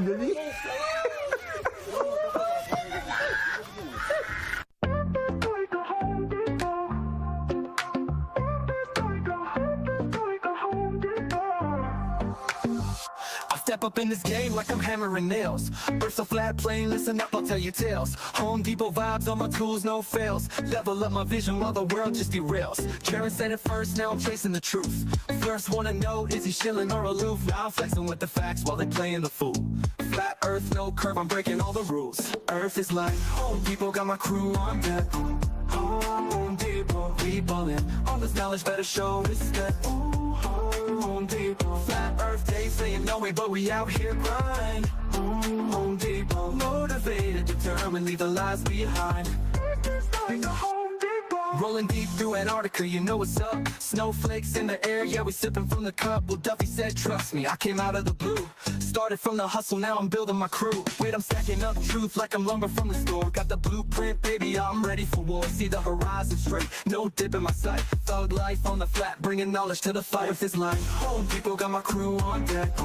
Really? Step up in this game like I'm hammering nails. Earth's a flat plane, listen up, I'll tell you tales. Home Depot vibes on my tools, no fails. Level up my vision while the world just derails. Sharon said it first, now I'm chasing the truth. First wanna know, is he shilling or aloof? Now I'm flexing with the facts while they playing the fool. Flat earth, no curve, I'm breaking all the rules. Earth is like Home Depot, got my crew on deck. Home Depot, we ballin'. All this knowledge better show respect. Home Depot, flat earth, they say no way, but we out here grind. Home Depot, motivated, determined, leave the lies behind. Like a Home Depot. Rolling deep through Antarctica, you know what's up. Snowflakes in the air, yeah, we sipping from the cup. Well, Duffy said, trust me, I came out of the blue. Started from the hustle, now I'm building my crew. Wait, I'm stacking up truth like I'm lumber from the store. Got the blueprint, baby, I'm ready for war. See the horizon straight, no dip in my sight. Thug life on the flat, bringing knowledge to the fight. With this line, Home Depot, got my crew on deck.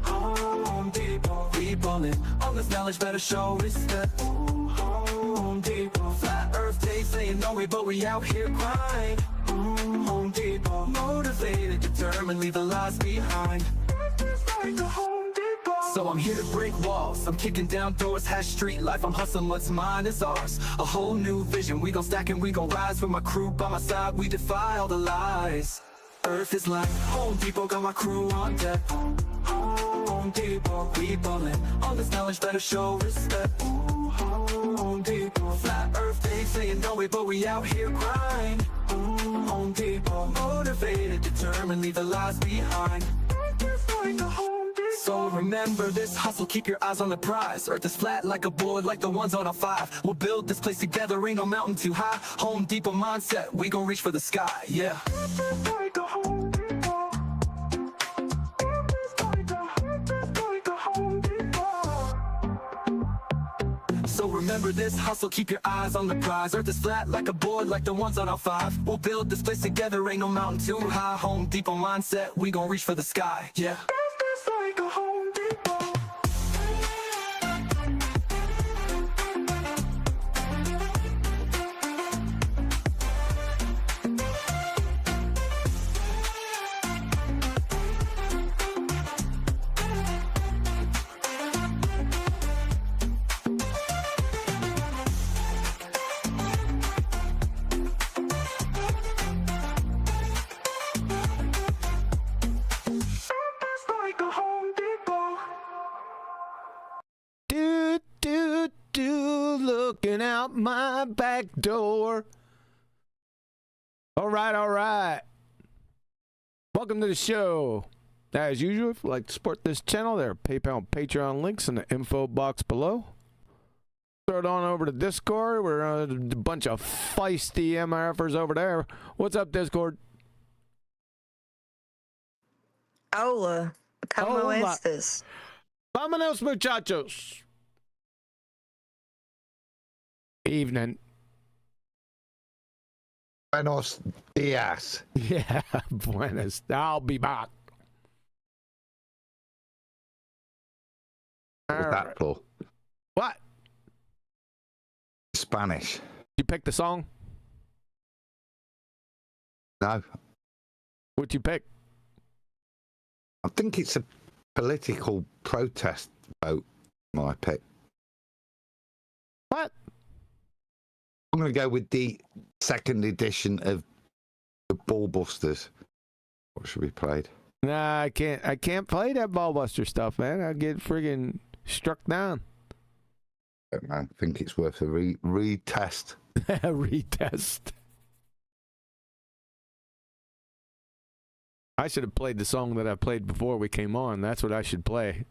Home Depot, we ballin'. All this knowledge better show respect. Home Depot, flat earth, they saying no way, but we out here grind. Home Depot, motivated, determined, leave the lies behind. Like a Home Depot. So I'm here to break walls, I'm kicking down doors, hash street life, I'm hustling, what's mine is ours. A whole new vision, we gon' stack and we gon' rise. With my crew by my side, we defy all the lies. Earth is like Home Depot, got my crew on deck. Home Depot, we ballin'. All this knowledge better show respect. Home Depot, flat earth, they saying no way, but we out here grind. Home Depot, motivated, determined, leave the lies behind. So remember this hustle, keep your eyes on the prize. Earth is flat like a board, like the ones on a 5. We'll build this place together, ain't no mountain too high. Home Depot mindset, we gon' reach for the sky, yeah. So remember this hustle, keep your eyes on the prize. Earth is flat like a board, like the ones on our 5. We'll build this place together, ain't no mountain too high. Home Depot mindset, we gon' reach for the sky, yeah. Like a Home Depot. Looking out my back door. All right. Welcome to the show. As usual, if you'd like to support this channel, there are PayPal and Patreon links in the info box below. Start on over to Discord. We're a bunch of feisty MRFers over there. What's up, Discord? Hola. ¿Cómo estás? Vámonos, muchachos. Evening. Buenos dias. Yeah, buenos. I'll be back. What's that for? What? Spanish. You pick the song? No. What'd you pick? I think it's a political protest vote, my pick. What? I'm going to go with the second edition of the BALLBUSTERS. What should be played? Nah, I can't play that BALLBUSTER stuff, man. I'll get friggin' struck down. I don't know. I think it's worth a retest. Retest. I should have played the song that I played before we came on. That's what I should play.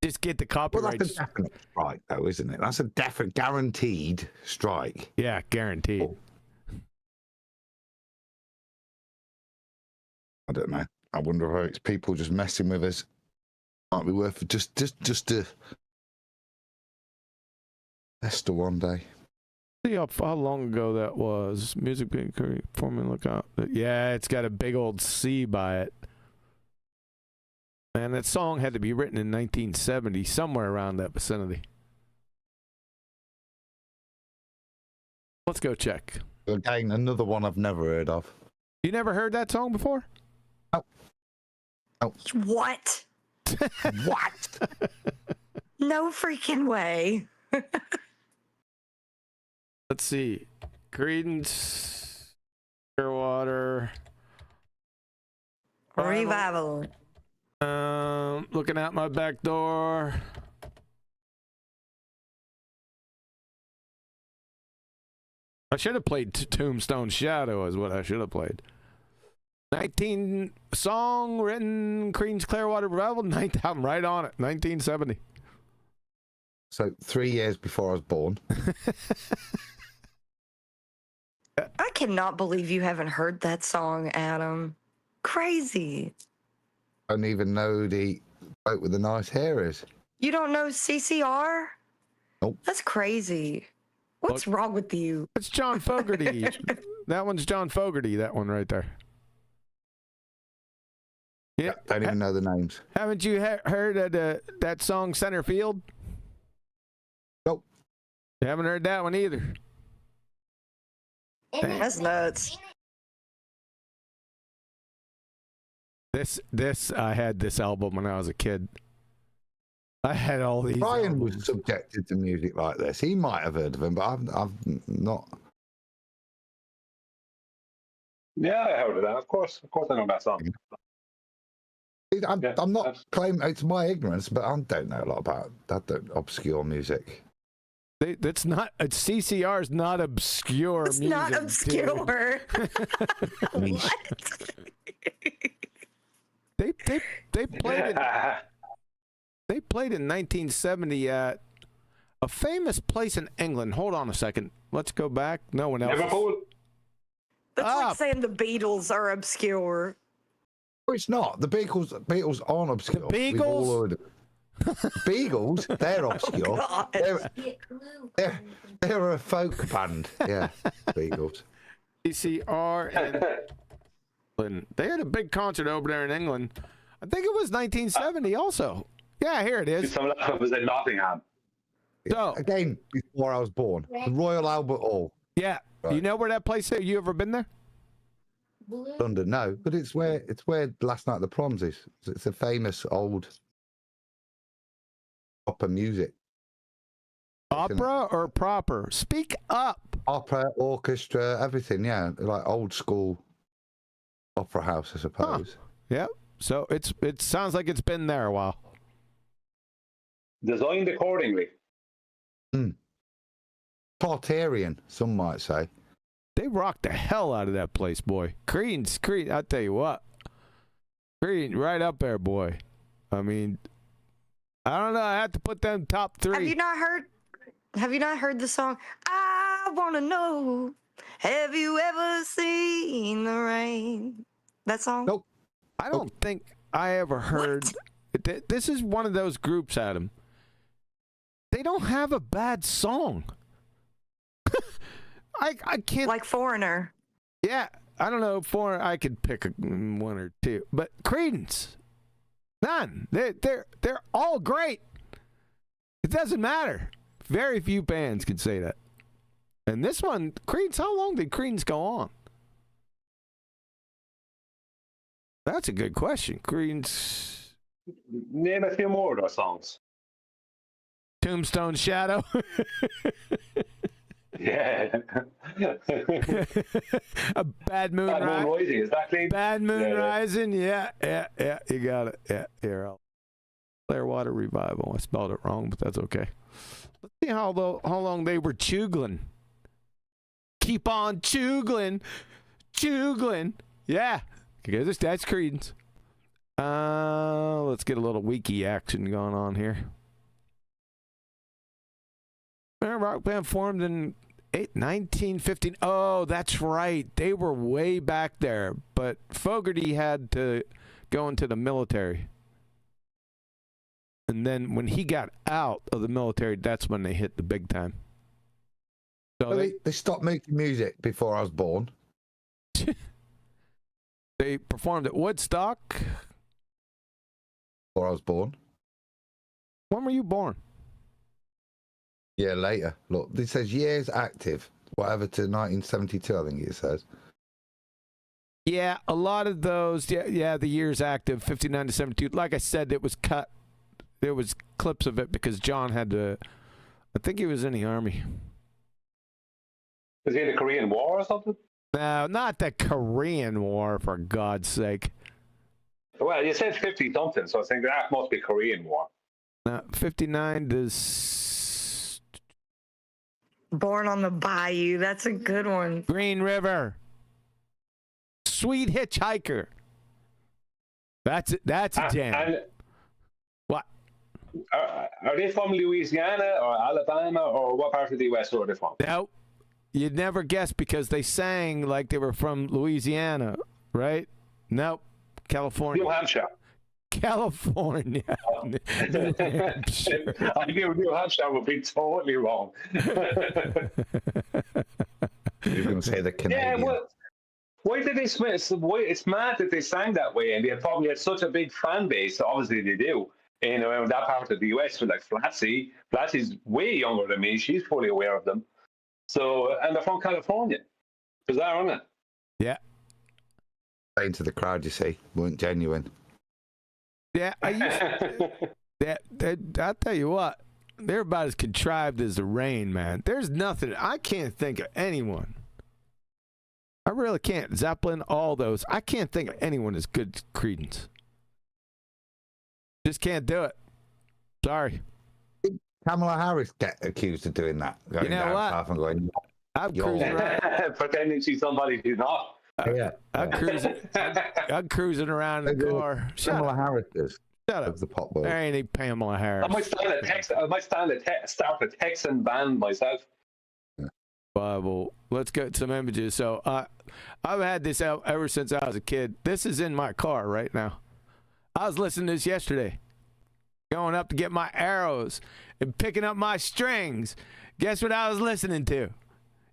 Just get the copyright. Well, that's a definite strike, though, isn't it? That's a definite, guaranteed strike. Yeah, guaranteed. Oh. I don't know. I wonder if it's people just messing with us. Might be worth just to tester one day. See how long ago that was. Music being forming. Look out. Yeah, it's got a big old C by it. And that song had to be written in 1970, somewhere around that vicinity. Let's go check. Again, another one I've never heard of. You never heard that song before? Oh. What? What? No freaking way. Let's see. Creedence, Clearwater. Revival. Looking out my back door. I should have played Tombstone Shadow is what I should have played. 19 song written Creedence Clearwater Revival. I'm right on it. 1970. So 3 years before I was born. I cannot believe you haven't heard that song, Adam. Crazy. I don't even know the bloke with the nice hair is. You don't know CCR? Nope. That's crazy. What's wrong with you? It's John Fogerty. That one's John Fogerty, that one right there. Yeah. Don't even know the names. Haven't you heard of that song Center Field? Nope. You haven't heard that one either. That's nuts. This I had this album when I was a kid. I had all these. Brian albums. was subjected to music like this. He might have heard of him, but I've not. Yeah, I heard of that. Of course I know that song. I'm not claiming it's my ignorance, but I don't know a lot about that obscure music. That's not CCR is not obscure. It's music, not obscure. What? They played it. They played in 1970 at a famous place in England. Hold on a second. Let's go back. No one else. Liverpool. That's like saying the Beatles are obscure. No, it's not. The Beatles aren't obscure. The Beagles? Beagles? They're obscure. God. They're a folk band. Yeah, Beagles. CCR in England. They had a big concert over there in England. I think it was 1970 also. Yeah, here it is. Some of that was in Nottingham. So, Again, before I was born. The Royal Albert Hall. yeah. Right. You know where that place is? You ever been there? London, no. But it's where Last Night at the Proms is. It's a famous old opera music. Opera or proper? Speak up. Opera, orchestra, everything, yeah. Like old school opera house, I suppose. Yep. So it sounds like it's been there a while. Designed accordingly. Tartarian, some might say. They rocked the hell out of that place, boy. Creed, I tell you what. Creed, right up there, boy. I mean, I don't know. I have to put them top 3. Have you not heard the song? I wanna know. Have you ever seen the rain? That song? Nope. I don't think I ever heard. This is one of those groups, Adam. They don't have a bad song. I can't. Like Foreigner. Yeah, I don't know. I could pick one or two, but Creedence, none. They're all great. It doesn't matter. Very few bands can say that. And this one, Creedence. How long did Creedence go on? That's a good question. Creedence. Name a few more of those songs. Tombstone Shadow. Yeah. A Bad Moon Rising, is that clean? Bad Moon Rising. Yeah. You got it. Yeah. Here, Clearwater Revival. I spelled it wrong, but that's okay. Let's see how long they were chugling. Keep on chugling. Yeah. Because that's Creedence. Let's get a little wiki action going on here. Rock band formed in 1915. Oh, that's right. They were way back there, but Fogerty had to go into the military. And then when he got out of the military, that's when they hit the big time. So they stopped making music before I was born. They performed at Woodstock. Before I was born. When were you born? Yeah, later. Look, this says years active. Whatever to 1972, I think it says. Yeah, a lot of those. Yeah, the years active, 59 to 72. Like I said, it was cut. There was clips of it because John had to. I think he was in the army. Was he in the Korean War or something? No, not the Korean War, for God's sake. Well, you said 50 something, so I think that must be Korean War. 59 to. Born on the Bayou. That's a good one. Green River. Sweet Hitchhiker. That's a jam. And What? are they from Louisiana or Alabama or what part of the U.S. are they from? No, you'd never guess because they sang like they were from Louisiana, right? Nope. California. New Hampshire. California. New Hampshire. I knew New Hampshire would be totally wrong. You're going to say the Canadian. Yeah, well, why did they switch? It's mad that they sang that way, and they probably had such a big fan base. Obviously, they do. In around that part of the US, with like Flatsy. Flatsy's way younger than me. She's fully aware of them. So, and they're from California. Bizarre, isn't it? Yeah. Saying to the crowd, you see, weren't genuine. Yeah, I used to, I'll tell you what, they're about as contrived as the rain, man. There's nothing, I can't think of anyone. I really can't. Zeppelin, all those. I can't think of anyone as good as Creedence. Just can't do it. Sorry. Kamala Harris get accused of doing that. Going You know down what? south and going, I'm Yo. cruising around. Pretending she's somebody who's not. yeah. I'm cruising around in the car. Shut Kamala up. Harris is Shut up. of the pop world. There ain't any Pamela Harris. I might start a Texan band myself. Bible. Let's get some images. So I've had this out ever since I was a kid. This is in my car right now. I was listening to this yesterday. Going up to get my arrows and picking up my strings. Guess what I was listening to?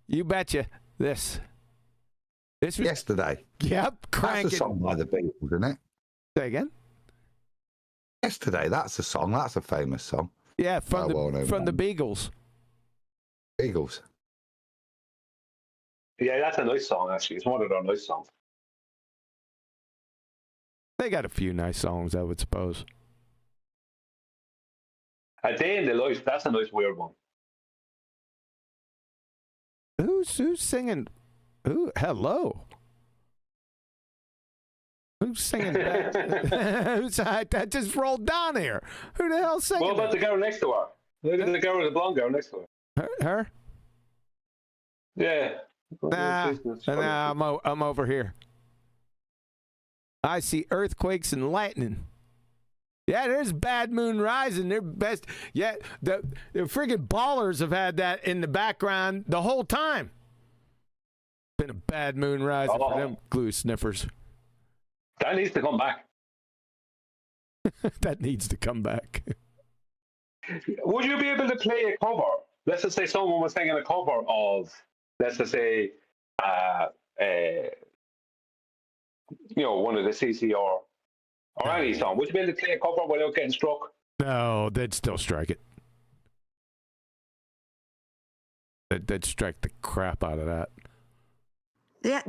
You betcha. This was Yesterday. Yep, cranking. That's a song by the Beatles, isn't it? Say again? Yesterday, that's a song. That's a famous song. Yeah, from well-known the band. Beagles. Beagles. Yeah, that's a nice song, actually. It's one of their nice songs. They got a few nice songs, I would suppose. A Day in the Life, that's a nice weird one. Who's singing? Who? Hello. Who's singing that? Who's that just rolled down here? Who the hell's singing? What about the girl next to her? Look at the girl with the blonde girl next to her. Her? Yeah. Nah, I'm over here. I see earthquakes and lightning. Yeah, there's Bad Moon Rising. They're best. Yeah, the friggin' Ballers have had that in the background the whole time. Been a Bad Moon Rising for them glue sniffers. That needs to come back. That needs to come back. Would you be able to play a cover? Let's just say someone was singing a cover of, let's just say, one of the CCR or any song. Would you be able to play a cover without getting struck? No, they'd still strike it. They'd strike the crap out of that. Yeah,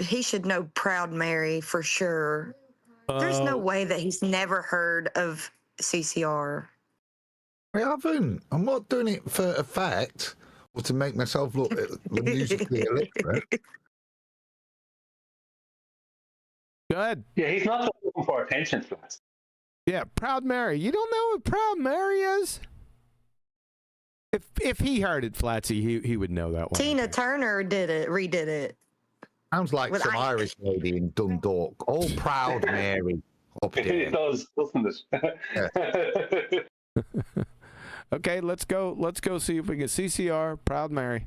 he should know Proud Mary for sure. There's no way that he's never heard of CCR. I haven't. I'm not doing it for effect or to make myself look musically illiterate. Go ahead. Yeah, he's not looking for attention, Flats. Yeah, Proud Mary. You don't know what Proud Mary is? If he heard it, Flatsy, he would know that one. Tina Turner redid it. Sounds like With some Irish lady in Dundalk. Oh, Proud Mary. Up It there. does, doesn't it? Okay, let's go see if we can CCR Proud Mary.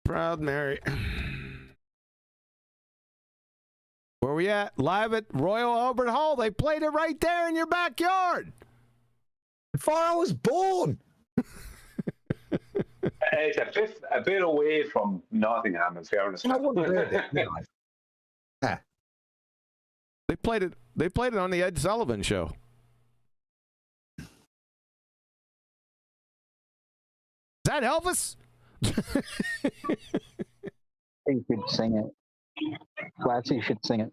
Proud Mary. Where we at? Live at Royal Albert Hall. They played it right there in your backyard. Before I was born. It's a bit away from Nottingham, in fairness. I wouldn't heard it. Yeah. They played it. They played it on the Ed Sullivan Show. Is that Elvis? He should sing it. Flatsy should sing it.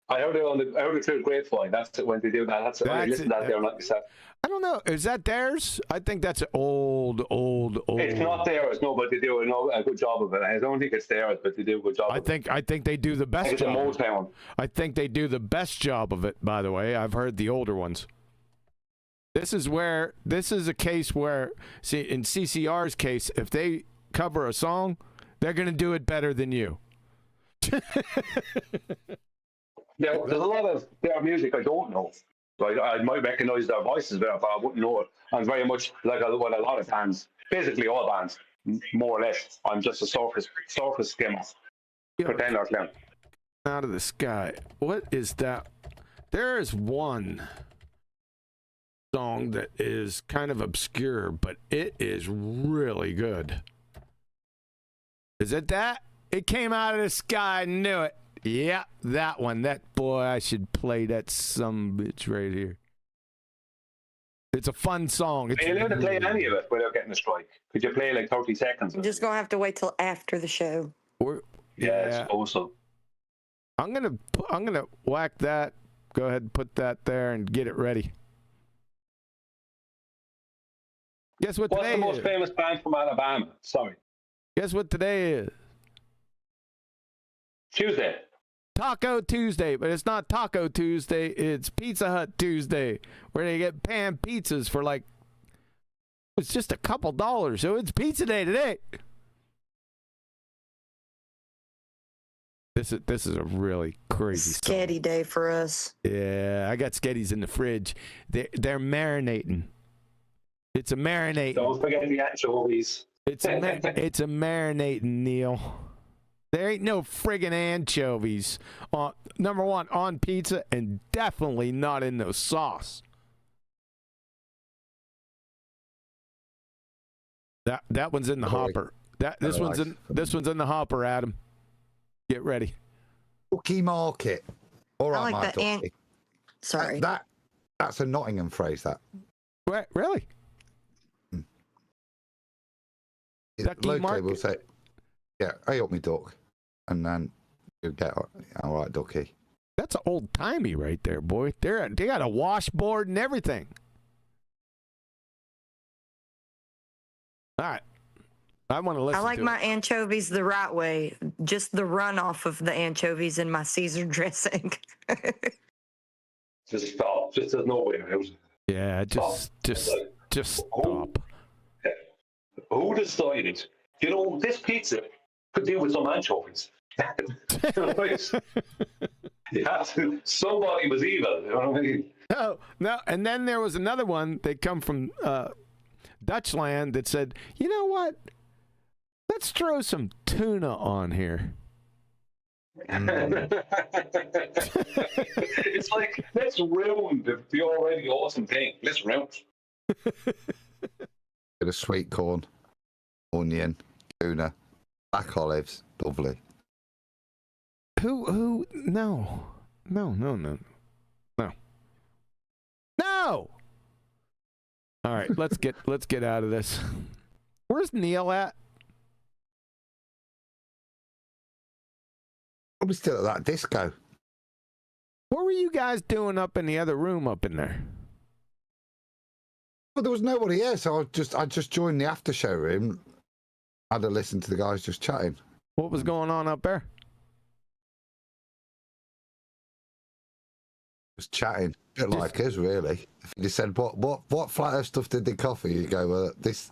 I heard it I heard it through Grapevine. That's it when they do that. That's it. I listen to that there like myself. I don't know. Is that theirs? I think that's an old. It's not theirs, no, but they do a good job of it. I don't think it's theirs, but they do a good job. I think they do the best it's a job. Motown. I think they do the best job of it. By the way, I've heard the older ones. This is a case where, see, in CCR's case, if they cover a song, they're going to do it better than you. There's a lot of their music I don't know. So I might recognise their voices better, but I wouldn't know it. I'm very much like what a lot of bands, basically all bands, more or less. I'm just a surface skimmer. Pretender clown. Out of the sky. What is that? There is one song that is kind of obscure, but it is really good. Is it that? It came out of the sky. I knew it. Yeah, that one. That boy, I should play that bitch right here. It's a fun song. Are you allowed to play any of it without getting a strike? Could you play like 30 seconds? I'm just gonna have to wait till after the show. Yeah, I suppose so. I'm gonna whack that. Go ahead and put that there and get it ready. Guess what today is? What's the most famous band from Alabama? Sorry. Guess what today is? Tuesday. Taco Tuesday, but it's not Taco Tuesday. It's Pizza Hut Tuesday, where they get pan pizzas for like, it's just a couple dollars. So it's pizza day today. This is a really crazy Sketty day for us. Yeah, I got sketties in the fridge. They're marinating. It's a marinating. Don't forget the anchovies. It's a marinating, Neil. There ain't no friggin' anchovies number one on pizza, and definitely not in the sauce. That one's in the hopper. This one's in the hopper, Adam. Get ready. Ducky market. All right, I like my that. ducky. Sorry. That's a Nottingham phrase. That. What? Really? Ducky Locally market? will say, "Yeah, hey up me duck," and then you get all right, ducky. That's old timey right there, boy. They got a washboard and everything. All right. I want to listen. I like my anchovies the right way, just the runoff of the anchovies in my Caesar dressing. Just stop. Just there's no way around. Yeah, just stop. Who decided? You know, this pizza could do with some anchovies. Yeah, somebody was evil. You know what I mean? No. And then there was another one that come from Dutchland that said, you know what? Let's throw some tuna on here. It's like, let's ruin the already awesome thing. Let's ruin it. Bit of sweet corn, onion, tuna, black olives, lovely. Who? No. All right, let's get out of this. Where's Neil at? Probably still at that disco. What were you guys doing up in the other room up in there? Well, there was nobody here, so I just joined the after show room. I had to listen to the guys just chatting. What was going on up there? Just chatting, a bit like us, really. If you just said what flat earth stuff did they cover, you go, well, this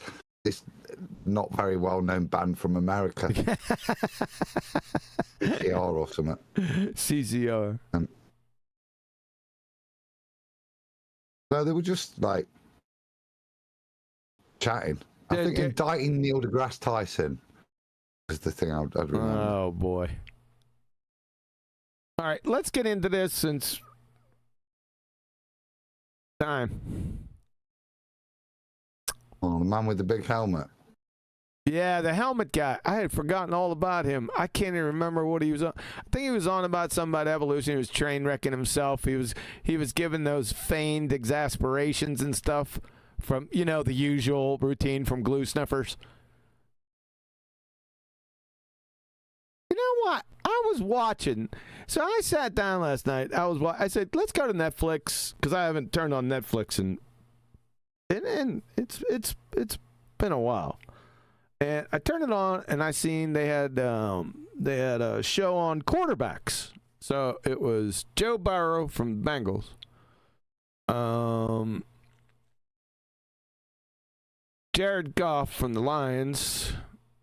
not very well known band from America, CCR or something. CCR. No, they were just like chatting. I think indicting Neil deGrasse Tyson is the thing I'd remember. Oh boy! All right, let's get into this since time. Oh, the man with the big helmet. Yeah, the helmet guy. I had forgotten all about him. I can't even remember what he was on. I think he was on about something about evolution. He was train wrecking himself. He was given those feigned exasperations and stuff from, you know, the usual routine from glue sniffers. You know what? I was watching. So I sat down last night. I said, let's go to Netflix, because I haven't turned on Netflix and it's been a while. And I turned it on, and I seen they had a show on quarterbacks. So it was Joe Burrow from the Bengals, Jared Goff from the Lions,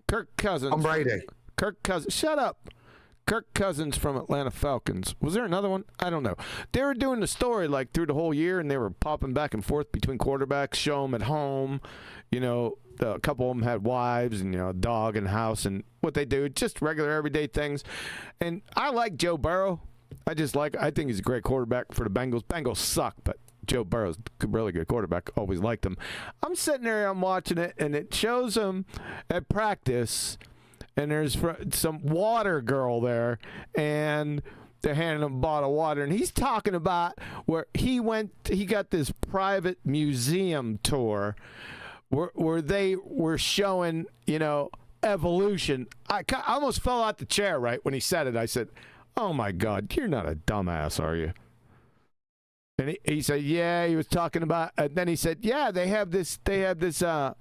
Kirk Cousins. I'm Brady. Kirk Cousins. Shut up. Kirk Cousins from Atlanta Falcons. Was there another one? I don't know. They were doing the story like through the whole year, and they were popping back and forth between quarterbacks, show them at home. You know, a couple of them had wives and, you know, a dog and a house and what they do, just regular everyday things. And I like Joe Burrow. I think he's a great quarterback for the Bengals. Bengals suck, but Joe Burrow's a really good quarterback. Always liked him. I'm sitting there, I'm watching it, and it shows him at practice, and there's some water girl there, and they're handing him a bottle of water, and he's talking about where he got this private museum tour where they were showing, you know, evolution. I almost fell out the chair right when he said it. I said, oh my God, you're not a dumbass, are you? And he said, yeah, he was talking about, and then he said, yeah, they have this bird,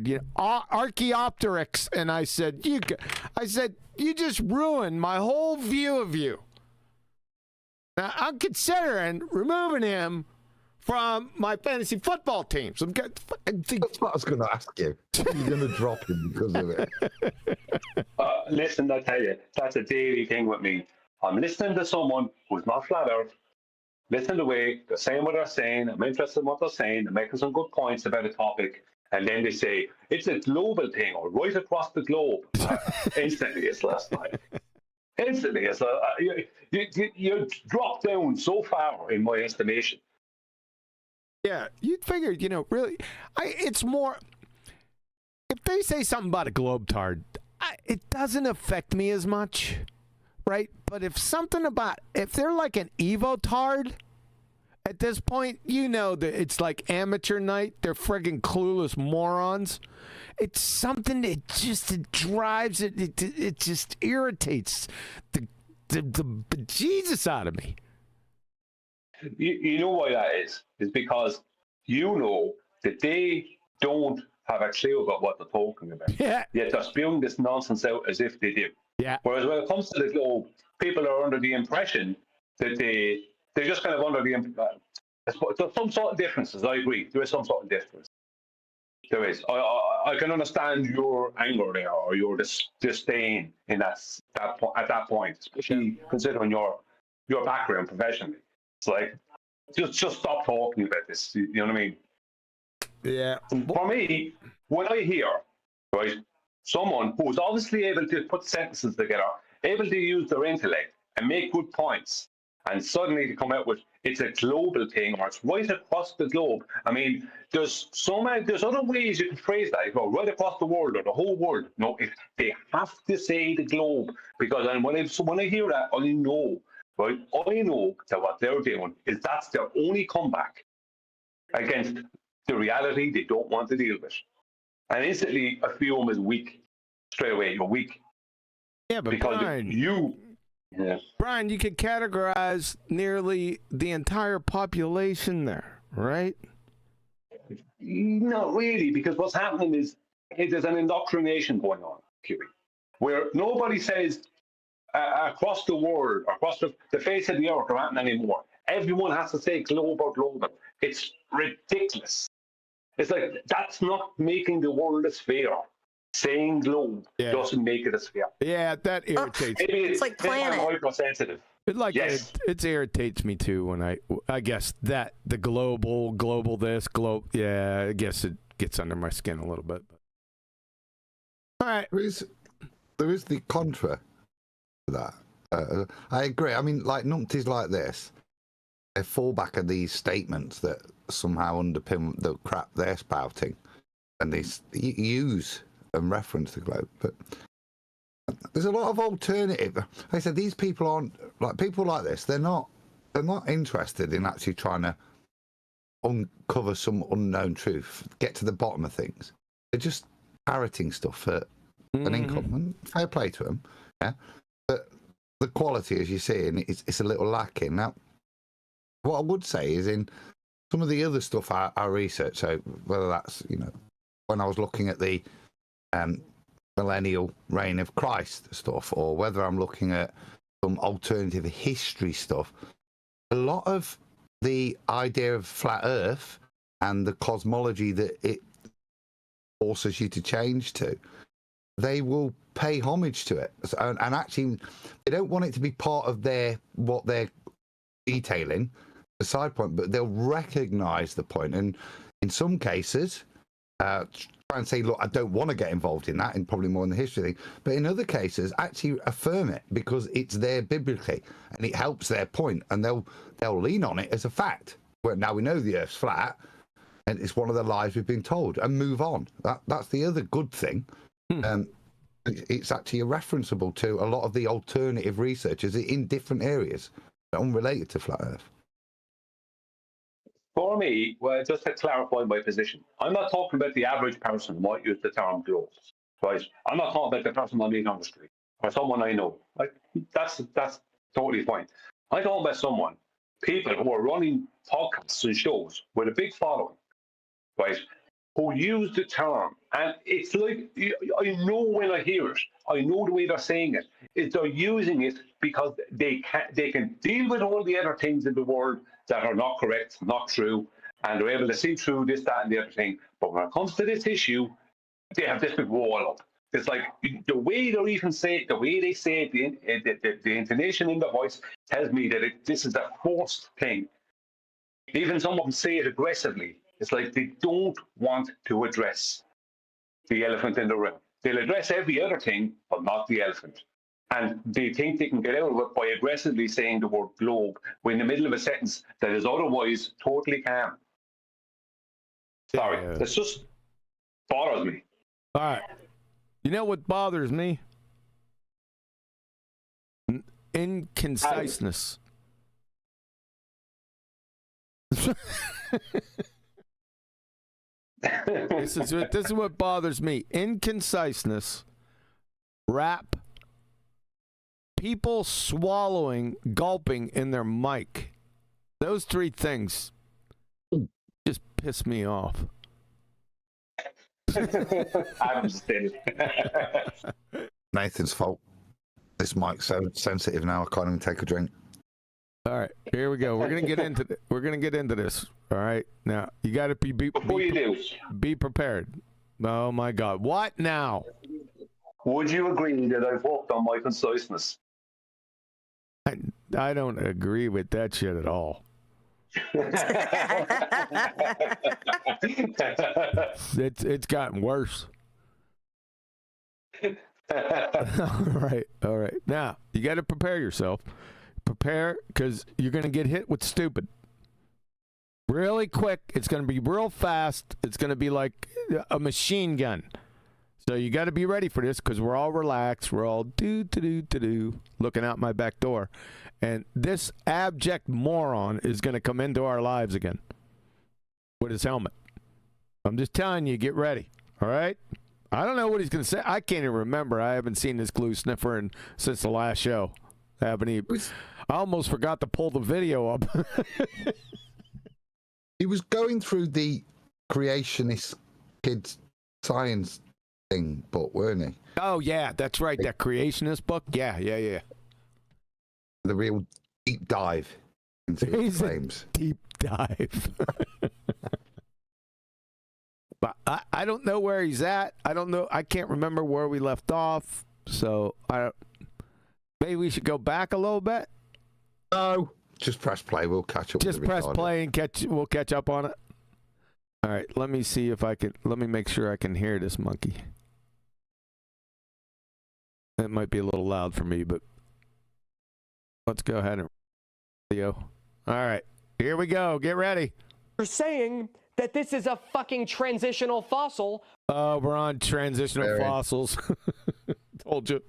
you know, Archaeopteryx. And I said, you just ruined my whole view of you. Now, I'm considering removing him from my fantasy football teams. That's what I was going to ask you. You're going to drop him because of it. Listen, I tell you, that's a daily thing with me. I'm listening to someone who's not flat out. Listen to the way they're saying what they're saying. I'm interested in what they're saying. They're making some good points about a topic. And then they say, it's a global thing or right across the globe. Instantly, it's last night. Instantly, it's you drop down so far in my estimation. Yeah, you'd figured, you know, really, it's more, if they say something about a globetard, it doesn't affect me as much, right? But if they're like an evotard, at this point, you know that it's like amateur night. They're friggin' clueless morons. It's something that it drives it just irritates the Jesus out of me. You know why that is? It's because you know that they don't have a clue about what they're talking about. Yeah. Yet they're spewing this nonsense out as if they do. Yeah. Whereas when it comes to the globe, people are under the impression that they're just kind of under the there's some sort of differences. I agree. There is some sort of difference. There is. I can understand your anger there or your disdain in at that point, especially considering your background professionally. It's like just stop talking about this. You know what I mean? Yeah. For me, when I hear right someone who's obviously able to put sentences together, able to use their intellect and make good points, and suddenly to come out with it's a global thing or it's right across the globe. I mean, there's other ways you can phrase that. You go right across the world or the whole world. No, they have to say the globe, because when I hear that, I know, right? I know that what they're doing is that's their only comeback against the reality they don't want to deal with. And instantly, I feel them as weak. Straight away, you're weak. Yeah, but because Brian, you could categorize nearly the entire population there, right? Not really, because what's happening is there's an indoctrination going on, Huey, where nobody says across the world, across the face of the earth, there aren't anymore. Everyone has to say global. It's ridiculous. It's like, that's not making the world a sphere. Saying globe doesn't make it a sphere. Yeah, that irritates me. It's like planet. I'm hypersensitive. It irritates me too when I guess that the global this, I guess it gets under my skin a little bit. All right. There is the contra to that. I agree. I mean, like numpties like this, they fall back on these statements that somehow underpin the crap they're spouting, and they use and reference the globe. But there's a lot of alternative. Like I said, these people aren't like people like this. They're not interested in actually trying to uncover some unknown truth, get to the bottom of things. They're just parroting stuff for an income, and fair play to them. Yeah, but the quality, as you see, it's a little lacking. Now, what I would say is in some of the other stuff I research, so whether that's, you know, when I was looking at the millennial reign of Christ stuff, or whether I'm looking at some alternative history stuff, a lot of the idea of flat Earth and the cosmology that it forces you to change to, they will pay homage to it, and actually they don't want it to be part of what they're detailing, the side point, but they'll recognize the point, and in some cases try and say, look, I don't want to get involved in that, and probably more in the history thing, but in other cases actually affirm it because it's there biblically and it helps their point, and they'll lean on it as a fact. Well, now we know the Earth's flat and it's one of the lies we've been told, and move on. That's the other good thing. It's actually referenceable to a lot of the alternative researchers in different areas unrelated to flat Earth. For me, well, just to clarify my position, I'm not talking about the average person who might use the term globe, right? I'm not talking about the person I meet on the street or someone I know. Like, that's totally fine. I'm talking about people who are running podcasts and shows with a big following, right? Who use the term, and it's like, I know when I hear it, I know the way they're saying it, is they're using it because they can deal with all the other things in the world that are not correct, not true, and they're able to see through this, that, and the other thing. But when it comes to this issue, they have this big wall up. It's like the way they even say it, the way they say it, the intonation in the voice tells me that this is a forced thing. Even some of them say it aggressively. It's like they don't want to address the elephant in the room. They'll address every other thing, but not the elephant. And they think they can get out of it by aggressively saying the word globe when in the middle of a sentence that is otherwise totally calm. Sorry, this just bothers me. All right. You know what bothers me? Inconciseness. This is what bothers me. Inconciseness, rap, people swallowing, gulping in their mic. Those three things just piss me off. I'm still. Nathan's fault. This mic's so sensitive now I can't even take a drink. All right, here we go. We're gonna get into this. All right, now you got to be prepared. Oh my God, what now? Would you agree that I've worked on my conciseness? I don't agree with that shit at all. It's gotten worse. All right. Now you got to prepare yourself. Prepare, because you're going to get hit with stupid. Really quick. It's going to be real fast. It's going to be like a machine gun. So you got to be ready for this, because we're all relaxed. We're all looking out my back door. And this abject moron is going to come into our lives again with his helmet. I'm just telling you, get ready. All right? I don't know what he's going to say. I can't even remember. I haven't seen this glue sniffer since the last show. I almost forgot to pull the video up. He was going through the creationist kids science thing book, weren't he? Oh, yeah, that's right. That creationist book. Yeah. The real deep dive into his claims. Deep dive. But I don't know where he's at. I don't know. I can't remember where we left off. So maybe we should go back a little bit. No, just press play. We'll catch up. Just press play and we'll catch up on it. All right. Let me see if I can. Let me make sure I can hear this monkey. That might be a little loud for me, but let's go ahead and video. All right. Here we go. Get ready. For saying that this is a fucking transitional fossil. We're on transitional fossils. Told you.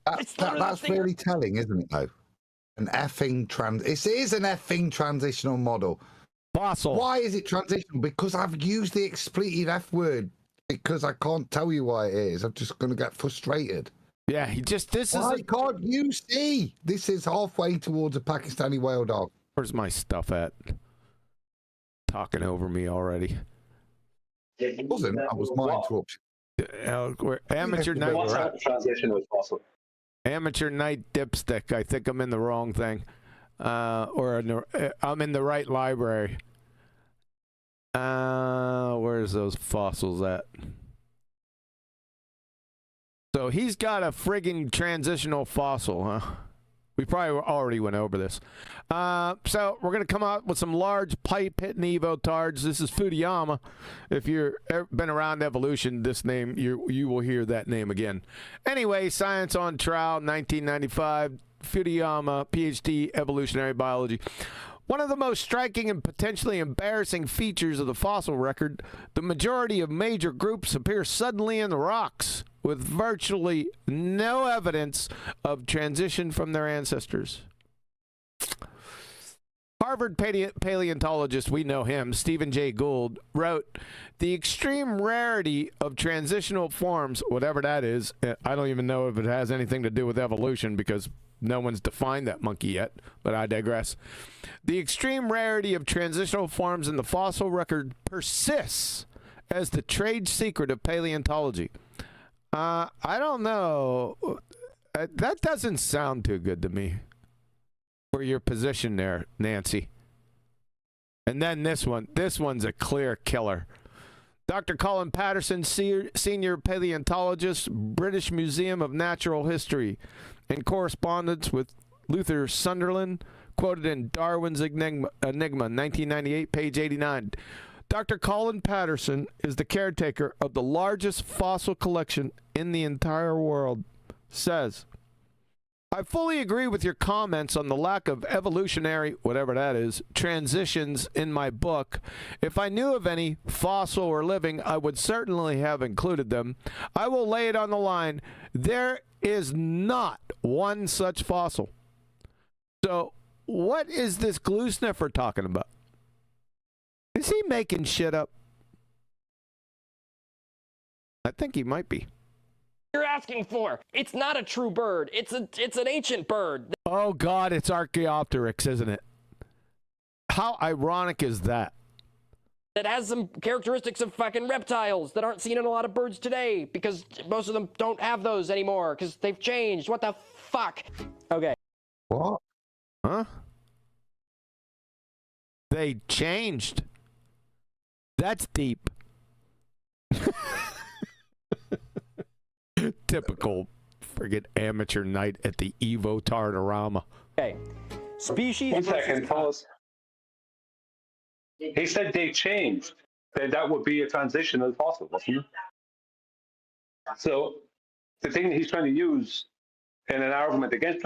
That's really telling, isn't it, though? An effing it is an effing transitional model. Fossil. Why is it transitional? Because I've used the expletive F word. Because I can't tell you why it is. I'm just going to get frustrated. Yeah, Why can't you see? This is halfway towards a Pakistani whale dog. Where's my stuff at? Talking over me already. It wasn't. I was my interruption. Amateur night. What's that transitional fossil? Amateur night dipstick. I think I'm in the wrong thing. I'm in the right library. Where's those fossils at? So he's got a frigging transitional fossil, huh? We probably already went over this. So we're going to come out with some large pipe-hitting evotards. This is Fudiyama. If you've been around evolution, this name, you will hear that name again. Anyway, Science on Trial, 1995. Fudiyama, PhD, evolutionary biology. One of the most striking and potentially embarrassing features of the fossil record, the majority of major groups appear suddenly in the rocks, with virtually no evidence of transition from their ancestors. Harvard paleontologist, we know him, Stephen Jay Gould, wrote, "The extreme rarity of transitional forms," whatever that is, I don't even know if it has anything to do with evolution because no one's defined that monkey yet, but I digress. "The extreme rarity of transitional forms in the fossil record persists as the trade secret of paleontology." I don't know. That doesn't sound too good to me for your position there, Nancy. And then this one's a clear killer. Dr. Colin Patterson, senior paleontologist, British Museum of Natural History, in correspondence with Luther Sunderland, quoted in Darwin's Enigma, 1998, page 89. Dr. Colin Patterson is the caretaker of the largest fossil collection in the entire world. Says, "I fully agree with your comments on the lack of evolutionary, whatever that is, transitions in my book. If I knew of any, fossil or living, I would certainly have included them. I will lay it on the line. There is not one such fossil." So, what is this glue sniffer talking about? Is he making shit up? I think he might be. You're asking for. It's not a true bird. It's an ancient bird. Oh God, it's Archaeopteryx, isn't it? How ironic is that? That has some characteristics of fucking reptiles that aren't seen in a lot of birds today because most of them don't have those anymore because they've changed. What the fuck? Okay. What? Huh? They changed. That's deep. Typical friggin' amateur night at the Evo Tartarama. Okay. Species. 1 second, pause. He said they changed. Then that would be a transitional fossil, wasn't it? So the thing he's trying to use in an argument against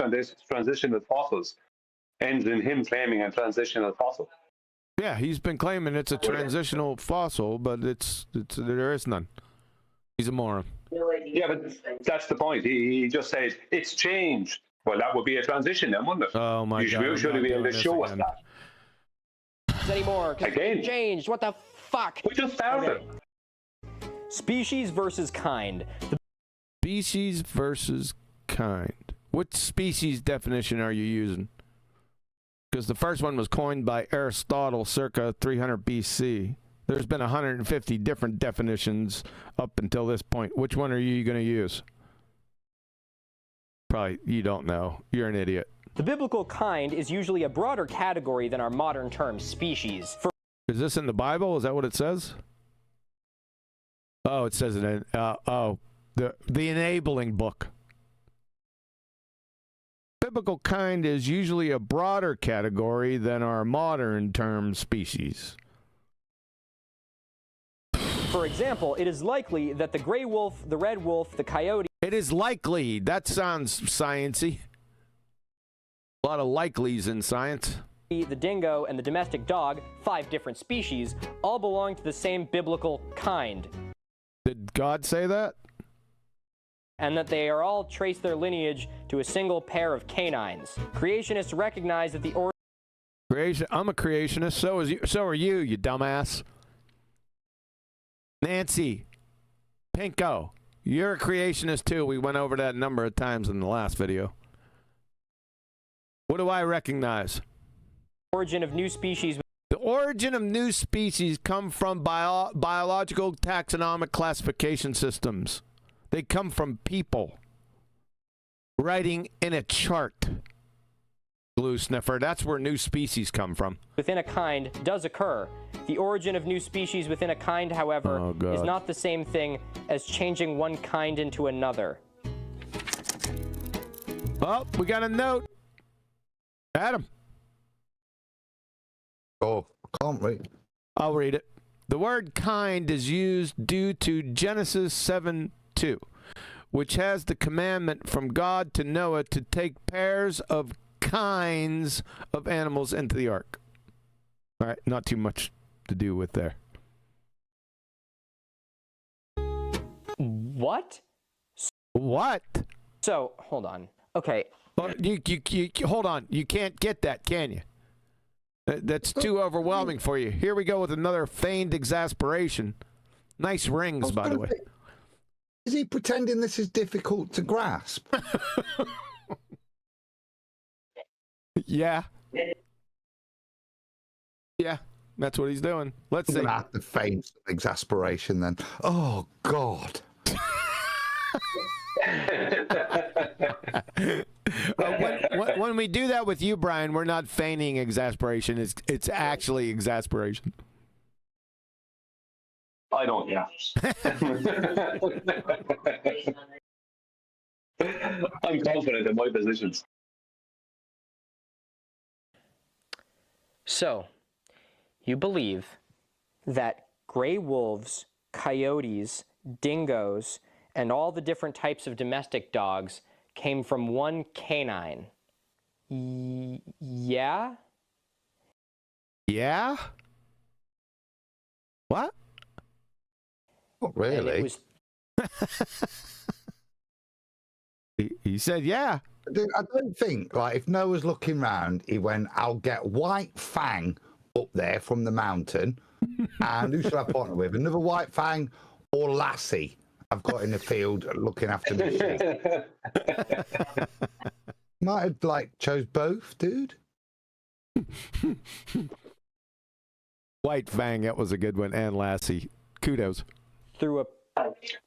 transitional fossils ends in him claiming a transitional fossil. Yeah, he's been claiming it's a transitional fossil, but there is none. He's a moron. Yeah, but that's the point. He just says it's changed. Well, that would be a transition then, wouldn't it? Oh my God! You should be able to show us that. Anymore because Again. changed. What the fuck? We just started. Okay. Species versus kind. Species versus kind. What species definition are you using? Because the first one was coined by Aristotle circa 300 BC. There's been 150 different definitions up until this point. Which one are you going to use? Probably you don't know. You're an idiot. The biblical kind is usually a broader category than our modern term species. Is this in the Bible? Is that what it says? Oh, it says it in the enabling book. Biblical kind is usually a broader category than our modern term species. For example, it is likely that the gray wolf, the red wolf, the coyote... It is likely. That sounds science-y. A lot of likelies in science. the dingo, and the domestic dog, 5 different species, all belong to the same biblical kind. Did God say that? And that they are all trace their lineage to a single pair of canines. Creationists recognize that the I'm a creationist. So are you, you dumbass. Nancy, Pinko, you're a creationist too. We went over that a number of times in the last video. What do I recognize? origin of new species. The origin of new species come from biological taxonomic classification systems. They come from people writing in a chart. Glue sniffer, that's where new species come from. Within a kind does occur. The origin of new species within a kind, however, is not the same thing as changing one kind into another. Oh, we got a note. Adam. Oh, I can't read. I'll read it. The word kind is used due to Genesis 7:2, which has the commandment from God to Noah to take pairs of kinds of animals into the ark. All right, not too much to do with there. What? What? So, hold on. Okay. Well, you hold on. You can't get that, can you? That's too overwhelming for you. Here we go with another feigned exasperation. Nice rings, by the way. Is he pretending this is difficult to grasp? Yeah. Yeah, that's what he's doing. Let's see. I'm gonna have to feign some exasperation then. Oh, God. When we do that with you, Brian, we're not feigning exasperation. It's actually exasperation. I don't, yeah. I'm confident in my positions. So, you believe that gray wolves, coyotes, dingoes, and all the different types of domestic dogs came from one canine. Yeah? Yeah? What? Not really. He said, yeah. I don't think, like, if Noah's looking round, he went, I'll get White Fang up there from the mountain. And who should I partner with? Another White Fang or Lassie I've got in the field looking after me. Might have, like, chose both, dude. White Fang, that was a good one. And Lassie. Kudos. Through a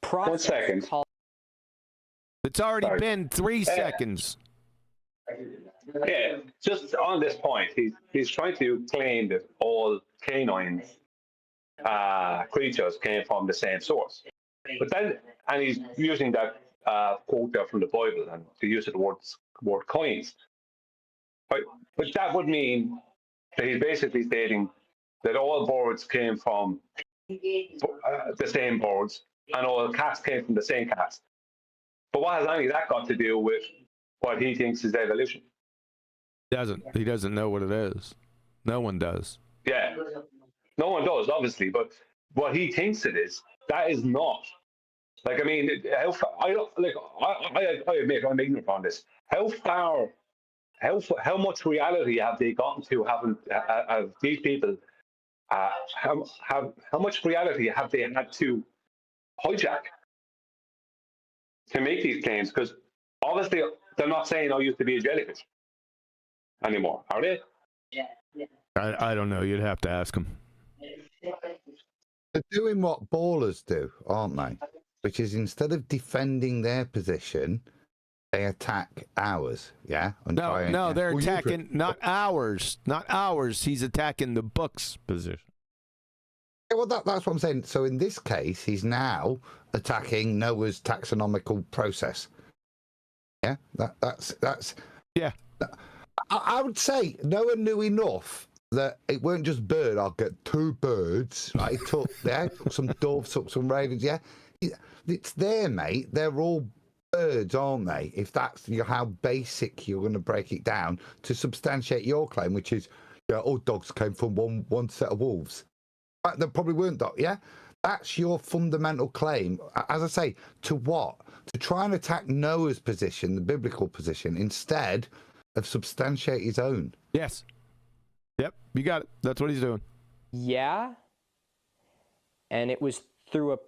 process. 1 second. It's already been 3 seconds. Yeah, just on this point, he's trying to claim that all canine creatures came from the same source. But then, and he's using that quote there from the Bible and to use the word coins. But that would mean that he's basically stating that all birds came from the same birds and all cats came from the same cats. But what has any of that got to do with what he thinks is evolution? He doesn't know what it is. No one does. Yeah, no one does, obviously. But what he thinks it is, that is not. Like, I mean, I admit I'm ignorant on this. How much reality have they gotten to having these people? How much reality have they had to hijack to make these claims? Because obviously they're not saying I used to be a jellyfish anymore, are they? Yeah. I don't know. You'd have to ask them. They're doing what ballers do, aren't they? Which is instead of defending their position, they attack ours. Yeah. No, they're attacking not ours. Not ours. He's attacking the book's position. Yeah, well, that's what I'm saying. So in this case, he's now attacking Noah's taxonomical process. Yeah, that's. Yeah. I would say Noah knew enough that it weren't just bird. I'll get 2 birds. Right? He took some doves, took some ravens. Yeah, it's there, mate. They're all birds, aren't they? If that's how basic you're going to break it down to substantiate your claim, which is Yeah, all dogs came from one set of wolves. There probably weren't dogs, yeah? That's your fundamental claim. As I say, to what? To try and attack Noah's position, the biblical position, instead of substantiate his own. Yes. Yep, you got it. That's what he's doing. Yeah. And it was through a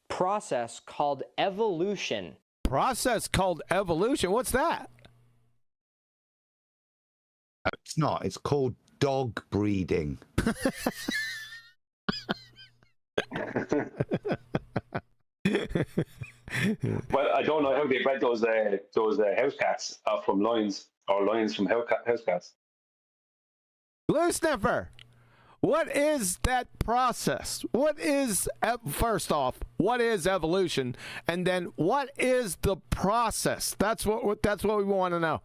process called evolution. Process called evolution? What's that? It's not. It's called dog breeding. Well, I don't know how they bred those house cats from lions, or lions from house cats. Glue sniffer, what is that process? What is, first off, what is evolution? And then what is the process? That's what we want to know.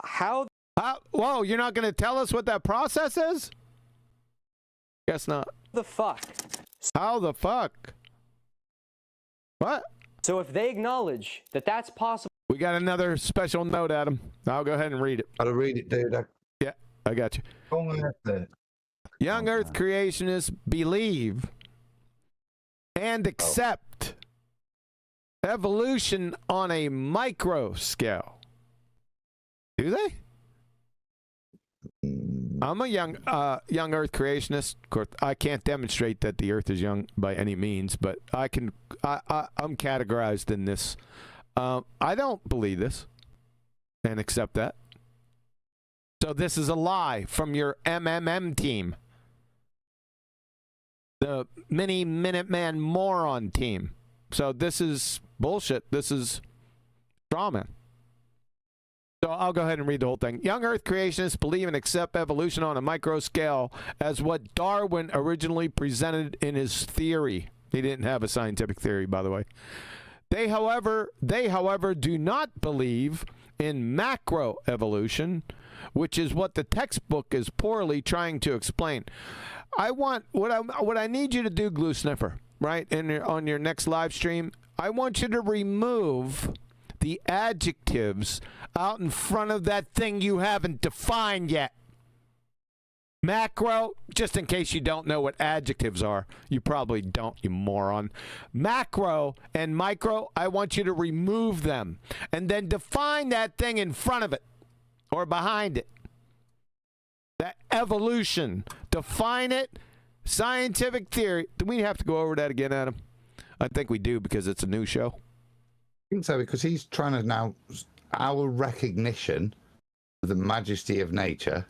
How? Whoa, you're not going to tell us what that process is? Guess not. The fuck? How the fuck? What? So if they acknowledge that that's possible. We got another special note, Adam. I'll go ahead and read it. I'll read it, dude. Yeah, I got you. Young Earth creationists believe and accept evolution on a micro scale. Do they? I'm a young Earth creationist. Of course, I can't demonstrate that the Earth is young by any means, but I'm categorized in this. I don't believe this and accept that. So this is a lie from your MMM team, the Miniminuteman moron team. So this is bullshit. This is straw man. So I'll go ahead and read the whole thing. Young Earth creationists believe and accept evolution on a micro scale as what Darwin originally presented in his theory. He didn't have a scientific theory, by the way. They, however, do not believe in macro evolution, which is what the textbook is poorly trying to explain. What I need you to do, Glue Sniffer, right, on your next live stream, I want you to remove the adjectives out in front of that thing you haven't defined yet. Macro, just in case you don't know what adjectives are. You probably don't, you moron. Macro and micro, I want you to remove them and then define that thing in front of it or behind it. That evolution. Define it. Scientific theory. Do we have to go over that again, Adam? I think we do because it's a new show. I think so, because he's trying to now, our recognition of the majesty of nature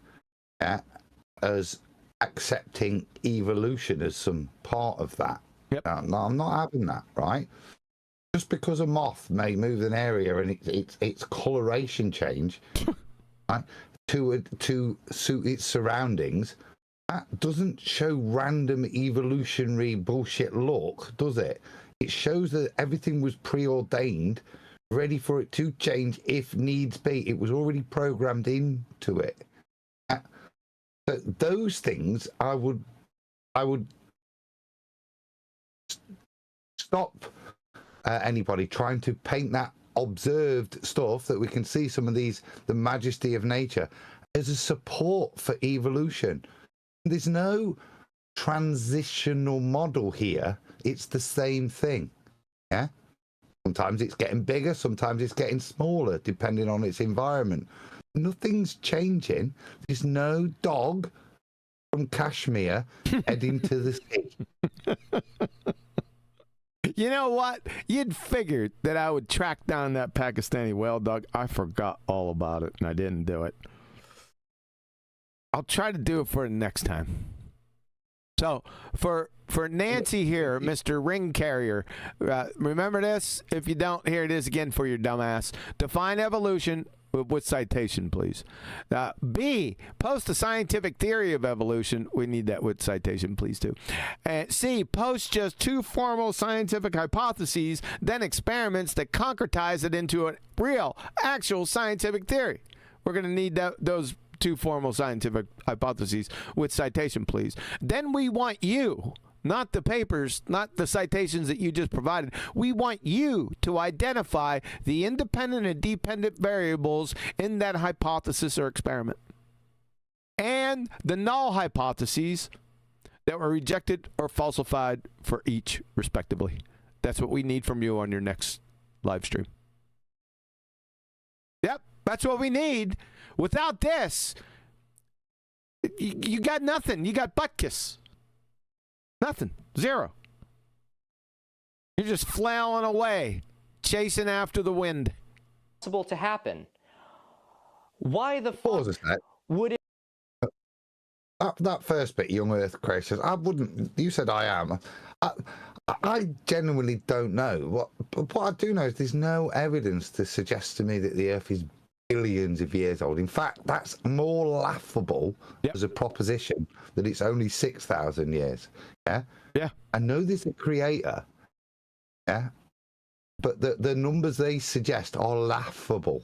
as accepting evolution as some part of that. Yep. No, I'm not having that, right? Just because a moth may move an area and its coloration change right, to suit its surroundings, that doesn't show random evolutionary bullshit luck, does it? It shows that everything was preordained, ready for it to change if needs be. It was already programmed into it. So those things, I would stop anybody trying to paint that observed stuff that we can see some of these, the majesty of nature, as a support for evolution. There's no transitional model here. It's the same thing. Yeah. Sometimes it's getting bigger, sometimes it's getting smaller, depending on its environment. Nothing's changing. There's no dog from Kashmir heading to the sea. You know what? You'd figured that I would track down that Pakistani whale dog. I forgot all about it, and I didn't do it. I'll try to do it for the next time. So, for Nancy here, Mr. Ring Carrier, remember this? If you don't, here it is again for your dumbass. Define evolution with citation, please. B, post a scientific theory of evolution. We need that with citation, please, too. And C, post just two formal scientific hypotheses, then experiments that concretize it into a real, actual scientific theory. We're going to need those two formal scientific hypotheses with citation, please. Then we want you, not the papers, not the citations that you just provided. We want you to identify the independent and dependent variables in that hypothesis or experiment. and the null hypotheses that were rejected or falsified for each, respectively. That's what we need from you on your next live stream. Yep, that's what we need. Without this, you got nothing. You got butt kiss. Nothing. Zero. You're just flailing away, chasing after the wind. Possible to happen. Why the Pause a fuck sec. would it? That first bit, young Earth creators, I wouldn't. You said I am. I genuinely don't know. What I do know is there's no evidence to suggest to me that the Earth is billions of years old. In fact, that's more laughable as a proposition that it's only 6,000 years. Yeah. Yeah. I know there's a creator. Yeah. But the numbers they suggest are laughable.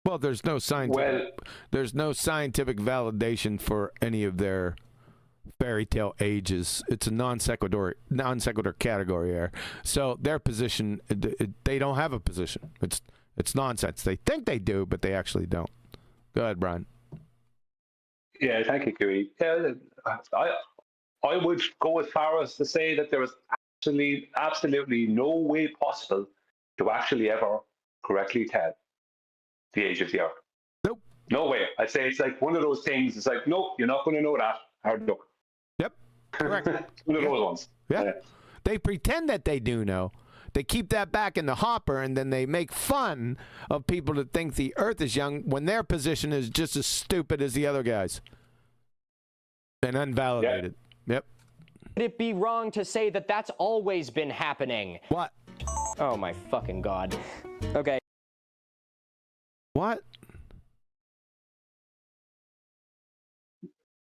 Well, there's no scientific validation for any of their fairy tale ages. It's a non sequitur category there. So their position, they don't have a position. It's nonsense. They think they do, but they actually don't. Go ahead, Brian. Yeah, thank you, Kiwi. Yeah, I would go as far as to say that there is absolutely no way possible to actually ever correctly tell the age of the Earth. Nope. No way. I'd say it's like one of those things. It's like, no, you're not going to know that. Hard luck. Yep. Correct. One of those ones. Yeah. They pretend that they do know. They keep that back in the hopper, and then they make fun of people that think the Earth is young when their position is just as stupid as the other guys and unvalidated. Yep. Would it be wrong to say that that's always been happening? What? Oh my fucking god. Okay. What?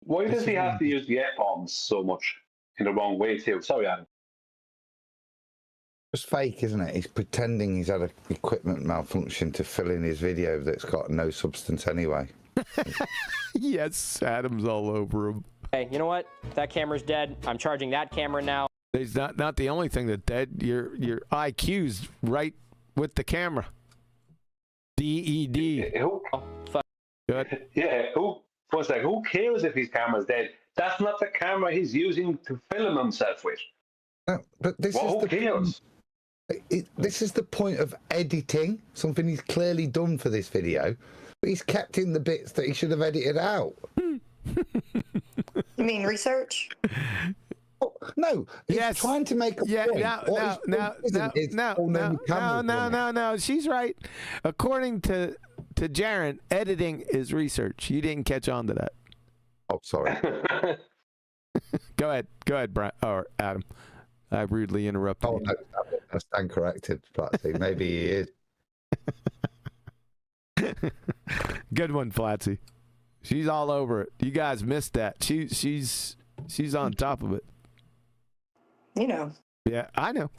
Why does he have to use the F-bombs so much in the wrong way too? Sorry, Adam. It's fake, isn't it? He's pretending he's had an equipment malfunction to fill in his video that's got no substance anyway. Yes, Adam's all over him. Hey, you know what? That camera's dead. I'm charging that camera now. It's not the only thing that's dead. Your IQ's right with the camera. DED. Who? Oh, fuck. Good. Yeah. Who cares if his camera's dead? That's not the camera he's using to film himself with. No, but this Well, is who the cares? This is the point of editing, something he's clearly done for this video, but he's kept in the bits that he should have edited out. You mean research? Oh, no, he's Yes. trying to make a point. No. She's right. According to Jaren, editing is research. You didn't catch on to that. Oh, sorry. Go ahead, Brian or Adam. I rudely interrupted Oh, you. no, I stand corrected, Flatsy. Maybe he is. Good one, Flatsy. She's all over it. You guys missed that. She's on top of it. You know. Yeah, I know.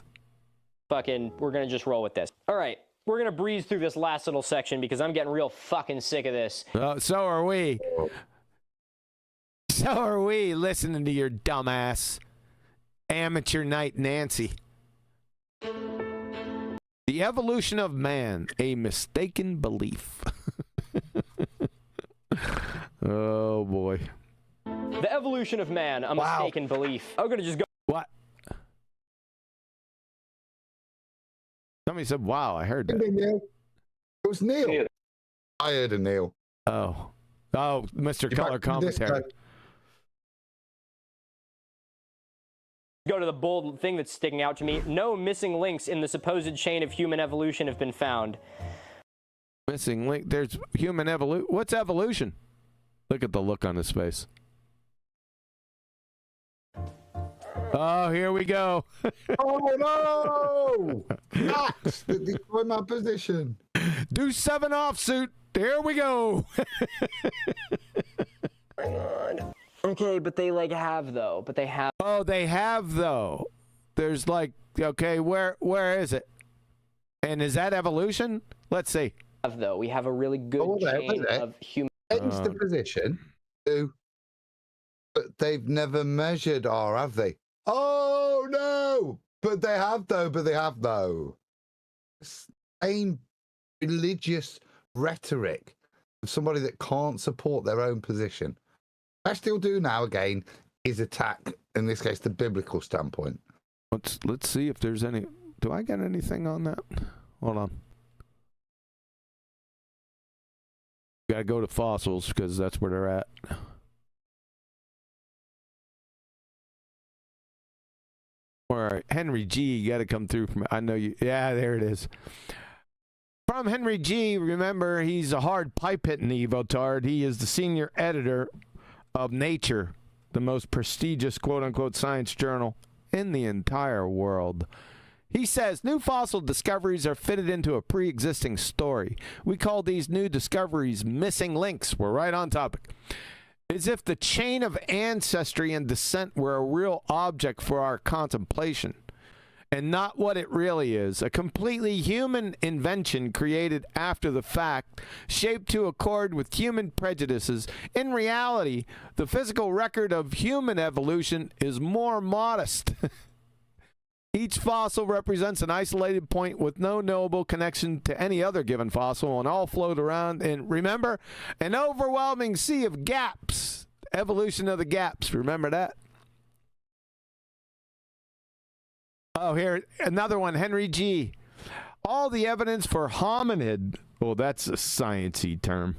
Fucking, we're gonna just roll with this. All right, we're gonna breeze through this last little section because I'm getting real fucking sick of this. So are we. So are we, listening to your dumbass amateur night Nancy. The evolution of man, a mistaken belief. Oh boy. The evolution of man, a mistaken belief. I'm gonna just go. What? Somebody said, wow, I heard that. Neil. It was Neil. Neil. I heard a Neil. Oh, Mr. Color Commentary. Go to the bold thing that's sticking out to me. No missing links in the supposed chain of human evolution have been found. Missing link. There's human evolution. What's evolution? Look at the look on his face. Oh, here we go. Oh no! Max, destroy my position. Do 7 offsuit. Here we go. Hang on. Okay, but they like have though. But they have. Oh, they have though. There's like, okay, where is it? And is that evolution? Let's see. Have though. We have a really good chain of human. Ends the position. But they've never measured R, have they? Oh no! But they have though. Same religious rhetoric somebody that can't support their own position. Best he'll do now again is attack, in this case, the biblical standpoint. Let's see if there's any. Do I get anything on that? Hold on. Gotta go to fossils because that's where they're at. All right, Henry G, you gotta come through from. I know you. Yeah, there it is. From Henry G, remember he's a hard pipe hitting evotard. He is the senior editor of Nature, the most prestigious quote-unquote science journal in the entire world. He says new fossil discoveries are fitted into a pre-existing story. We call these new discoveries missing links. We're right on topic. As if the chain of ancestry and descent were a real object for our contemplation, and not what it really is, a completely human invention created after the fact, shaped to accord with human prejudices. In reality, the physical record of human evolution is more modest. Each fossil represents an isolated point with no knowable connection to any other given fossil, and all float around in, remember, an overwhelming sea of gaps. Evolution of the gaps, remember that? Oh, here, another one, Henry G. All the evidence for hominid, well, that's a sciencey term.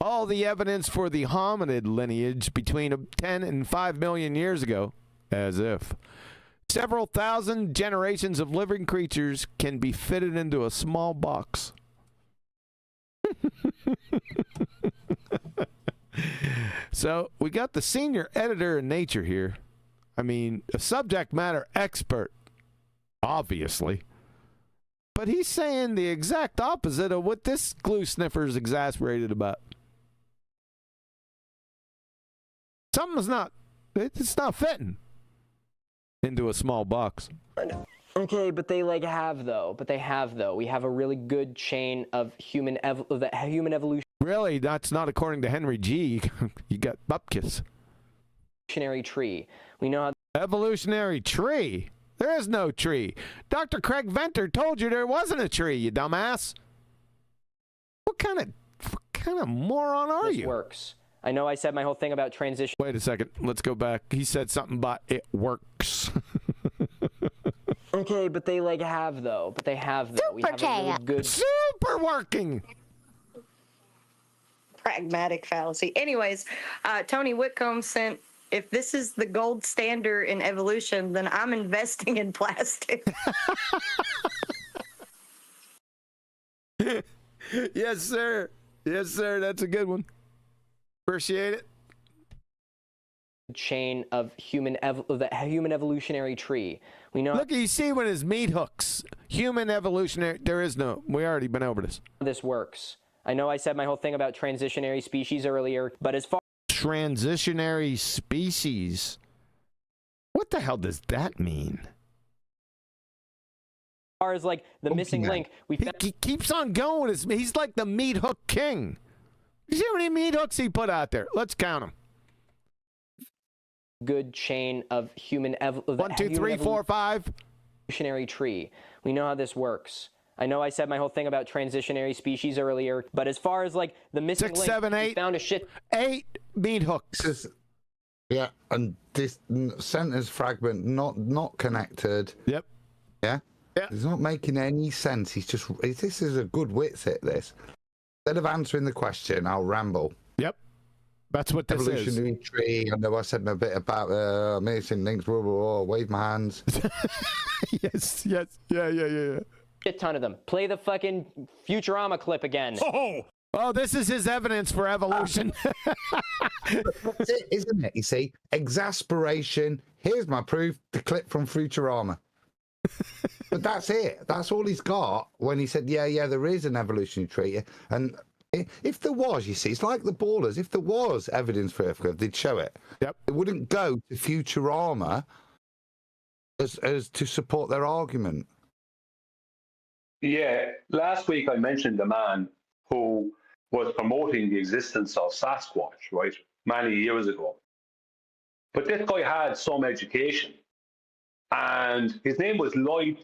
All the evidence for the hominid lineage between 10 and 5 million years ago, as if. Several thousand generations of living creatures can be fitted into a small box. So we got the senior editor in Nature here. I mean, a subject matter expert, obviously. But he's saying the exact opposite of what this glue sniffer's exasperated about. Something's not, it's not fitting into a small box. Okay, but they have though. We have a really good chain of human evolution. Really, that's not according to Henry G. You got bupkis. Evolutionary tree. We know how. Evolutionary tree? There is no tree. Dr. Craig Venter told you there wasn't a tree, you dumbass. What kind of moron are you? This works. I know I said my whole thing about transition. Wait a second. Let's go back. He said something about it works. Okay, but they have though. We have a really good. Super working. Pragmatic fallacy. Anyways, Tony Whitcomb sent, if this is the gold standard in evolution, then I'm investing in plastic. Yes, sir. Yes, sir. That's a good one. Appreciate it. Chain of the human evolutionary tree. We know. Look, you see when his meat hooks. Human evolutionary. There is no. We already been over this. This works. I know I said my whole thing about transitionary species earlier, but as far transitionary species. What the hell does that mean? As far as the missing link, he keeps on going. He's like the meat hook king. You see how many meat hooks he put out there? Let's count them. Good chain of human 1, 2, 3, 4, 5. Evolutionary tree. We know how this works. I know I said my whole thing about transitionary species earlier, but as far as the missing 6, link, 7, 8. Found a shit. 8 meat hooks. Yeah, and this sentence fragment not connected. Yep. Yeah. Yeah. It's not making any sense. This is a good wits hit. This. Instead of answering the question, I'll ramble. Yep. That's what this Evolutionary is. tree. I know I said a bit about missing links. Blah, blah, blah, wave my hands. Yes. Yeah. Shit ton of them. Play the fucking Futurama clip again. Oh, this is his evidence for evolution. That's it, isn't it? You see, exasperation. Here's my proof. The clip from Futurama. But that's it. That's all he's got when he said, yeah, there is an evolutionary tree. And if there was, you see, it's like the ballers. If there was evidence for Earth, they'd show it. Yep. It wouldn't go to Futurama as to support their argument. Yeah, last week I mentioned the man who was promoting the existence of Sasquatch, right, many years ago. But this guy had some education, and his name was Lieu,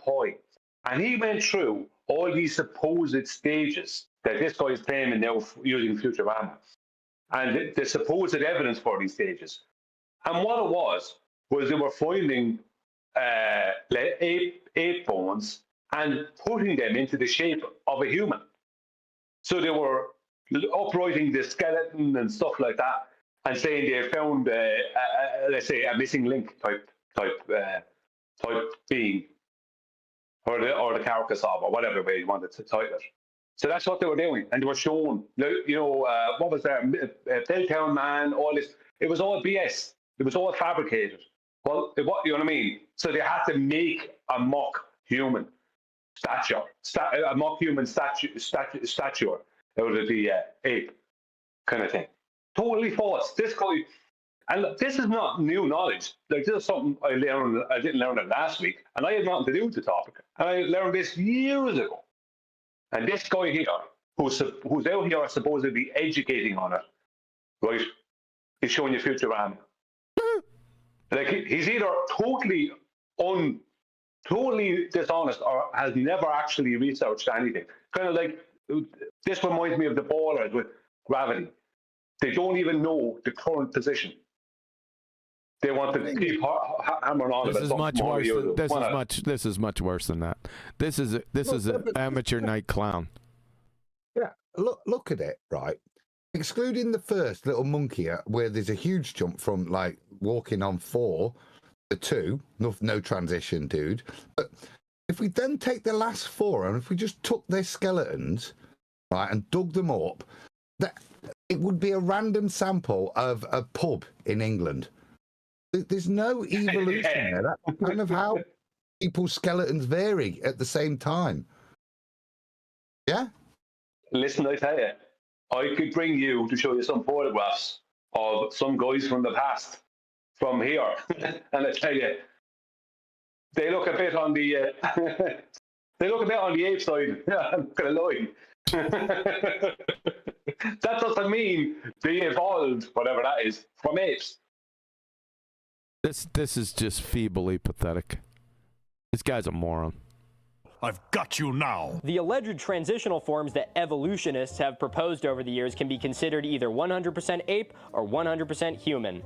and he went through all these supposed stages that this guy is claiming now using Futurama, and the supposed evidence for these stages. And what it was they were finding ape bones and putting them into the shape of a human. So they were uprighting the skeleton and stuff like that, and saying they found, let's say, a missing link type being, or the carcass of, or whatever way you wanted to title it. So that's what they were doing, and they were showing, what was there, Belltown Man, all this. It was all BS. It was all fabricated. Well, you know what I mean? So they had to make a mock human stature, a mock human stature out of the ape kind of thing. Totally false. This guy, and look, this is not new knowledge. Like, this is something I learned. I didn't learn it last week, and I had nothing to do with the topic. And I learned this years ago. And this guy here, who's out here supposedly educating on it, right? He's showing you Futurama. Like, he's either totally dishonest or has never actually researched anything. Kind of like, this reminds me of the ballers with gravity. They don't even know the current position. They want to keep hammering on. This is much worse. This is much worse than that. This is an amateur night clown. Yeah, look at it, right? Excluding the first little monkey, where there's a huge jump from like walking on 4 to 2, no transition, dude. But if we then take the last 4 and if we just took their skeletons, right, and dug them up, it would be a random sample of a pub in England. There's no evolution there. That's kind of how people's skeletons vary at the same time. Yeah? Listen, I tell you, I could bring you to show you some photographs of some guys from the past, from here, and I tell you, they look a bit on the ape side. Yeah, I'm gonna lie. That doesn't mean they evolved, whatever that is, from apes. This is just feebly pathetic. This guy's a moron. I've got you now. The alleged transitional forms that evolutionists have proposed over the years can be considered either 100% ape or 100% human.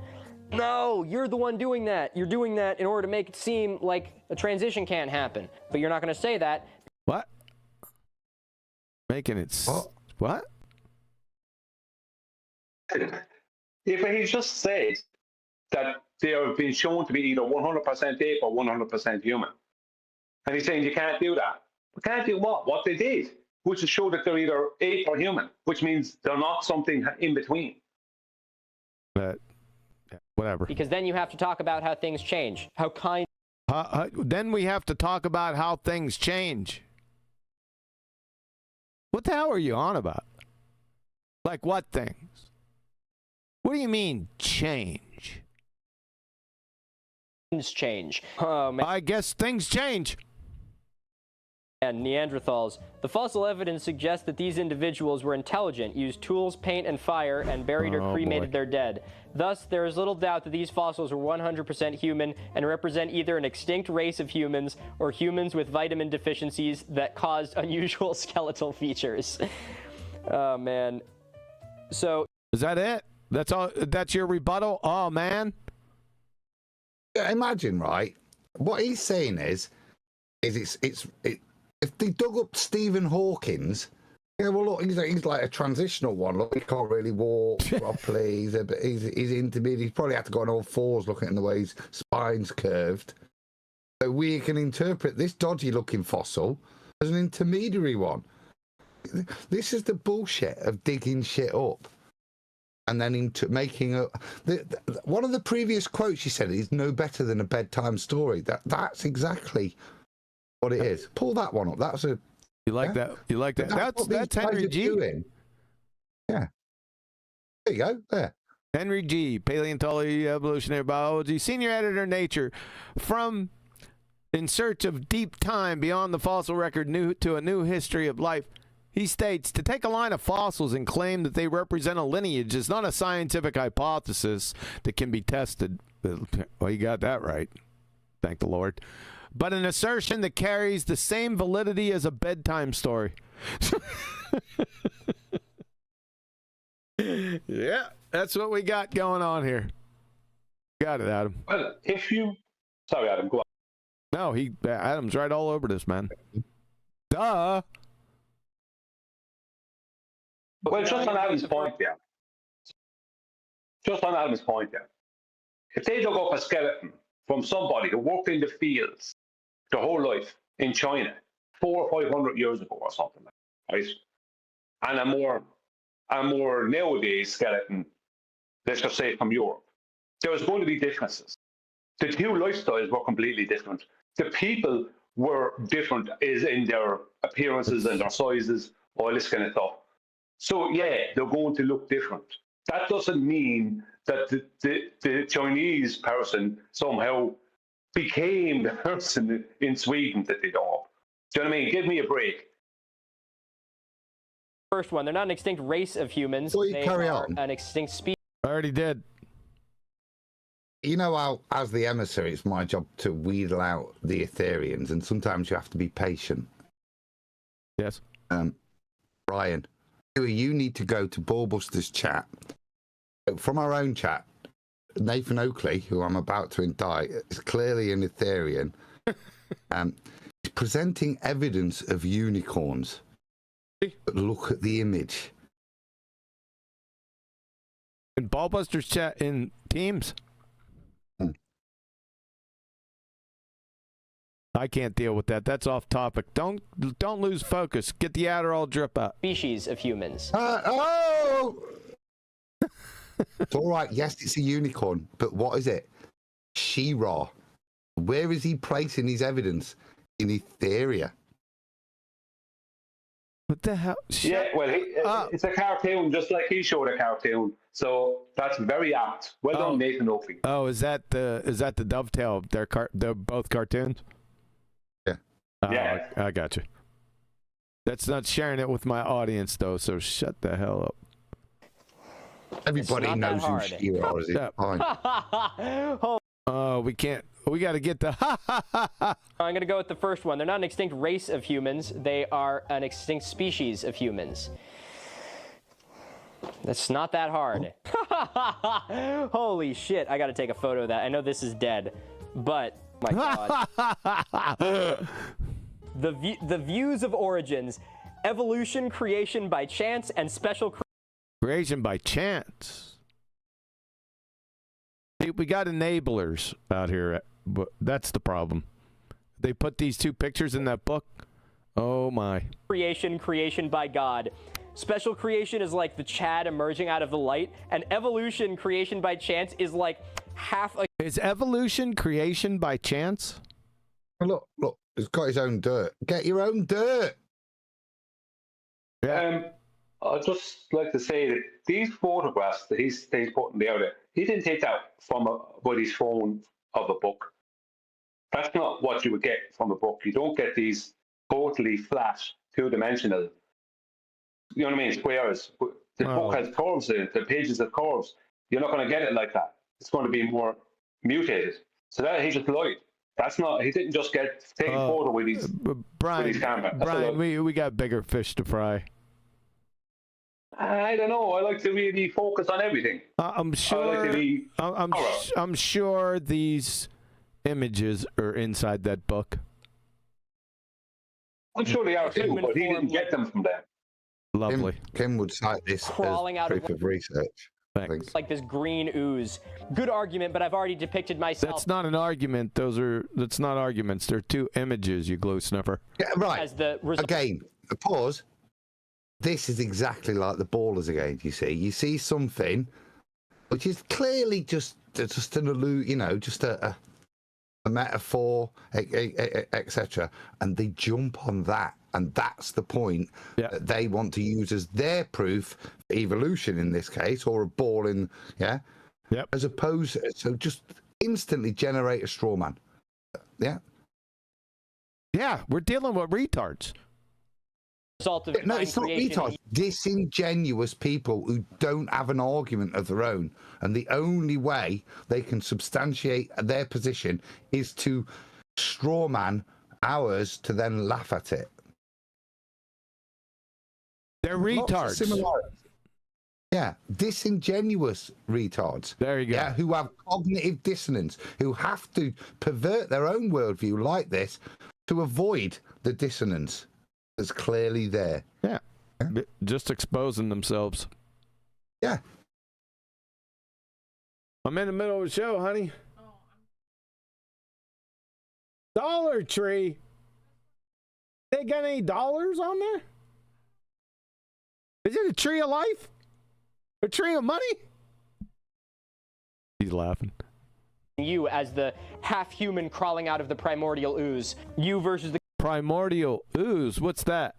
No, you're the one doing that. You're doing that in order to make it seem like a transition can't happen. But you're not going to say that. What? Making it... What? If he just said that they have been shown to be either 100% ape or 100% human, and he's saying you can't do that. We can't do what? What they did, which is show that they're either ape or human, which means they're not something in between. Whatever. Because then you have to talk about how things change. Then we have to talk about how things change. What the hell are you on about? Like what things? What do you mean change? Things change. Oh, man. I guess things change. And Neanderthals. The fossil evidence suggests that these individuals were intelligent, used tools, paint, and fire, and buried or cremated their dead. Thus, there is little doubt that these fossils were 100% human and represent either an extinct race of humans or humans with vitamin deficiencies that caused unusual skeletal features. Oh, man. So... Is that it? That's all? That's your rebuttal? Oh, man? Imagine, right? What he's saying is if they dug up Stephen Hawking's, yeah, well, look, he's like a transitional one. Look, he can't really walk properly. He's intermediate. He's probably had to go on all fours looking at the way his spine's curved. So we can interpret this dodgy-looking fossil as an intermediary one. This is the bullshit of digging shit up and then into making a... one of the previous quotes she said is no better than a bedtime story. That's exactly what it is. Pull that one up. That's a... You like that? You like that? That's Henry G. Doing. Yeah. There you go. There. Henry G. Paleontology, Evolutionary Biology, Senior Editor, Nature. From In Search of Deep Time Beyond the Fossil Record to a New History of Life, he states, to take a line of fossils and claim that they represent a lineage is not a scientific hypothesis that can be tested. Well, you got that right. thank the Lord, but an assertion that carries the same validity as a bedtime story. Yeah, that's what we got going on here. Got it, Adam. Well, if you... Sorry, Adam, go on. No, Adam's right all over this, man. Duh. Well, just on Adam's point there. If they dug up a skeleton from somebody who worked in the fields their whole life in China 400 or 500 years ago or something like that, right? And a more nowadays skeleton, let's just say from Europe, there was going to be differences. The two lifestyles were completely different. The people were different is in their appearances and their sizes, all this kind of stuff. So yeah, they're going to look different. That doesn't mean that the Chinese person somehow became the person in Sweden that they are. Do you know what I mean? Give me a break. First one, they're not an extinct race of humans. Well, you they carry are on. an extinct species. I already did. You know how, as the emissary, it's my job to wheedle out the Ethereans, and sometimes you have to be patient. Yes. Brian, you need to go to BALLBUSTERS chat. From our own chat, Nathan Oakley, who I'm about to indict, is clearly an Etherean. He's presenting evidence of unicorns. But look at the image. In BALLBUSTERS chat in Teams. I can't deal with that. That's off topic. Don't lose focus. Get the Adderall drip out. Species of humans. Oh! It's all right. Yes, it's a unicorn. But what is it? She-Ra. Where is he placing his evidence? In Etheria. What the hell? Yeah, well, it's a cartoon, just like he showed a cartoon. So that's very apt. Well done, Nathan Oakley. Oh, is that the dovetail? They're both cartoons? Yeah. Yeah. I got you. That's not sharing it with my audience, though, so shut the hell up. Everybody knows who She-Ra is. It's fine. Oh, we can't. We got to get the I'm going to go with the first one. They're not an extinct race of humans. They are an extinct species of humans. That's not that hard. Holy shit. I got to take a photo of that. I know this is dead, but my God. The views of origins, evolution, creation by chance, and special creation by chance. We got enablers out here, but that's the problem. They put these two pictures in that book. Oh my. Creation by God. Special creation is like the Chad emerging out of the light, and evolution, creation by chance, is like half a... Is evolution creation by chance? Look, he's got his own dirt. Get your own dirt. Yeah. I'd just like to say that these photographs that he's putting there, he didn't take that from his phone of a book. That's not what you would get from a book. You don't get these totally flat, two-dimensional, you know what I mean, squares. The book has curves in it, the pages have curves. You're not going to get it like that. It's going to be more mutated. So that he just lied. That's not, he didn't just take a photo with his camera. Brian, we got bigger fish to fry. I don't know. I like to really focus on everything. I'm sure. I'm sure these images are inside that book. I'm sure they are too, but he didn't get them from them. Lovely. Kim would cite this crawling as out proof of research. Thanks. Like this green ooze. Good argument, but I've already depicted myself. That's not an argument. That's not arguments. They're two images, you glue snuffer. Yeah, right. As the Again, pause. This is exactly like the ballers again. You see something which is clearly just an allude, just a metaphor, etc. And they jump on that, and that's the point that they want to use as their proof for evolution in this case, or a ball in, as opposed so just instantly generate a straw man. Yeah, we're dealing with retards. result of No, divine it's not creation. retards. Disingenuous people who don't have an argument of their own, and the only way they can substantiate their position is to strawman ours to then laugh at it. They're Lots of retards. similarities. Yeah, disingenuous retards. There you go. Yeah, who have cognitive dissonance, who have to pervert their own worldview like this to avoid the dissonance that's clearly there. Yeah. Just exposing themselves. Yeah. I'm in the middle of the show, honey. Dollar Tree. They got any dollars on there? Is it a tree of life? A tree of money? He's laughing. You as the half-human crawling out of the primordial ooze. You versus the Primordial ooze. What's that?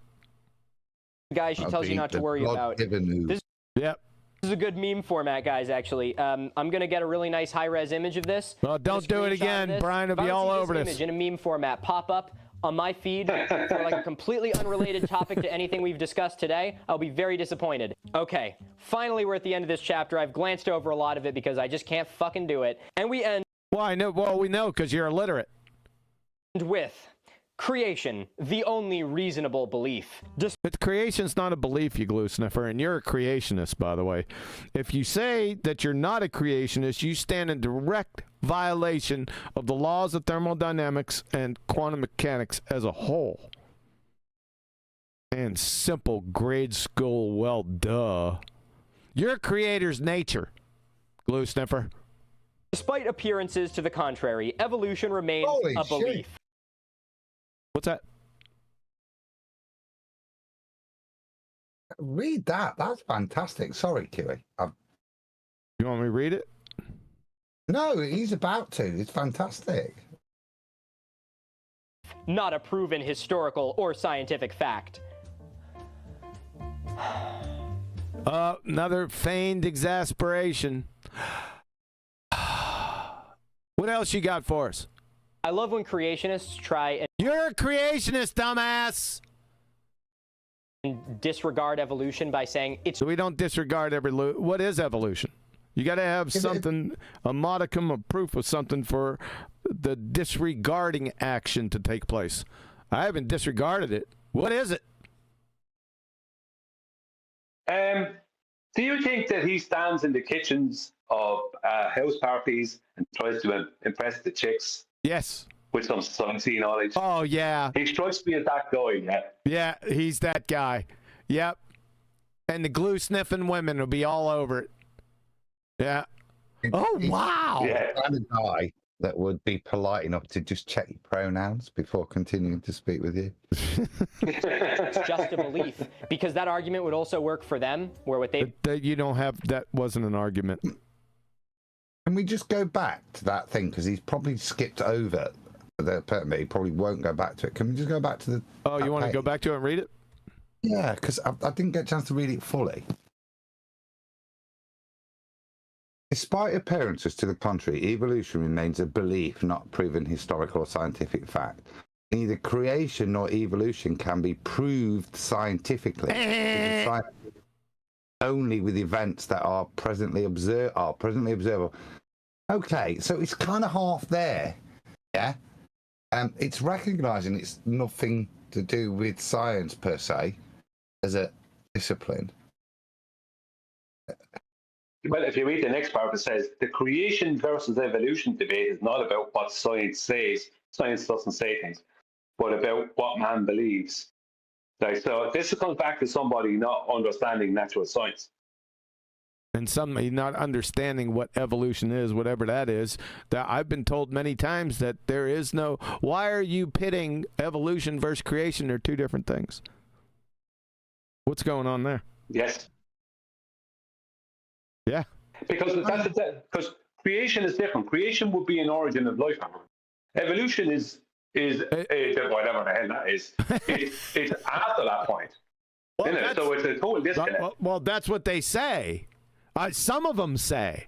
guy she tells you not to worry about. This Yep. is a good meme format, guys, actually. I'm going to get a really nice high-res image of this. Well, don't do it again. Brian will be all over this. Image in a meme format pop up on my feed for like a completely unrelated topic to anything we've discussed today, I'll be very disappointed. Okay, finally we're at the end of this chapter. I've glanced over a lot of it because I just can't fucking do it. And we end we know because you're illiterate. With creation, the only reasonable belief. But creation's not a belief, you glue sniffer, and you're a creationist, by the way. If you say that you're not a creationist, you stand in direct violation of the laws of thermodynamics and quantum mechanics as a whole. And simple grade school, well, duh. Your creator's nature, glue sniffer. Despite appearances to the contrary, evolution remains a belief. What's that? Read that. That's fantastic. Sorry, Kiwi. You want me to read it? No, he's about to. It's fantastic. Not a proven historical or scientific fact. Another feigned exasperation. What else you got for us? I love when creationists try and... You're a creationist, dumbass! ...disregard evolution by saying it's... So we don't disregard what is evolution? You got to have something, a modicum of proof of something for the disregarding action to take place. I haven't disregarded it. What is it? Do you think that he stands in the kitchens of house parties and tries to impress the chicks? Yes. With some sciencey knowledge? Oh, yeah. He strikes me as that guy, yeah. Yeah, he's that guy. Yep. And the glue-sniffing women will be all over it. Yeah. Oh, wow. Yeah. And a guy that would be polite enough to just check your pronouns before continuing to speak with you. It's just a belief. Because that argument would also work for them, where what they... You don't have... That wasn't an argument. Can we just go back to that thing? Because he's probably skipped over the permit. He probably won't go back to it. Can we just go back to the... Oh, you want to go back to it and read it? Yeah, because I didn't get a chance to read it fully. Despite appearances to the contrary, evolution remains a belief, not proven historical or scientific fact. Neither creation nor evolution can be proved scientifically. Only with events that are presently observable. Okay, so it's kind of half there, yeah. It's recognizing it's nothing to do with science per se as a discipline. Well, if you read the next part, it says the creation versus evolution debate is not about what science says. Science doesn't say things, but about what man believes. Like, so this comes back to somebody not understanding natural science. And somebody not understanding what evolution is, whatever that is. That I've been told many times that there is no... Why are you pitting evolution versus creation? They're two different things. What's going on there? Yes. Yeah. Because creation is different. Creation would be an origin of life. Evolution is whatever the hell that is. It's after that point. Well, So it's a total disconnect. Well, that's what they say. Some of them say.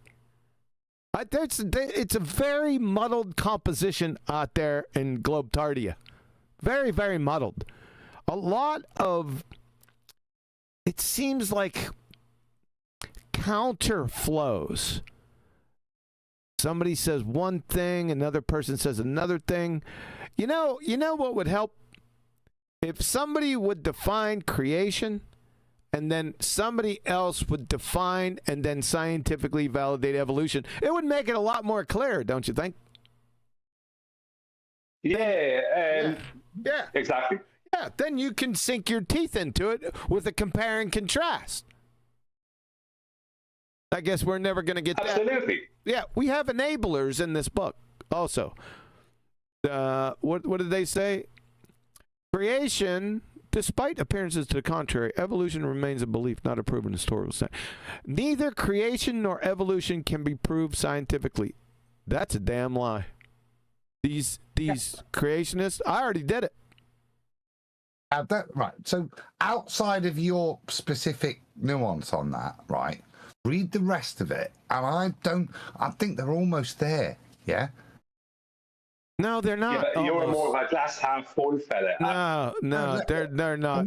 It's a very muddled composition out there in Globetardia. Very, very muddled. A lot of it seems like counter flows. Somebody says one thing, another person says another thing. You know what would help? If somebody would define creation, and then somebody else would define and then scientifically validate evolution, it would make it a lot more clear, don't you think? Yeah. Exactly. Yeah, then you can sink your teeth into it with a compare and contrast. I guess we're never going to get that. Absolutely. Yeah, we have enablers in this book also. What did they say? Creation, despite appearances to the contrary, evolution remains a belief, not a proven historical science. Neither creation nor evolution can be proved scientifically. That's a damn lie. These creationists, I already did it. Right. So outside of your specific nuance on that, right? Read the rest of it, and I think they're almost there. Yeah. No, they're not. Yeah, but you're more of a glass half full fella. No, they're not.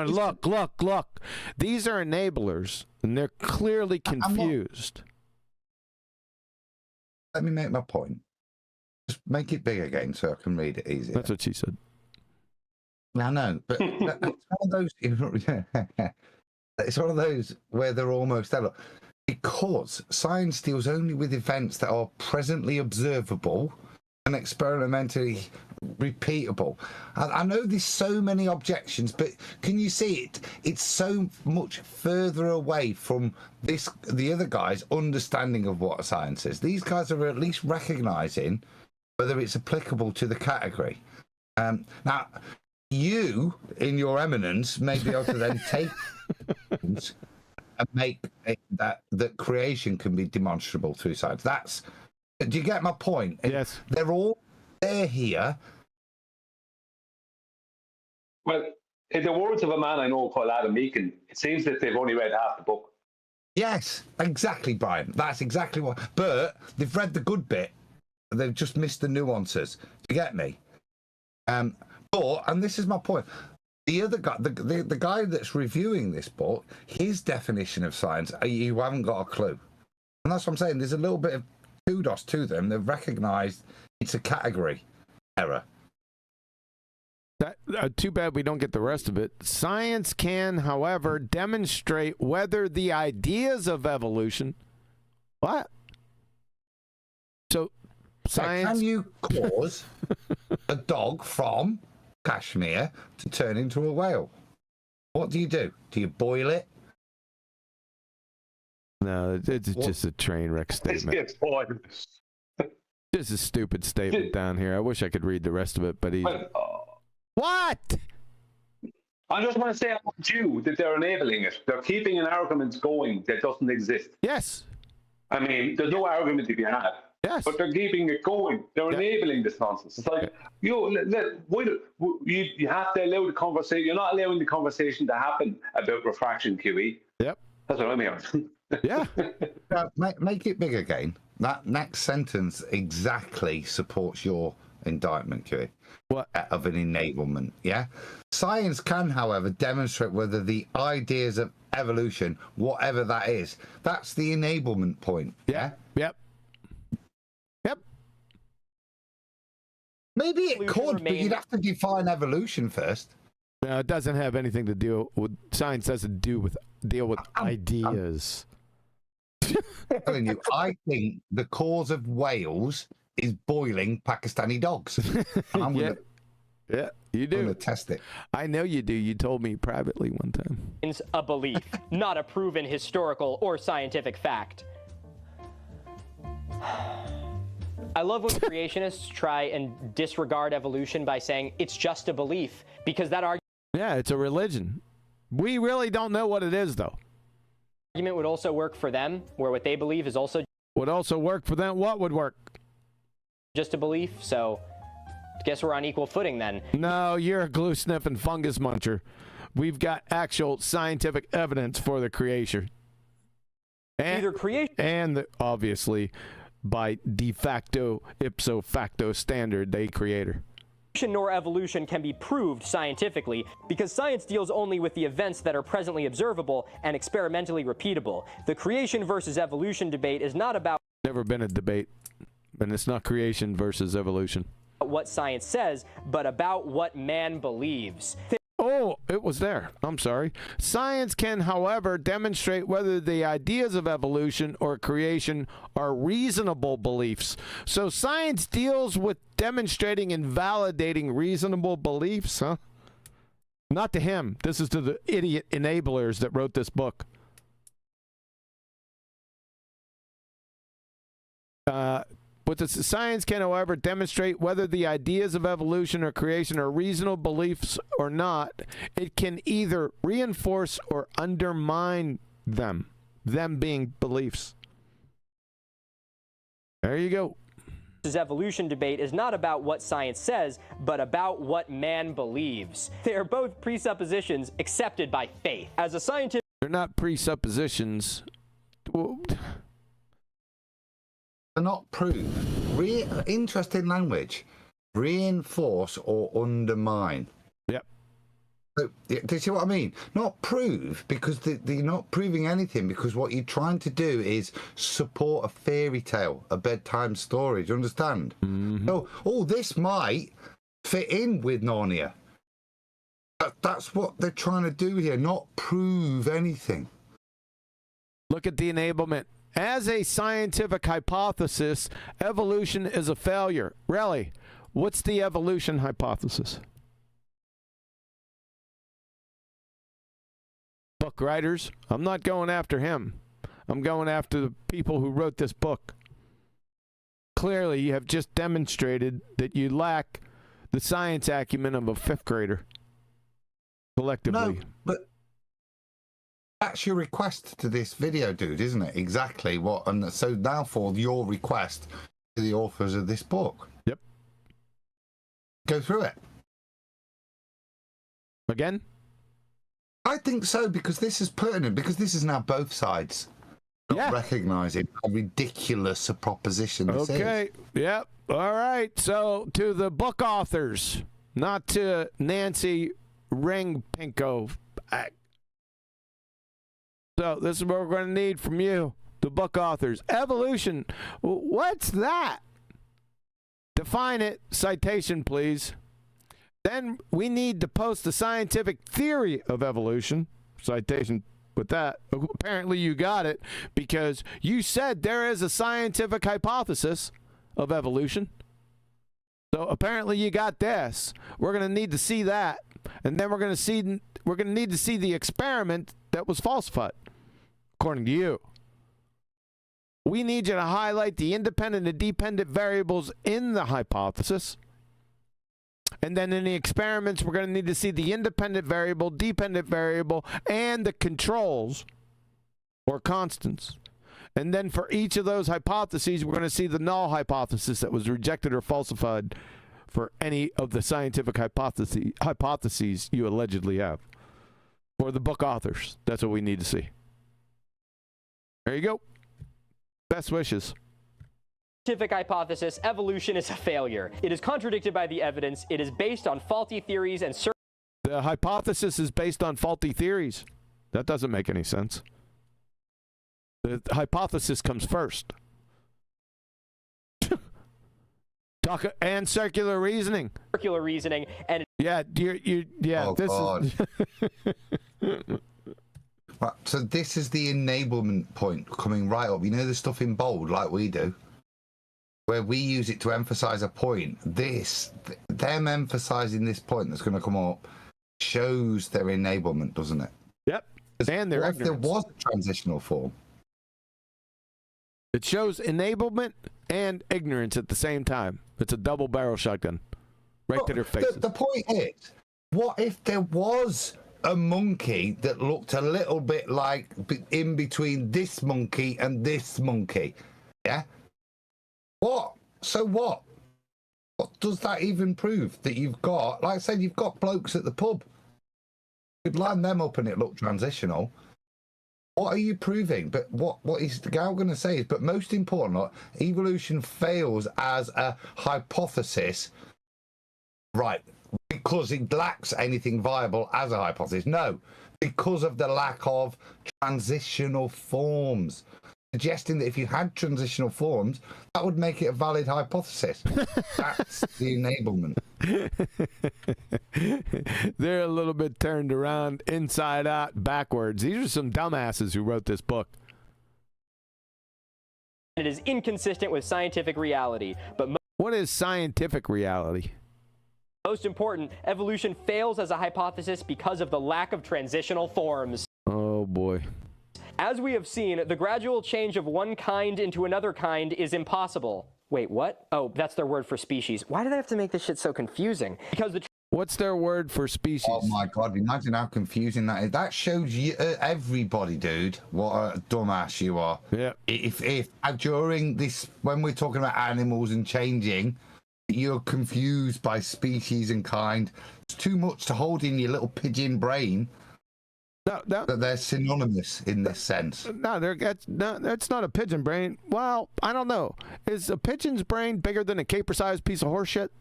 Look. These are enablers, and they're clearly confused. Let me make my point. Just make it big again so I can read it easier. That's what she said. I know, but it's one of those. It's one of those where they're almost there. Because science deals only with events that are presently observable and experimentally repeatable. I know there's so many objections, but can you see it? It's so much further away from the other guys' understanding of what science is. These guys are at least recognizing whether it's applicable to the category. Now, you, in your eminence, may be able to then take things and make it that creation can be demonstrable through science. Do you get my point? Yes. They're all there here. Well, in the words of a man I know called Adam Meakin, it seems that they've only read half the book. Yes, exactly, Brian. That's exactly what. But they've read the good bit. They've just missed the nuances. Do you get me? And this is my point. The other guy, the guy that's reviewing this book, his definition of science, you haven't got a clue. And that's what I'm saying. There's a little bit of kudos to them. They've recognised it's a category error. Too bad we don't get the rest of it. Science can, however, demonstrate whether the ideas of evolution... What? So, science... Can you cause a dog from Kashmir to turn into a whale? What do? Do you boil it? No, it's just a train wreck statement. Just a stupid statement down here. I wish I could read the rest of it, but What? I just want to say about you that they're enabling it. They're keeping an argument going that doesn't exist. Yes. I mean, there's no argument to be had. Yes. But they're keeping it going. They're enabling this nonsense. It's like, you have to allow the conversation. You're not allowing the conversation to happen about refraction, QE. Yep. That's what I'm hearing. Yeah. Make it big again. That next sentence exactly supports your indictment, QE. What? Of an enablement, yeah? Science can, however, demonstrate whether the ideas of evolution, whatever that is, that's the enablement point, yeah? Yep. Maybe it could, but you'd have to define evolution first. No, it doesn't have anything to do with... Science doesn't deal with ideas. I'm telling you, I think the cause of whales is boiling Pakistani dogs. I'm yeah, you do. I'm gonna test it. I know you do. You told me privately one time. It's a belief, not a proven historical or scientific fact. I love when creationists try and disregard evolution by saying it's just a belief, because that Yeah, it's a religion. We really don't know what it is, though. argument would also work for them, where what they believe is also Would also work for them. What would work? just a belief. So I guess we're on equal footing then. No, you're a glue-sniffing fungus muncher. We've got actual scientific evidence for the creation. Either creation and obviously, by de facto, ipso facto standard, they creator. nor evolution can be proved scientifically, because science deals only with the events that are presently observable and experimentally repeatable. The creation versus evolution debate is not about Never been a debate, and it's not creation versus evolution. what science says, but about what man believes. Oh, it was there. I'm sorry. Science can, however, demonstrate whether the ideas of evolution or creation are reasonable beliefs. So science deals with demonstrating and validating reasonable beliefs, huh? Not to him. This is to the idiot enablers that wrote this book. But the science can, however, demonstrate whether the ideas of evolution or creation are reasonable beliefs or not. It can either reinforce or undermine them being beliefs. There you go. This evolution debate is not about what science says, but about what man believes. They are both presuppositions accepted by faith. As a scientist, They're not presuppositions. They're not prove. Interesting language. Reinforce or undermine. Yep. So, do you see what I mean? Not prove, because you're not proving anything, because what you're trying to do is support a fairy tale, a bedtime story. Do you understand? Mm-hmm. So, oh, this might fit in with Narnia. That's what they're trying to do here, not prove anything. Look at the enablement. As a scientific hypothesis, evolution is a failure. Really? What's the evolution hypothesis? Book writers. I'm not going after him. I'm going after the people who wrote this book. Clearly, you have just demonstrated that you lack the science acumen of a fifth grader. Collectively. No, but that's your request to this video, dude, isn't it? Exactly what. And so now for your request to the authors of this book. Yep. Go through it. Again? I think so, because this is pertinent, because this is now both sides not recognizing how ridiculous a proposition this is. Okay. Yep. All right. So to the book authors, not to Nancy Ring Pinko. So this is what we're going to need from you, the book authors. Evolution. What's that? Define it. Citation, please. Then we need to post the scientific theory of evolution. Citation with that. Apparently you got it, because you said there is a scientific hypothesis of evolution. So apparently you got this. We're going to need to see that. And then we're going to need to see the experiment that was falsified, according to you. We need you to highlight the independent and dependent variables in the hypothesis. And then in the experiments, we're going to need to see the independent variable, dependent variable, and the controls or constants. And then for each of those hypotheses, we're going to see the null hypothesis that was rejected or falsified for any of the scientific hypotheses you allegedly have. For the book authors, that's what we need to see. There you go. Best wishes. Scientific hypothesis, evolution is a failure. It is contradicted by the evidence. It is based on faulty theories and the hypothesis is based on faulty theories. That doesn't make any sense. The hypothesis comes first. Talk and circular reasoning. Circular reasoning and yeah, Oh, this God. is Right, so this is the enablement point coming right up. You know the stuff in bold, like we do, where we use it to emphasize a point. Them emphasizing this point that's going to come up shows their enablement, doesn't it? Yep. And their ignorance. There was a transitional form. It shows enablement and ignorance at the same time. It's a double barrel shotgun right to their faces. The point is, what if there was a monkey that looked a little bit like in between this monkey and this monkey? Yeah? What? So what? What does that even prove? That you've got, like I said, you've got blokes at the pub. You'd line them up and it looked transitional. What are you proving? But what is the guy going to say is, but most important, evolution fails as a hypothesis right, because it lacks anything viable as a hypothesis. No, because of the lack of transitional forms. Suggesting that if you had transitional forms, that would make it a valid hypothesis. That's the enablement. They're a little bit turned around, inside out, backwards. These are some dumbasses who wrote this book. It is inconsistent with scientific reality, but what is scientific reality? most important, evolution fails as a hypothesis because of the lack of transitional forms. Oh boy. As we have seen, the gradual change of one kind into another kind is impossible. Wait, what? Oh, that's their word for species. Why do they have to make this shit so confusing? Because the What's their word for species? Oh my God, imagine how confusing that is. That shows you, everybody, dude, what a dumbass you are. Yeah. If during this, when we're talking about animals and changing, you're confused by species and kind, it's too much to hold in your little pigeon brain. No, that they're synonymous in this sense. No, that's not a pigeon brain. Well, I don't know. Is a pigeon's brain bigger than a caper-sized piece of horse shit?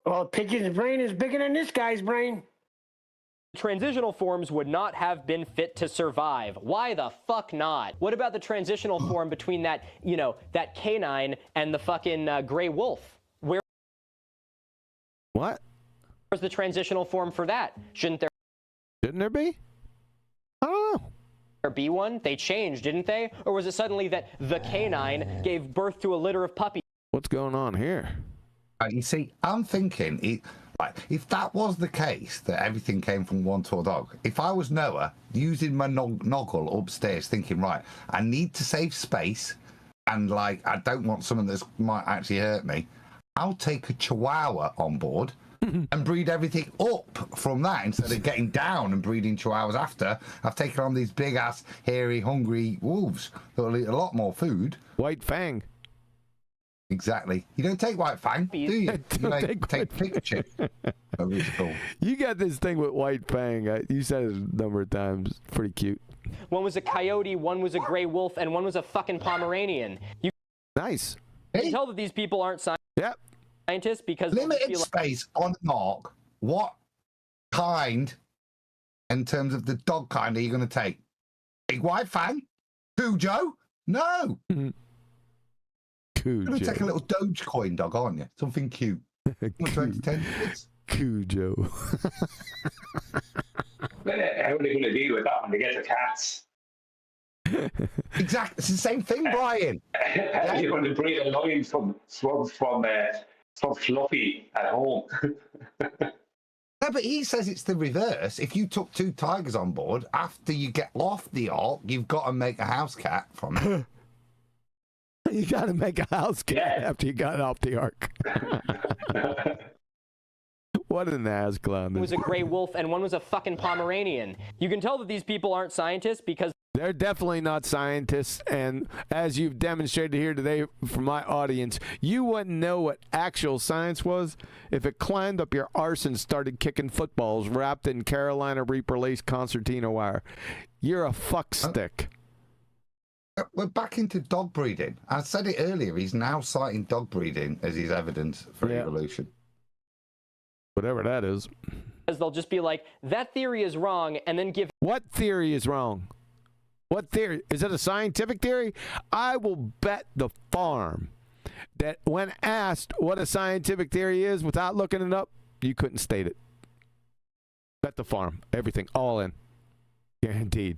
Well, a pigeon's brain is bigger than this guy's brain. transitional forms would not have been fit to survive. Why the fuck not? What about the transitional form between that, you know, that canine and the fucking gray wolf? Where? What? Where's the transitional form for that? Shouldn't there be? I don't know. There be one? They changed, didn't they? Or was it suddenly that the canine gave birth to a litter of puppies? What's going on here? You see, I'm thinking, if that was the case, that everything came from one tall dog, if I was Noah, using my noggle upstairs, thinking, right, I need to save space, and, like, I don't want someone that might actually hurt me, I'll take a chihuahua on board and breed everything up from that instead of getting down and breeding chihuahuas after I've taken on these big-ass, hairy, hungry wolves that will eat a lot more food. White Fang. Exactly. You don't take White Fang, do you? You take picture. You got this thing with White Fang. You said it a number of times. Pretty cute. One was a coyote, one was a gray wolf, and one was a fucking Pomeranian. Nice. You can tell that these people aren't scientists because limited space on Mark. What kind, in terms of the dog kind, are you going to take? Big White Fang? Cujo? No. You're going to take a little Dogecoin dog, aren't you? Something cute. Cujo. How are they going to deal with that when they get to cats? Exactly. It's the same thing, Brian. How are you going to breed a lion from Fluffy at home? No, but he says it's the reverse. If you took two tigers on board, after you get off the ark, you've got to make a house cat from it. You got to make a house cat after you got off the ark. What an ass clown. One was a gray wolf and one was a fucking Pomeranian. You can tell that these people aren't scientists because they're definitely not scientists, and as you've demonstrated here today from my audience, you wouldn't know what actual science was if it climbed up your arse and started kicking footballs wrapped in Carolina Reaper lace concertina wire. You're a fuckstick. We're back into dog breeding. I said it earlier, he's now citing dog breeding as his evidence for evolution. Whatever that is. Because they'll just be like, that theory is wrong, and then give... What theory is wrong? What theory? Is it a scientific theory? I will bet the farm that when asked what a scientific theory is without looking it up, you couldn't state it. Bet the farm. Everything. All in. Guaranteed.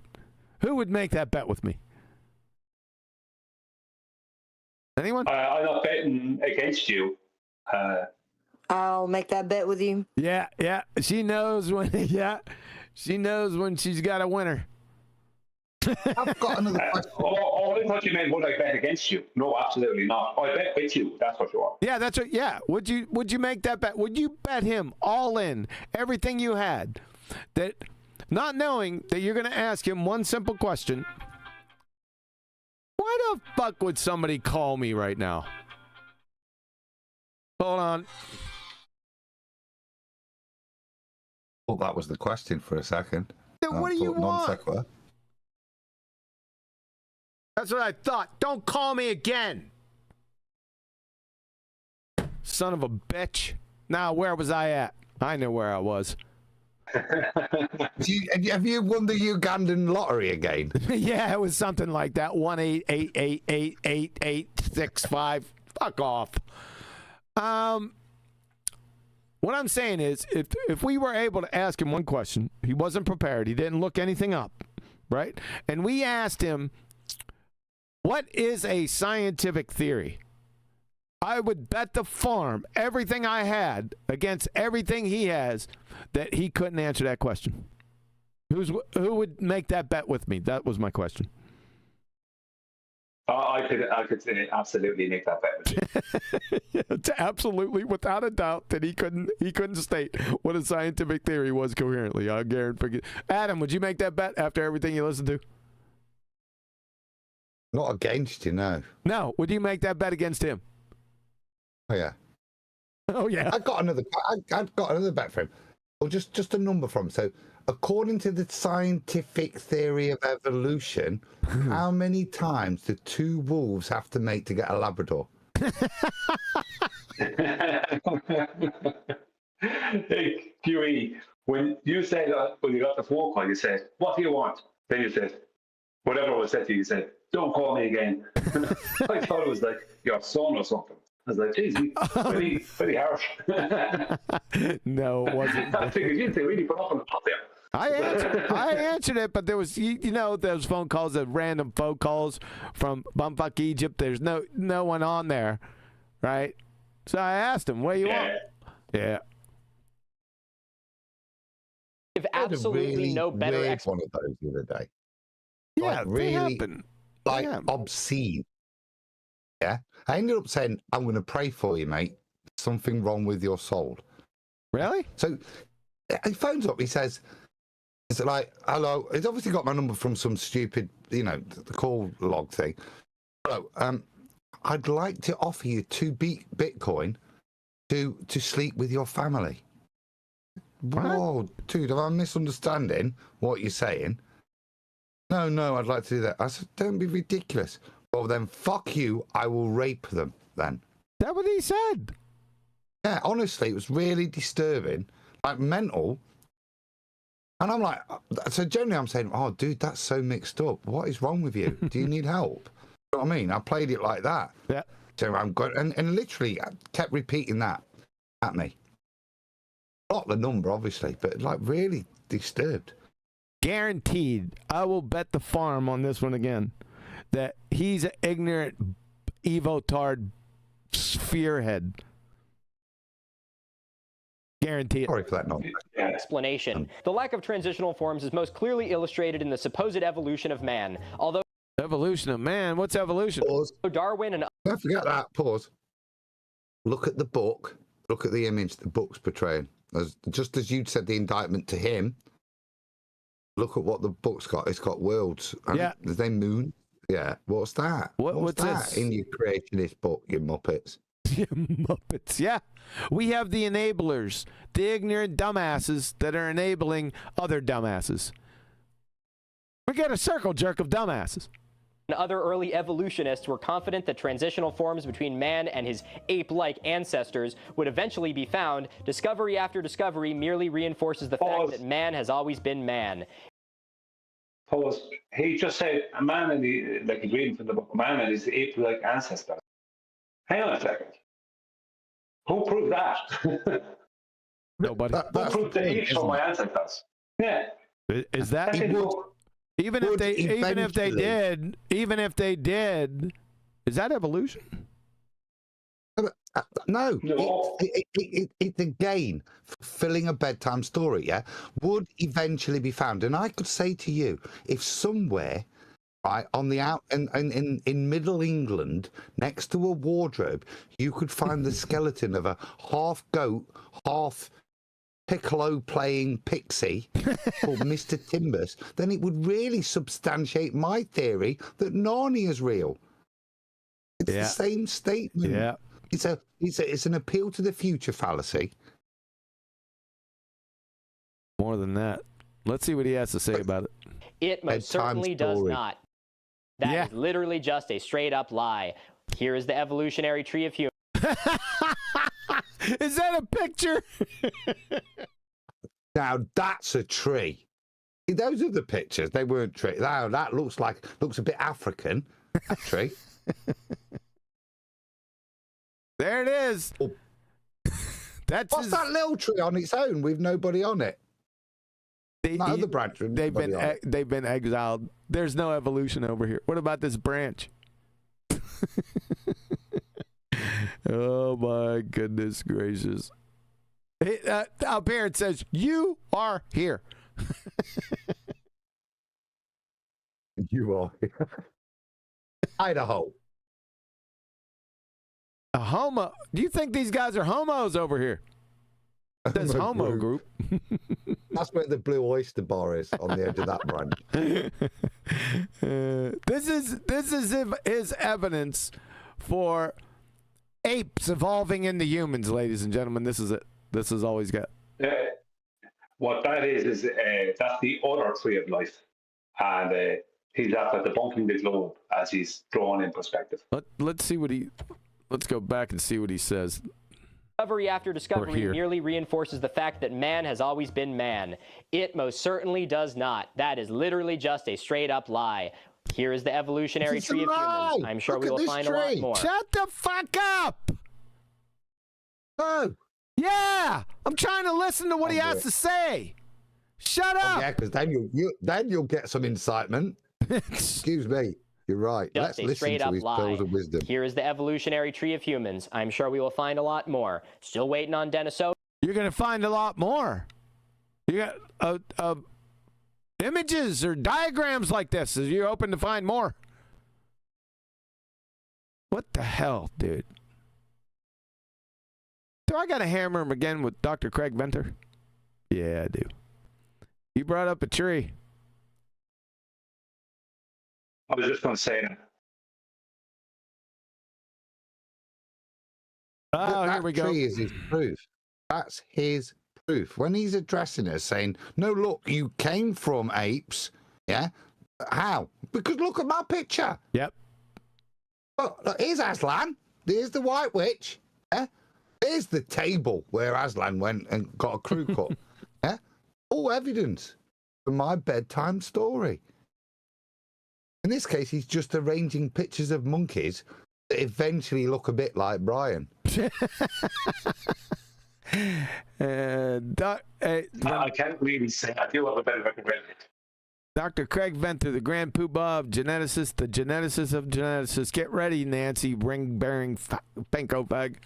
Who would make that bet with me? Anyone? I'm not betting against you. I'll make that bet with you. Yeah. She knows when. Yeah, she knows when she's got a winner. I've got another question. I thought you meant would I bet against you? No, absolutely not. I bet with you. That's what you are. Yeah, that's what. Yeah. Would you make that bet? Would you bet him all in everything you had, that not knowing that you're going to ask him one simple question? Why the fuck would somebody call me right now? Hold on. Well, that was the question for a second. Then what do you want? That's what I thought. Don't call me again. son of a bitch. Now, where was I at? I know where I was. Have you won the Ugandan lottery again? Yeah, it was something like that. 188888865. Fuck off. What I'm saying is, if we were able to ask him one question, he wasn't prepared. He didn't look anything up, right? And we asked him, what is a scientific theory? I would bet the farm, everything I had against everything he has, that he couldn't answer that question. Who would make that bet with me? That was my question. I could absolutely make that bet with you. Absolutely, without a doubt, that he couldn't state what a scientific theory was coherently. I guarantee. Adam, would you make that bet after everything you listened to? Not against you, no. No, would you make that bet against him? Oh yeah. Oh yeah. I've got another bet for him. Or just a number from him. So, according to the scientific theory of evolution, how many times do 2 wolves have to mate to get a Labrador? Hey, Huey, when you said, when you got the phone call, you said, what do you want? Then you said, whatever was said to you, you said, don't call me again. I thought it was like your son or something. I was like, geez, pretty harsh. No, it wasn't. I figured you'd really put up on the pot there. I answered it, but there was, you know, those phone calls, the random phone calls from bumfuck Egypt. There's no one on there, right? So I asked him, what do you want? Yeah. If absolutely no better one of those the other day. Yeah, like, really, happen. Like obscene. Yeah, I ended up saying, "I'm going to pray for you, mate. Something wrong with your soul." Really? So he phones up. He says, "It's like, hello." He's obviously got my number from some stupid, the call log thing. Hello. I'd like to offer you 2 Bitcoin to sleep with your family. Whoa, dude, am I misunderstanding what you're saying? No, I'd like to do that. I said, don't be ridiculous. Well, then, fuck you. I will rape them, then. Is that what he said? Yeah, honestly, it was really disturbing. Like, mental. And I'm like, so generally I'm saying, oh, dude, that's so mixed up. What is wrong with you? Do you need help? You know what I mean? I played it like that. Yeah. So I'm good. And literally, I kept repeating that at me. Not the number, obviously, but, like, really disturbed. Guaranteed, I will bet the farm on this one again, that he's an ignorant, evotard spherehead. Guarantee it. Sorry for that number. Explanation. The lack of transitional forms is most clearly illustrated in the supposed evolution of man. Although evolution of man? What's evolution? Pause. Darwin and Don't forget that. Pause. Look at the book. Look at the image the book's portraying. Just as you said the indictment to him, look at what the book's got. It's got worlds. Yeah. Is they moon? Yeah. What's that? What's that this? in your creationist book, you Muppets? You Muppets, yeah. We have the enablers, the ignorant dumbasses that are enabling other dumbasses. We got a circle jerk of dumbasses. other early evolutionists were confident that transitional forms between man and his ape-like ancestors would eventually be found. Discovery after discovery merely reinforces the fact that man has always been man. Pause. He just said a man and the, like he's reading from the book, a man and his ape-like ancestors. Hang on a second. Who proved that? Nobody. Who proved the apes from my ancestors? Yeah. Is that even if they did, is that evolution? No. It's a gain. Fulfilling a bedtime story, yeah, would eventually be found. And I could say to you, if somewhere, right, on the out in Middle England, next to a wardrobe, you could find the skeleton of a half goat, half piccolo playing pixie called Mr. Timbers, then it would really substantiate my theory that Narnia is real. It's the same statement. Yeah. It's an appeal to the future fallacy. More than that. Let's see what he has to say about it. It most certainly does not. That is literally just a straight up lie. Here is the evolutionary tree of humans. Is that a picture? Now that's a tree. Those are the pictures. They weren't tree. Now that looks a bit African. That tree. There it is. Oh. That's What's that little tree on its own with nobody on it? Not the branch. They've been exiled. There's no evolution over here. What about this branch? Oh my goodness gracious! Up here it says you are here. You are here. Idaho. A homo? Do you think these guys are homos over here? This homo group. That's where the Blue Oyster Bar is, on the edge of that branch. This is evidence for apes evolving into humans, ladies and gentlemen. This is it. This is all he's got. What that is that's the other tree of life, and he's after debunking the globe as he's drawn in perspective. Let's see what he. Let's go back and see what he says. Discovery after discovery merely reinforces the fact that man has always been man. It most certainly does not. That is literally just a straight up lie. Here is the evolutionary tree of humans. I'm sure we will find a lot more. Shut the fuck up! Oh. Yeah! I'm trying to listen to what he has to say. Shut up! Yeah, because then you'll get some incitement. Excuse me. You're right. Just Let's a listen straight to up his lie. pearls of wisdom. Here is the evolutionary tree of humans. I'm sure we will find a lot more. Still waiting on Denisovan. You're going to find a lot more. You got images or diagrams like this. As you're open to find more. What the hell, dude? Do I got to hammer him again with Dr. Craig Venter? Yeah, I do. You brought up a tree. I was just going to say. Oh, here we go. That tree is his proof. That's his proof. When he's addressing us, saying, "No, look, you came from apes." Yeah. How? Because look at my picture. Yep. Look, here's Aslan. Here's the White Witch. Yeah. Here's the table where Aslan went and got a crew cut. Yeah. All evidence for my bedtime story. In this case, he's just arranging pictures of monkeys that eventually look a bit like Brian. I can't really say. I do have a better recommendation. Dr. Craig Venter, the grand poobah of geneticists, the geneticist of geneticists. Get ready, Nancy ring-bearing panko bag.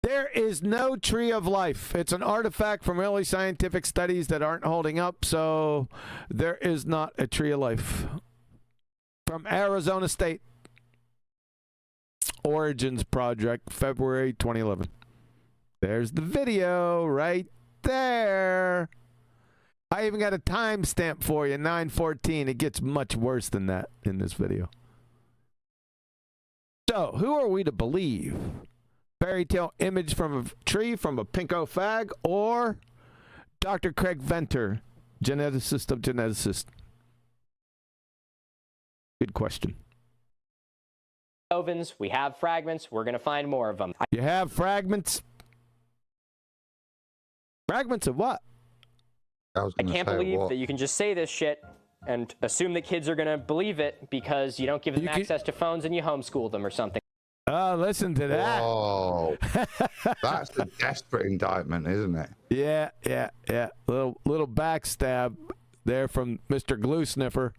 There is no tree of life. It's an artifact from early scientific studies that aren't holding up, so there is not a tree of life. From Arizona State. Origins Project, February 2011. There's the video right there. I even got a timestamp for you, 9:14. It gets much worse than that in this video. So, who are we to believe? Fairy tale image from a tree from a pinko fag, or Dr. Craig Venter, geneticist of geneticists? Good question. We have fragments. We're going to find more of them. You have fragments? Fragments of what? I can't believe that you can just say this shit and assume that kids are going to believe it because you don't give them access to phones and you homeschool them or something. Oh, listen to that. Oh, that's a desperate indictment, isn't it? Yeah. Little backstab there from Mr. Glue Sniffer.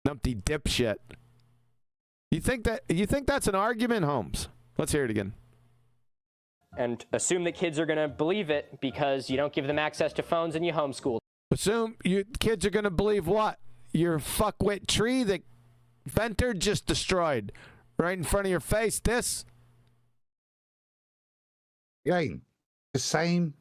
Numpty dipshit. You think that's an argument, Holmes? Let's hear it again. And assume that kids are going to believe it because you don't give them access to phones and you homeschool. Assume you kids are going to believe what? Your fuckwit tree that Venter just destroyed right in front of your face. This? Again, the same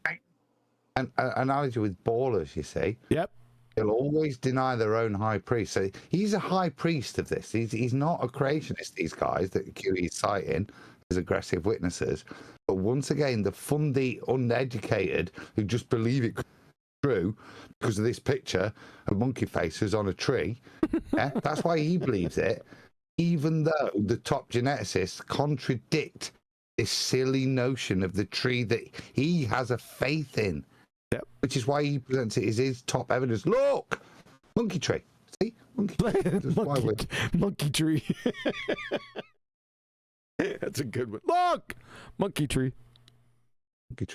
analogy with ballers, you see. Yep. They'll always deny their own high priest. So he's a high priest of this. He's not a creationist, these guys that QE's citing as aggressive witnesses. But once again, the fundy, uneducated who just believe it true because of this picture of monkey faces on a tree. Yeah, that's why he believes it, even though the top geneticists contradict this silly notion of the tree that he has a faith in. Yep. Which is why he presents it as his top evidence. Look, monkey tree. See, monkey tree. Monkey tree. That's a good one. Look, monkey tree.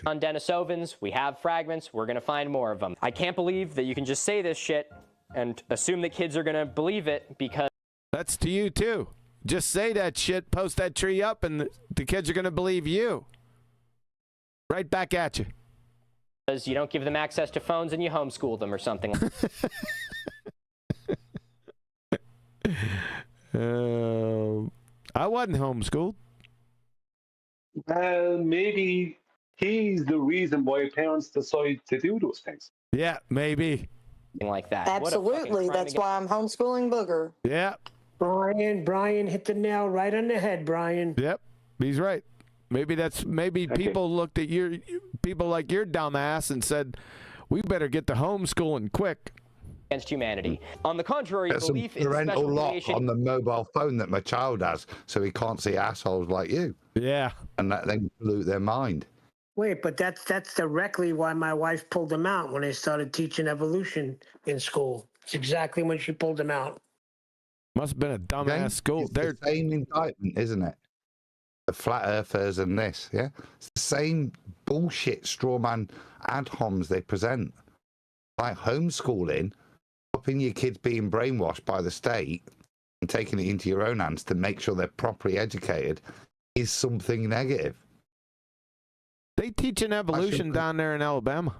On Denisovans, we have fragments. We're going to find more of them. I can't believe that you can just say this shit and assume that kids are going to believe it because... That's to you, too. Just say that shit, post that tree up, and the kids are going to believe you. Right back at you. Because you don't give them access to phones and you homeschool them or something. I wasn't homeschooled. Well, maybe he's the reason why parents decide to do those things. Yeah, maybe. Like that. Absolutely. That's why I'm homeschooling Booger. Yeah. Brian hit the nail right on the head, Brian. Yep, he's right. Maybe people looked at people like your dumbass and said, we better get to homeschooling quick. Against humanity. On the contrary, There's belief in parental special lock creation... on the mobile phone that my child has, so he can't see assholes like you. Yeah. And that then blew their mind. Wait, but that's directly why my wife pulled him out when they started teaching evolution in school. It's exactly when she pulled him out. Must have been a dumbass school. It's the same indictment, isn't it? The flat earthers and this, yeah? It's the same bullshit straw man ad homs they present. Like homeschooling, stopping your kids being brainwashed by the state and taking it into your own hands to make sure they're properly educated is something negative. They teach an evolution down there in Alabama.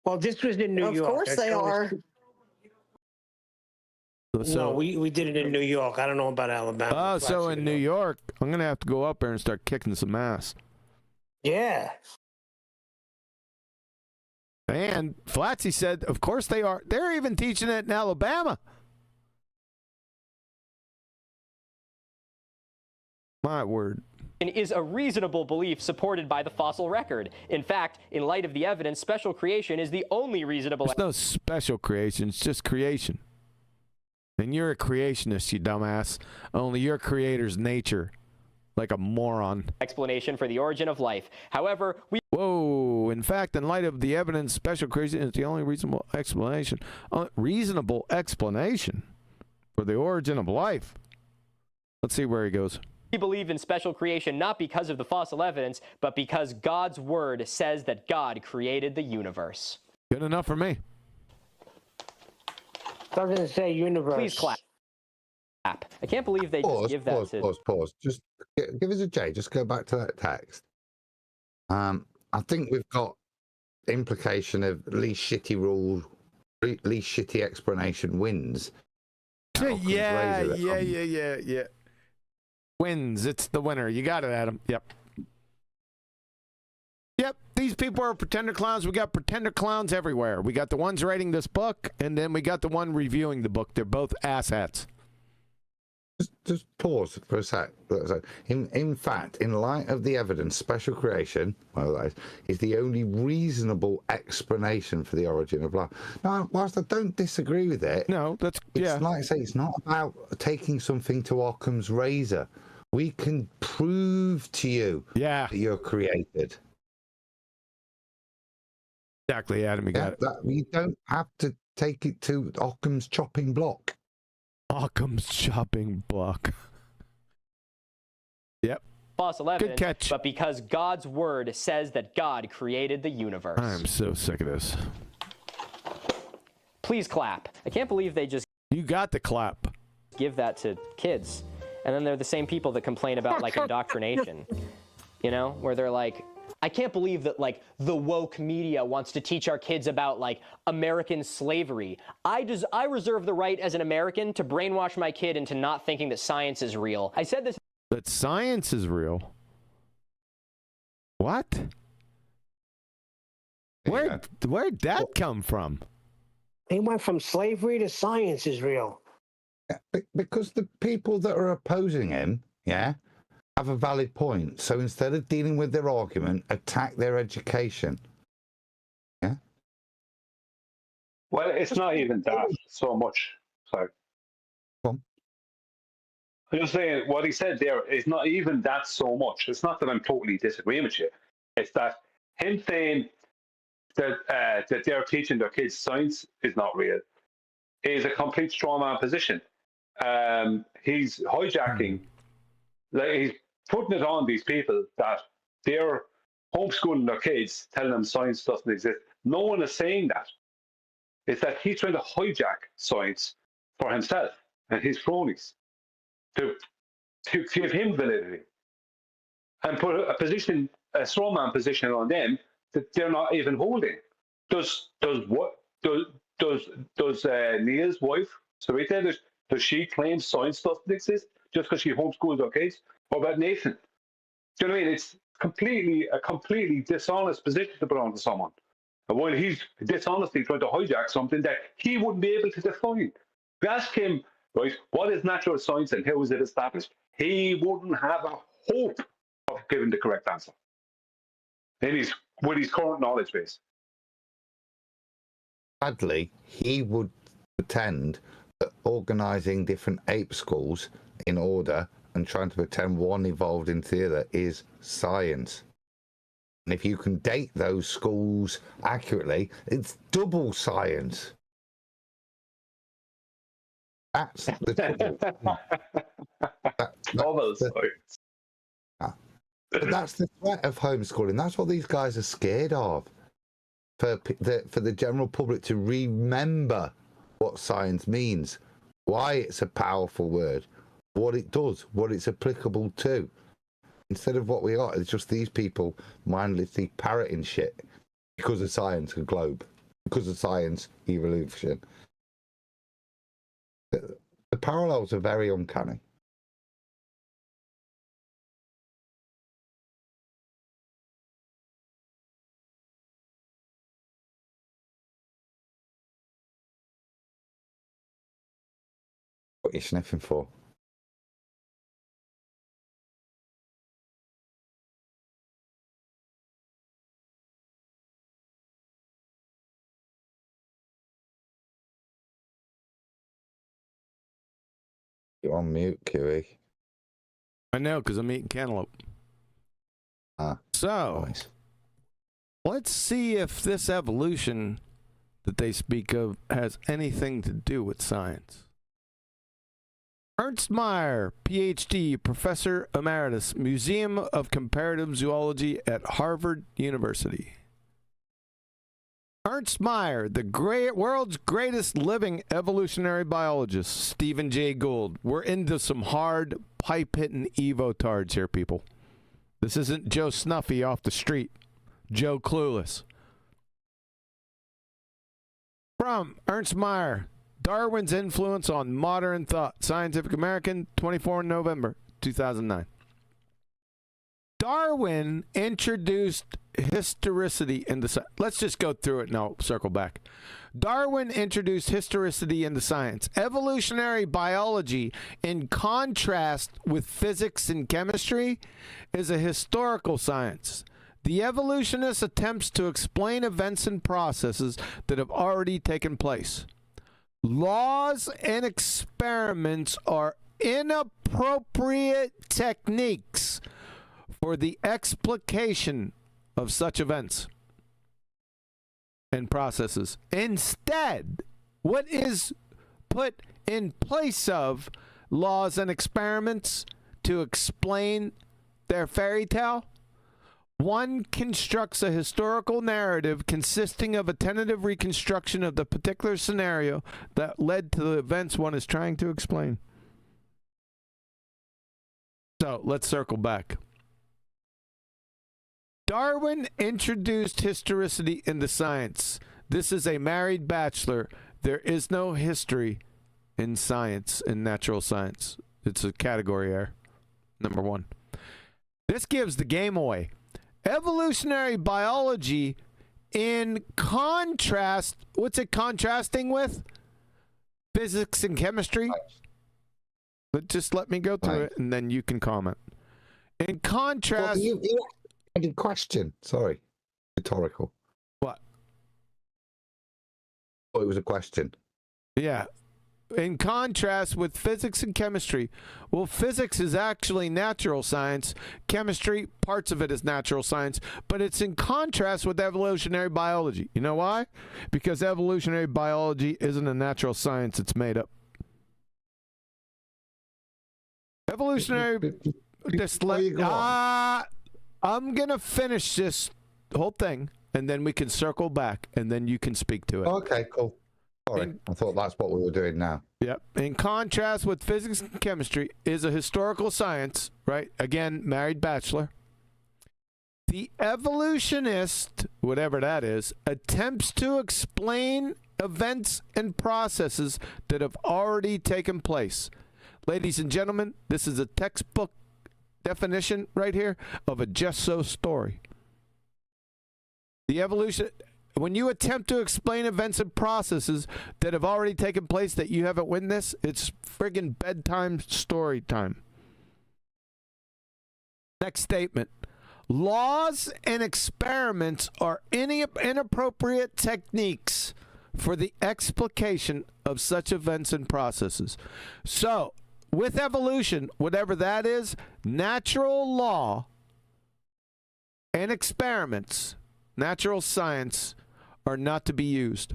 Well, this was in New York. Of course they are. No, we did it in New York. I don't know about Alabama. Oh, so in New York, I'm going to have to go up there and start kicking some ass. Yeah. And Flatsy said, of course they are. They're even teaching it in Alabama. My word. Is a reasonable belief supported by the fossil record. In fact, in light of the evidence, special creation is the only reasonable... There's no special creation. It's just creation. And you're a creationist, you dumbass. Only your creator's nature. Like a moron. Explanation for the origin of life. However, we... Whoa. In fact, in light of the evidence, special creation is the only reasonable explanation. Reasonable explanation for the origin of life. Let's see where he goes. We believe in special creation not because of the fossil evidence, but because God's word says that God created the universe. Good enough for me. Doesn't say universe. Please clap. I can't believe they just give that to... Pause. Just give us a J. Just go back to that text. I think we've got implication of least shitty rule, least shitty explanation wins. Yeah. Wins. It's the winner. You got it, Adam. Yep. These people are pretender clowns. We got pretender clowns everywhere. We got the ones writing this book, and then we got the one reviewing the book. They're both asshats. Just pause for a sec. In fact, in light of the evidence, special creation, well, that is the only reasonable explanation for the origin of life. Now, whilst I don't disagree with it, it's like I say, it's not about taking something to Occam's razor. We can prove to you that you're created. Exactly, Adam. You got it. You don't have to take it to Occam's chopping block. Occam's chopping block. Yep. Fossil evidence, good catch. But because God's word says that God created the universe. I'm so sick of this. Please clap. I can't believe they just... You got the clap. Give that to kids. And then they're the same people that complain about, like, indoctrination. You know? Where they're like... I can't believe that, like, the woke media wants to teach our kids about, like, American slavery. I reserve the right as an American to brainwash my kid into not thinking that science is real. I said this... That science is real? What? Where'd that come from? They went from slavery to science is real. Because the people that are opposing him, have a valid point. So instead of dealing with their argument, attack their education. Yeah. Well, it's not even that so much. Sorry. I'm just saying what he said there is not even that so much. It's not that I'm totally disagreeing with you. It's that him saying that they're teaching their kids science is not real is a complete straw man position. He's hijacking, like he's putting it on these people that they're homeschooling their kids, telling them science doesn't exist. No one is saying that. It's that he's trying to hijack science for himself and his cronies to give him validity and put a straw man position on them that they're not even holding. Does Neil's wife, Sarita, does she claim science doesn't exist just because she homeschools her kids? What about Nathan? Do you know what I mean? It's a completely dishonest position to put onto someone. And while he's dishonestly trying to hijack something that he wouldn't be able to define. If you ask him, right, what is natural science and how is it established? He wouldn't have a hope of giving the correct answer with his current knowledge base. Sadly, he would pretend that organising different ape schools in order and trying to pretend one evolved into the other is science. And if you can date those schools accurately, it's double science. That's the But that's the threat of homeschooling. That's what these guys are scared of. For the general public to remember what science means, why it's a powerful word, what it does, what it's applicable to. Instead of what we are, it's just these people mindlessly parroting shit because of science and globe, because of science, evolution. The parallels are very uncanny. What are you sniffing for? You're on mute, QE. I know, because I'm eating cantaloupe. So, nice. Let's see if this evolution that they speak of has anything to do with science. Ernst Mayr, PhD, Professor Emeritus, Museum of Comparative Zoology at Harvard University. Ernst Mayr, the world's greatest living evolutionary biologist, Stephen Jay Gould. We're into some hard, pipe-hitting evotards here, people. This isn't Joe Snuffy off the street. Joe Clueless. From Ernst Mayr, Darwin's Influence on Modern Thought, Scientific American, 24 November 2009. Darwin introduced historicity into science. Let's just go through it and I'll circle back. Darwin introduced historicity into science. Evolutionary biology, in contrast with physics and chemistry, is a historical science. The evolutionist attempts to explain events and processes that have already taken place. Laws and experiments are inappropriate techniques for the explication of such events and processes. Instead, what is put in place of laws and experiments to explain their fairy tale? One constructs a historical narrative consisting of a tentative reconstruction of the particular scenario that led to the events one is trying to explain. So let's circle back. Darwin introduced historicity into science. This is a married bachelor. There is no history in science, in natural science. It's a category error. Number one. This gives the game away. Evolutionary biology, in contrast, what's it contrasting with? Physics and chemistry? But just let me go through it and then you can comment. In contrast... Well, you question. Sorry. Rhetorical. What? Oh, it was a question. Yeah. in contrast with physics and chemistry. Well, physics is actually natural science. Chemistry, parts of it is natural science, but it's in contrast with evolutionary biology. You know why? Because evolutionary biology isn't a natural science, it's made up. Evolutionary... I'm going to finish this whole thing, and then we can circle back, and then you can speak to it. Okay, cool. Sorry, I thought that's what we were doing now. Yep. In contrast with physics and chemistry is a historical science, right? Again, married bachelor. The evolutionist, whatever that is, attempts to explain events and processes that have already taken place. Ladies and gentlemen, this is a textbook definition right here of a just so story. The evolution... When you attempt to explain events and processes that have already taken place that you haven't witnessed, it's friggin' bedtime story time. Next statement. Laws and experiments are inappropriate techniques for the explication of such events and processes. So, with evolution, whatever that is, natural law and experiments, natural science, are not to be used.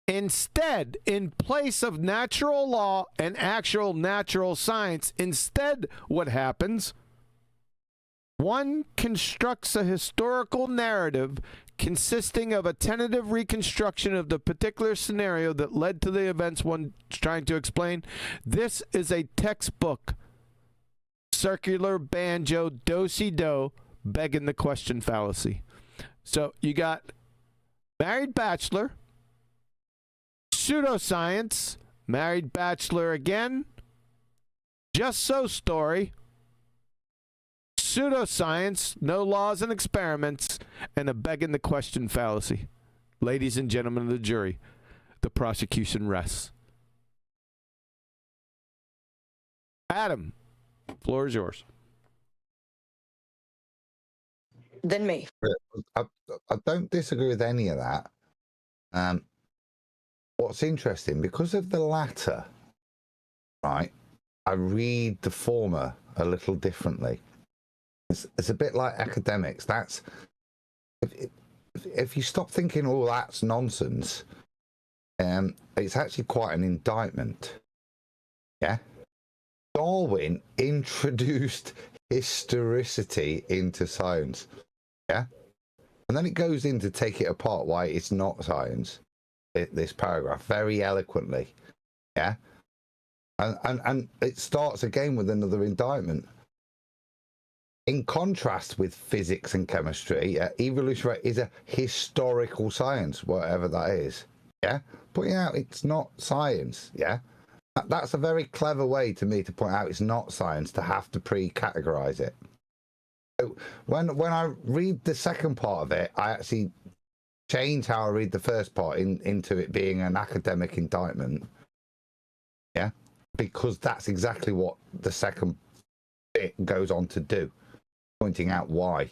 Instead, in place of natural law and actual natural science, instead what happens, one constructs a historical narrative consisting of a tentative reconstruction of the particular scenario that led to the events one's trying to explain. This is a textbook circular banjo do-si-do begging the question fallacy. So you got married bachelor, pseudoscience, married bachelor again, just so story, pseudoscience, no laws and experiments, and a begging the question fallacy. Ladies and gentlemen of the jury, the prosecution rests. Adam, floor is yours. Than me. I don't disagree with any of that. What's interesting, because of the latter, right, I read the former a little differently. It's a bit like academics. That's if you stop thinking, oh, that's nonsense, it's actually quite an indictment. Yeah. Darwin introduced historicity into science. Yeah. And then it goes in to take it apart why it's not science. This paragraph very eloquently. Yeah. And it starts again with another indictment. In contrast with physics and chemistry, evolution is a historical science, whatever that is. Yeah. Pointing out it's not science. Yeah. That's a very clever way to me to point out it's not science, to have to pre-categorize it. So when I read the second part of it, I actually change how I read the first part into it being an academic indictment. Yeah, because that's exactly what the second bit goes on to do, pointing out why.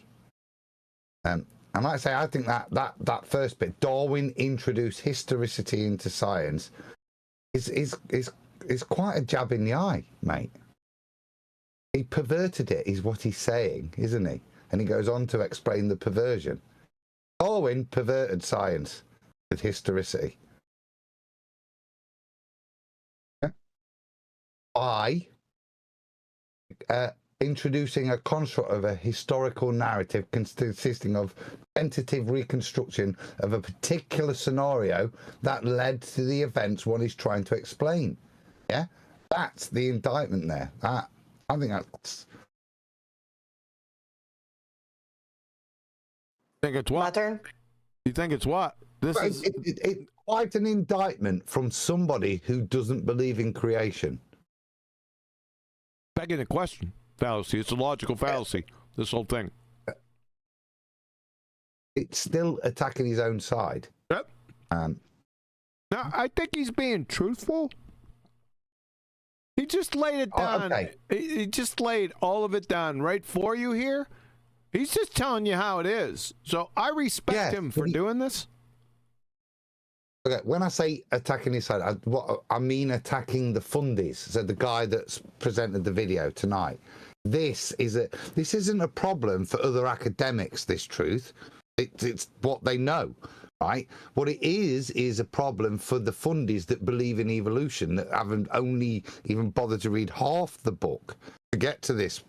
And like I say, I think that first bit, Darwin introduced historicity into science, is quite a jab in the eye, mate. He perverted it, is what he's saying, isn't he? And he goes on to explain the perversion. Darwin perverted science with historicity. Yeah. By introducing a construct of a historical narrative consisting of tentative reconstruction of a particular scenario that led to the events one is trying to explain. Yeah, that's the indictment there. I think that's... Think it's what? My turn? You think it's what? It's quite an indictment from somebody who doesn't believe in creation. Begging the question fallacy. It's a logical fallacy, this whole thing. It's still attacking his own side. Yep. Now, I think he's being truthful. He just laid it down. Okay. He just laid all of it down right for you here. He's just telling you how it is. So I respect him for doing this. Okay, when I say attacking his side, I mean attacking the fundies. So the guy that's presented the video tonight. This isn't a problem for other academics. This truth, it's what they know, right? What it is a problem for the fundies that believe in evolution, that haven't only even bothered to read half the book to get to this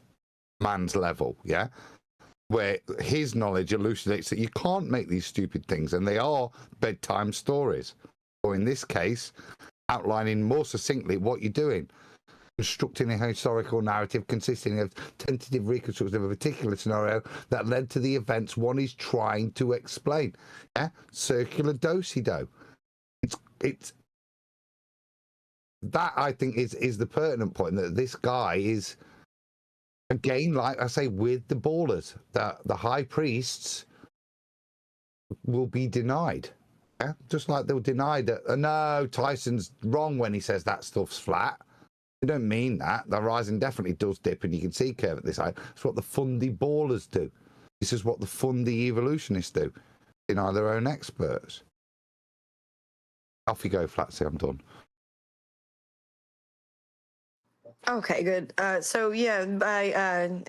man's level, yeah, where his knowledge elucidates that you can't make these stupid things, and they are bedtime stories, or in this case, outlining more succinctly what you're doing, constructing a historical narrative consisting of tentative reconstruction of a particular scenario that led to the events one is trying to explain. Yeah, circular do-si-do. It's that, I think, is the pertinent point, that this guy is, again, like I say, with the ballers, that the high priests will be denied. Yeah? Just like they'll deny that, no, Tyson's wrong when he says that stuff's flat. They don't mean that. The horizon definitely does dip, and you can see curve at this height. It's what the fundy ballers do. This is what the fundy evolutionists do. Deny their own experts. Off you go, Flatsy, I'm done. Okay, good. So yeah,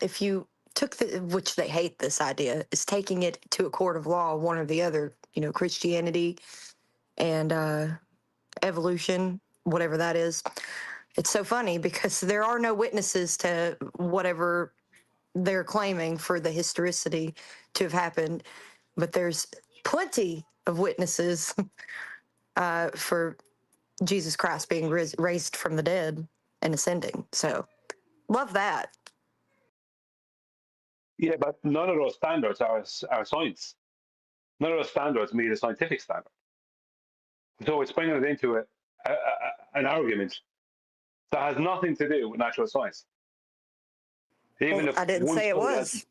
if you took which they hate this idea, is taking it to a court of law, one or the other, you know, Christianity and evolution, whatever that is. It's so funny because there are no witnesses to whatever they're claiming for the historicity to have happened, but there's plenty of witnesses for Jesus Christ being raised from the dead and ascending. So, love that. Yeah, but none of those standards are science. None of those standards meet a scientific standard. So it's bringing it into an argument that has nothing to do with natural science. Even if I didn't say it was.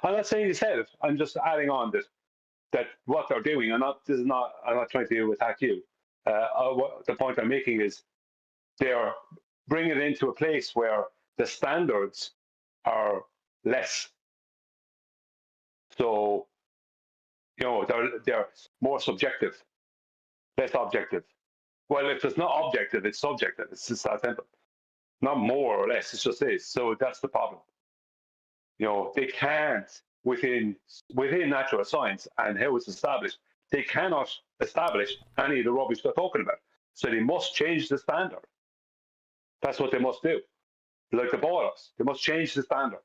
I'm not saying you said it. I'm just adding on that what they're doing. I'm not trying to attack you. The point I'm making is they're bringing it into a place where the standards are less. So, you know, they're more subjective, less objective. Well, if it's not objective, it's subjective. It's just that simple. Not more or less, it just is. So that's the problem. You know, they can't, within natural science and how it's established, they cannot establish any of the rubbish they're talking about. So they must change the standard. That's what they must do. Like the ballers, they must change the standard.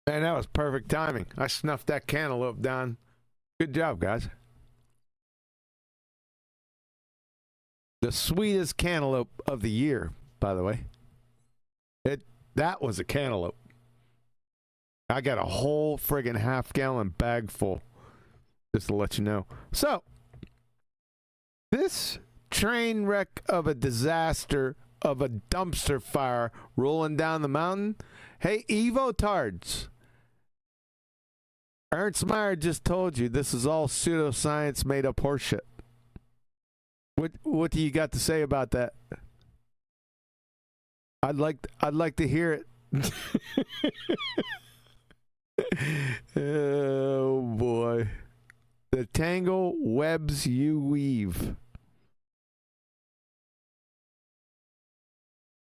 Man, that was perfect timing. I snuffed that cantaloupe down. Good job, guys. The sweetest cantaloupe of the year, by the way. That was a cantaloupe. I got a whole friggin' half-gallon bag full, just to let you know. So, this train wreck of a disaster of a dumpster fire rolling down the mountain. Hey, Evo-tards. Ernst Mayr just told you this is all pseudoscience made up horseshit. What do you got to say about that? I'd like to hear it. Oh boy. The tangle webs you weave.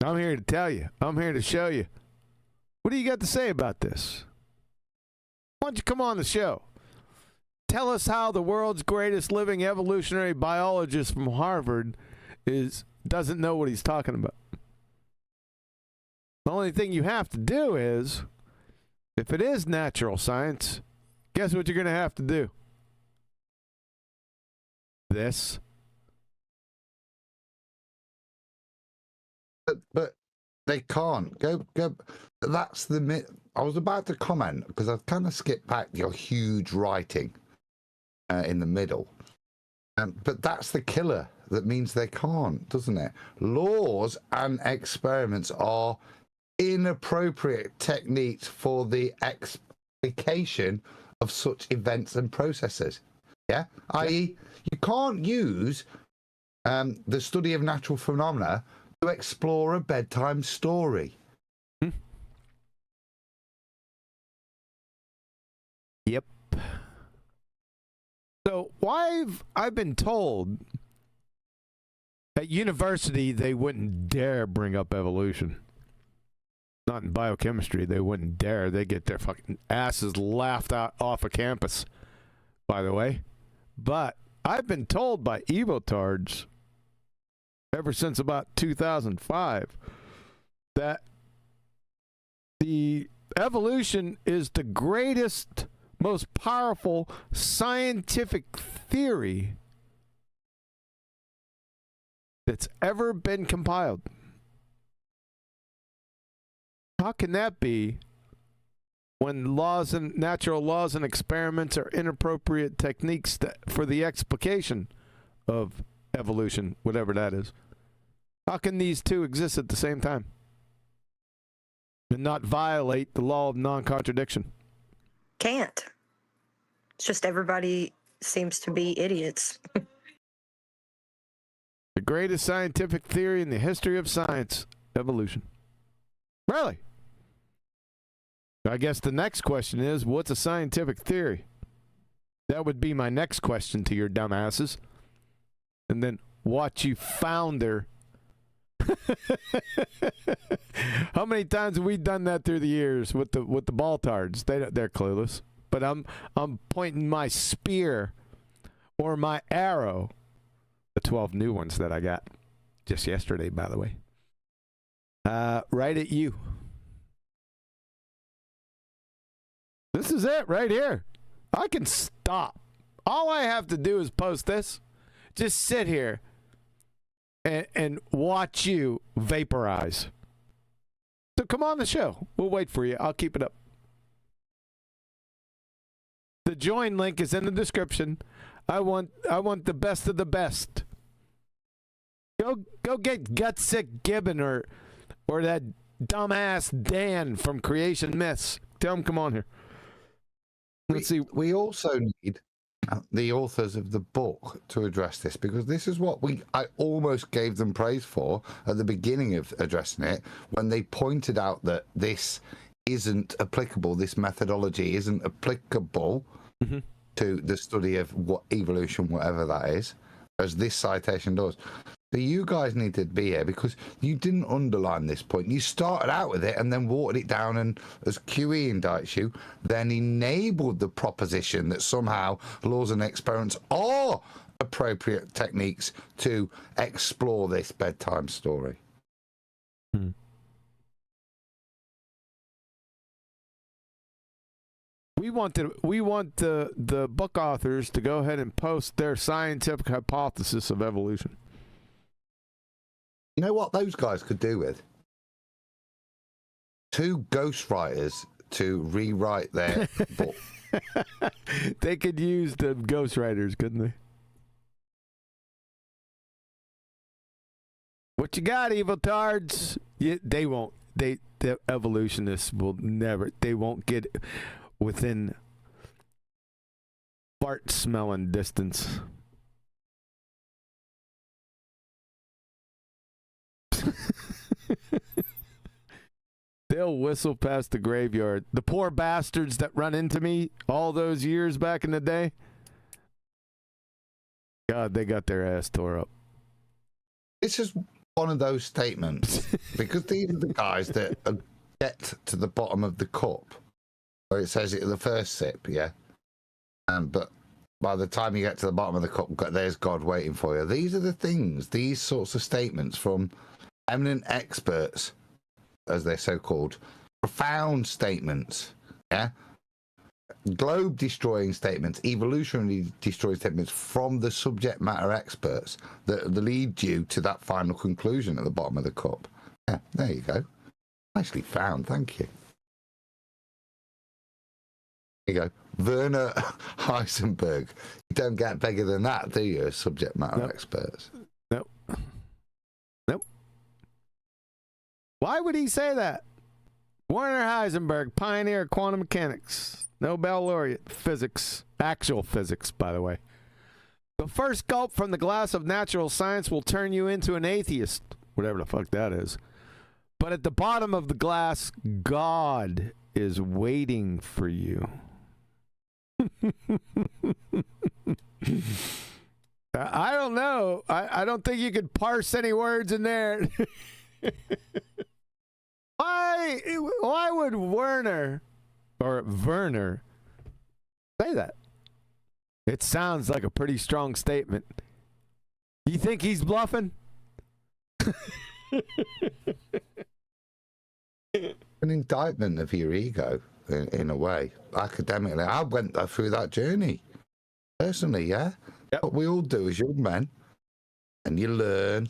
I'm here to tell you. I'm here to show you. What do you got to say about this? Why don't you come on the show? Tell us how the world's greatest living evolutionary biologist from Harvard doesn't know what he's talking about. The only thing you have to do is, if it is natural science, guess what you're going to have to do? This. But they can't go. That's the myth. I was about to comment because I've kind of skipped back your huge writing in the middle, but that's the killer. That means they can't, doesn't it? Laws and experiments are inappropriate techniques for the explication of such events and processes. Yeah, i.e., you can't use the study of natural phenomena to explore a bedtime story. I've been told at university they wouldn't dare bring up evolution. Not in biochemistry, they wouldn't dare. They get their fucking asses laughed out off of campus, by the way. But I've been told by evotards ever since about 2005 that the evolution is the greatest, most powerful scientific theory that's ever been compiled. How can that be when laws and natural laws and experiments are inappropriate techniques for the explication of evolution, whatever that is? How can these two exist at the same time and not violate the law of non-contradiction? Can't. It's just everybody seems to be idiots. The greatest scientific theory in the history of science, evolution. Really? I guess the next question is, what's a scientific theory? That would be my next question to your dumbasses. And then what you founder. How many times have we done that through the years with the balltards? They're clueless. But I'm pointing my spear or my arrow, the 12 new ones that I got just yesterday, by the way, right at you. This is it right here. I can stop. All I have to do is post this. Just sit here and watch you vaporize. So come on the show. We'll wait for you. I'll keep it up. The join link is in the description. I want the best of the best. Go get Gutsick Gibbon or that dumbass Dan from Creation Myths. Tell him come on here. Let's see. We also need the authors of the book to address this, because this is what I almost gave them praise for at the beginning of addressing it, when they pointed out that this isn't applicable, this methodology isn't applicable to the study of what evolution, whatever that is, as this citation does. So you guys need to be here because you didn't underline this point. You started out with it and then watered it down, and as QE indicts you, then enabled the proposition that somehow laws and experiments are appropriate techniques to explore this bedtime story. We want the book authors to go ahead and post their scientific hypothesis of evolution. You know what those guys could do with? 2 ghostwriters to rewrite their book. They could use the ghostwriters, couldn't they? What you got, evil tards? They won't. The evolutionists will never. They won't get within fart smelling distance. They'll whistle past the graveyard. The poor bastards that run into me all those years back in the day. God, they got their ass tore up. This is one of those statements, because these are the guys that get to the bottom of the cup, where it says it the first sip, yeah? But by the time you get to the bottom of the cup, there's God waiting for you. These are the things, these sorts of statements from eminent experts, as they're so called, profound statements, yeah, globe destroying statements, evolutionary destroying statements from the subject matter experts that lead you to that final conclusion at the bottom of the cup. Yeah, there you go. Nicely found, thank you. There you go. Werner Heisenberg. You don't get bigger than that, do you, as subject matter experts? Nope. Why would he say that? Werner Heisenberg, pioneer of quantum mechanics, Nobel laureate, physics, actual physics, by the way. The first gulp from the glass of natural science will turn you into an atheist, whatever the fuck that is. But at the bottom of the glass, God is waiting for you. I don't know. I don't think you could parse any words in there. Why would Werner say that? It sounds like a pretty strong statement. You think he's bluffing? An indictment of your ego, in a way. Academically, I went through that journey personally. Yeah, what we all do as young men, and you learn.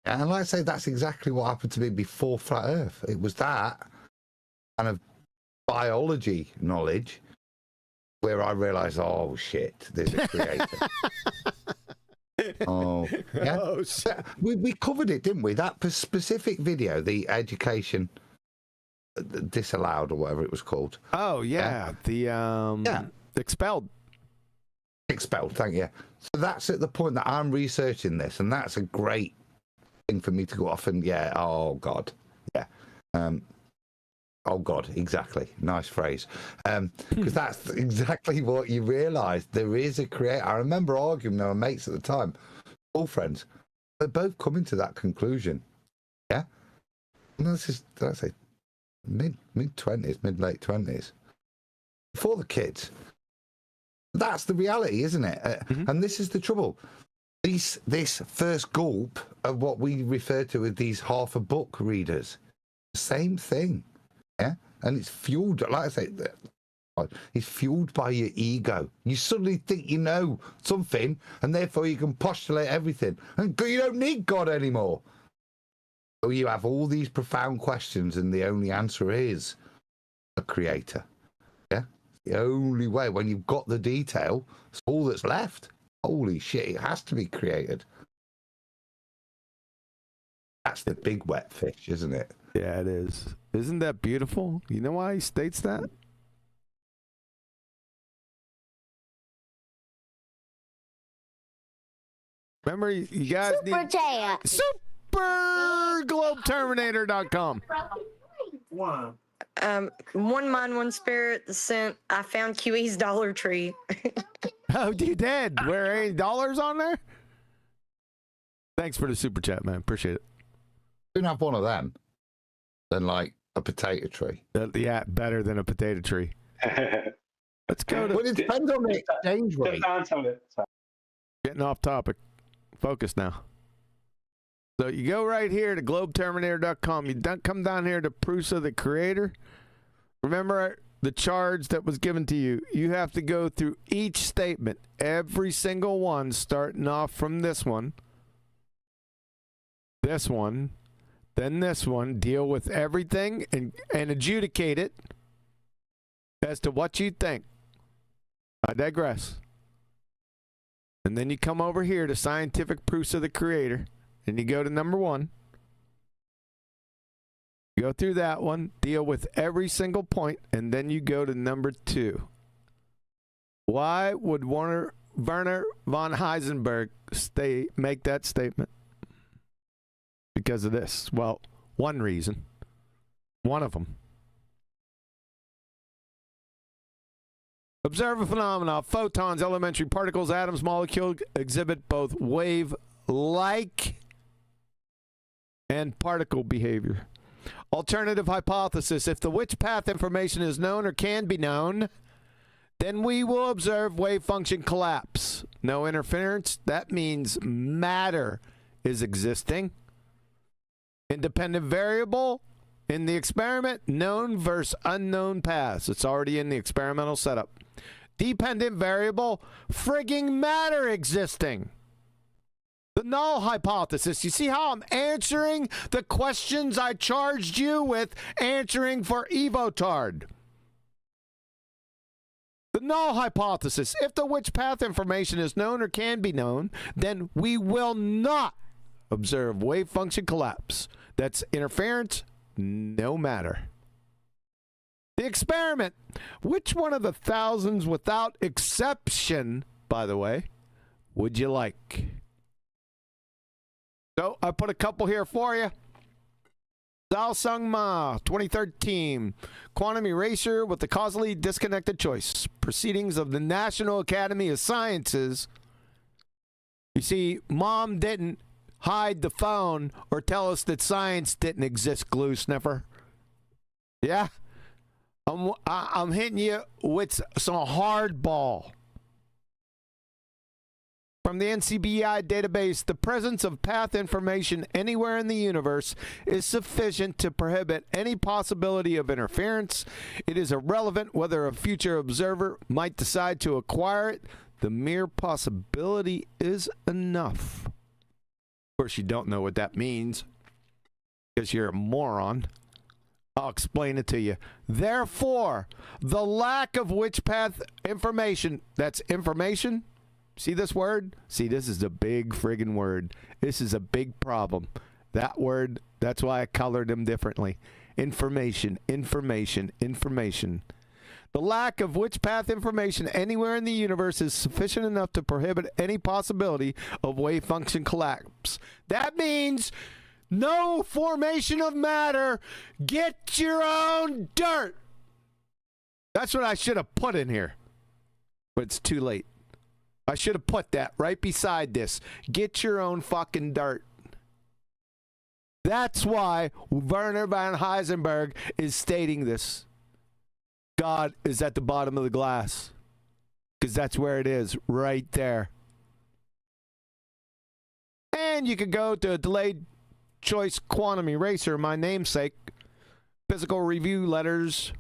And like I say, that's exactly what happened to me before Flat Earth. It was that kind of biology knowledge where I realised, oh shit, there's a creator. Oh, yeah. Oh, shit. We covered it, didn't we? That specific video, the education disallowed or whatever it was called. Oh yeah, the expelled. Expelled, thank you. So that's at the point that I'm researching this, and that's a great thing for me to go off and oh god, oh god, exactly, nice phrase, because that's exactly what you realise. There is a creator. I remember arguing with my mates at the time, all friends, they're both coming to that conclusion. Yeah, and this is, let's say, mid 20s, mid late 20s, before the kids. That's the reality, isn't it? And this is the trouble. This first gulp of what we refer to as these half a book readers, same thing, yeah. And it's fueled, like I say, it's fueled by your ego. You suddenly think you know something, and therefore you can postulate everything, and you don't need God anymore. So you have all these profound questions, and the only answer is a creator. Yeah, the only way. When you've got the detail, it's all that's left. Holy shit, it has to be created. That's the big wet fish, isn't it? Yeah, it is. Isn't that beautiful? You know why he states that? Remember, you guys need SuperGlobeTerminator.com. Wow. One mind, one spirit. The scent. I found QE's Dollar Tree. Oh, you did? Were any dollars on there? Thanks for the super chat, man. Appreciate it. You can have one of them than like a potato tree. Yeah, better than a potato tree. Let's go to. Well, it depends on the exchange rate. Getting off topic. Focus now. So you go right here to GlobeTerminator.com. You don't come down here to proofs of the creator. Remember the charge that was given to you. You have to go through each statement, every single one, starting off from this one, then this one, deal with everything and adjudicate it as to what you think. I digress. And then you come over here to scientific proofs of the creator, and you go to number 1. You go through that one, deal with every single point, and then you go to number 2. Why would Werner von Heisenberg make that statement? Because of this. Well, one reason. One of them. Observe a phenomenon. Photons, elementary particles, atoms, molecules exhibit both wave-like and particle behavior. Alternative hypothesis. If the which path information is known or can be known, then we will observe wave function collapse. No interference. That means matter is existing. Independent variable in the experiment, known versus unknown paths. It's already in the experimental setup. Dependent variable, frigging matter existing. The null hypothesis. You see how I'm answering the questions I charged you with answering for Evotard? The null hypothesis. If the which path information is known or can be known, then we will not observe wave function collapse. That's interference, no matter. The experiment. Which one of the thousands without exception, by the way, would you like? So I put a couple here for you. Zhao Sung Ma, 2013. Quantum Eraser with the causally disconnected choice. Proceedings of the National Academy of Sciences You see, Mom didn't hide the phone or tell us that science didn't exist, glue sniffer. Yeah? I'm hitting you with some hardball. From the NCBI database, the presence of path information anywhere in the universe is sufficient to prohibit any possibility of interference. It is irrelevant whether a future observer might decide to acquire it. The mere possibility is enough. Of course, you don't know what that means because you're a moron. I'll explain it to you. Therefore, the lack of which path information, that's information. See this word? See, this is a big friggin' word. This is a big problem. That word, that's why I colored them differently. Information, information, information. The lack of which path information anywhere in the universe is sufficient enough to prohibit any possibility of wave function collapse. That means no formation of matter. Get your own dirt. That's what I should have put in here. But it's too late. I should have put that right beside this. Get your own fucking dirt. That's why Werner von Heisenberg is stating this. God is at the bottom of the glass. Because that's where it is, right there. And you can go to Delayed Choice Quantum Eraser, my namesake. Physical Review Letters.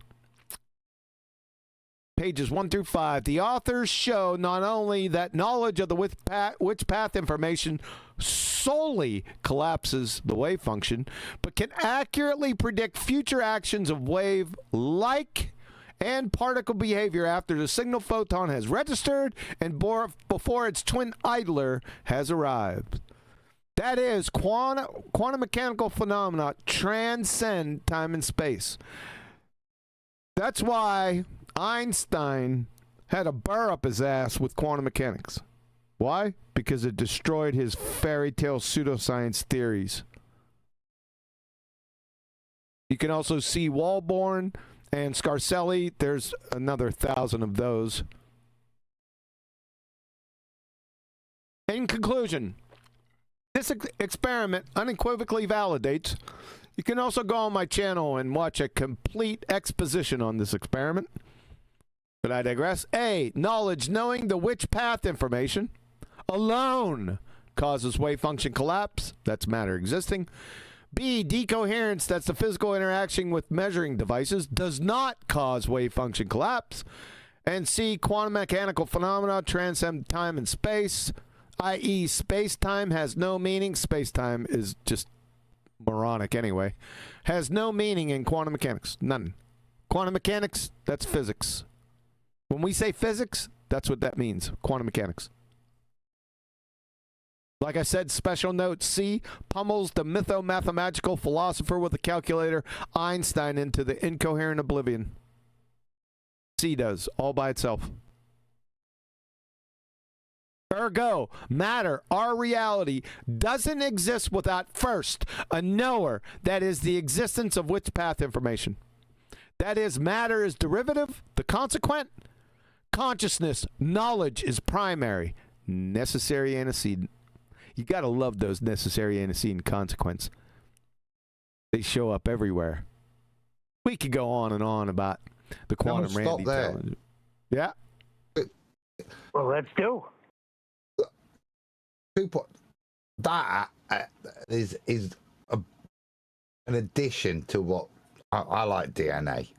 Pages 1 through 5. The authors show not only that knowledge of the which path information solely collapses the wave function, but can accurately predict future actions of wave-like and particle behavior after the signal photon has registered and before its twin idler has arrived. That is, quantum mechanical phenomena transcend time and space. That's why Einstein had a burr up his ass with quantum mechanics. Why? Because it destroyed his fairy tale pseudoscience theories. You can also see Walborn and Scarcelli. There's another 1,000 of those. In conclusion, this experiment unequivocally validates. You can also go on my channel and watch a complete exposition on this experiment. But I digress. A, knowledge knowing the which path information alone causes wave function collapse. That's matter existing. B, decoherence, that's the physical interaction with measuring devices, does not cause wave function collapse. And C, quantum mechanical phenomena transcend time and space, i.e. space-time has no meaning. Space-time is just moronic anyway. Has no meaning in quantum mechanics. None. Quantum mechanics, that's physics. When we say physics, that's what that means. Quantum mechanics. Like I said, special note, C pummels the mytho-mathematical philosopher with a calculator, Einstein, into the incoherent oblivion. C does, all by itself. Ergo, matter, our reality, doesn't exist without first a knower, that is the existence of which path information. That is, matter is derivative, the consequent. Consciousness, knowledge is primary, necessary antecedent. You gotta love those necessary antecedent consequence. They show up everywhere. We could go on and on about the quantum Randy challenge. Yeah. Well, let's do. That is an addition to what I like DNA.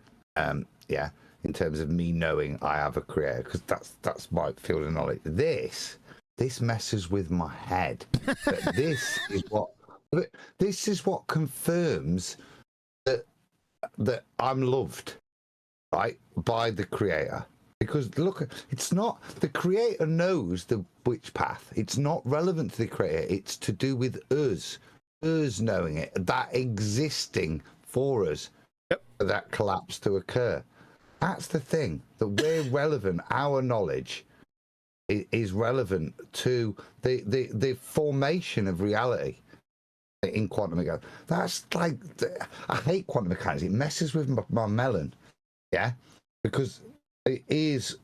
Yeah, in terms of me knowing I have a creator, because that's my field of knowledge. This messes with my head. But this is what confirms that I'm loved, right, by the creator. Because look, it's not the creator knows the which path. It's not relevant to the creator. It's to do with us knowing it, that existing for us, for that collapse to occur. That's the thing, that we're relevant. Our knowledge is relevant to the formation of reality in quantum mechanics. That's like, I hate quantum mechanics. It messes with my melon, yeah, because it is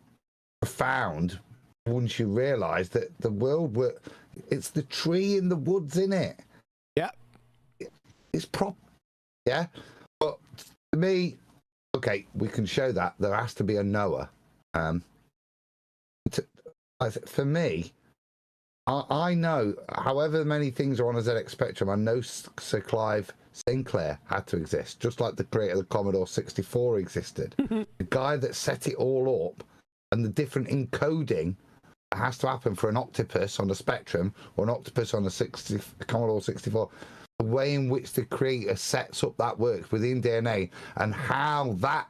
profound once you realise that the world It's the tree in the woods, in it. Yeah. It's prop. Yeah. But to me, okay, we can show that there has to be a Noah. For me, I know, however many things are on a ZX Spectrum, I know Sir Clive Sinclair had to exist, just like the creator of the Commodore 64 existed. The guy that set it all up, and the different encoding that has to happen for an octopus on the Spectrum or an octopus on a Commodore 64. The way in which the creator sets up that works within DNA, and how that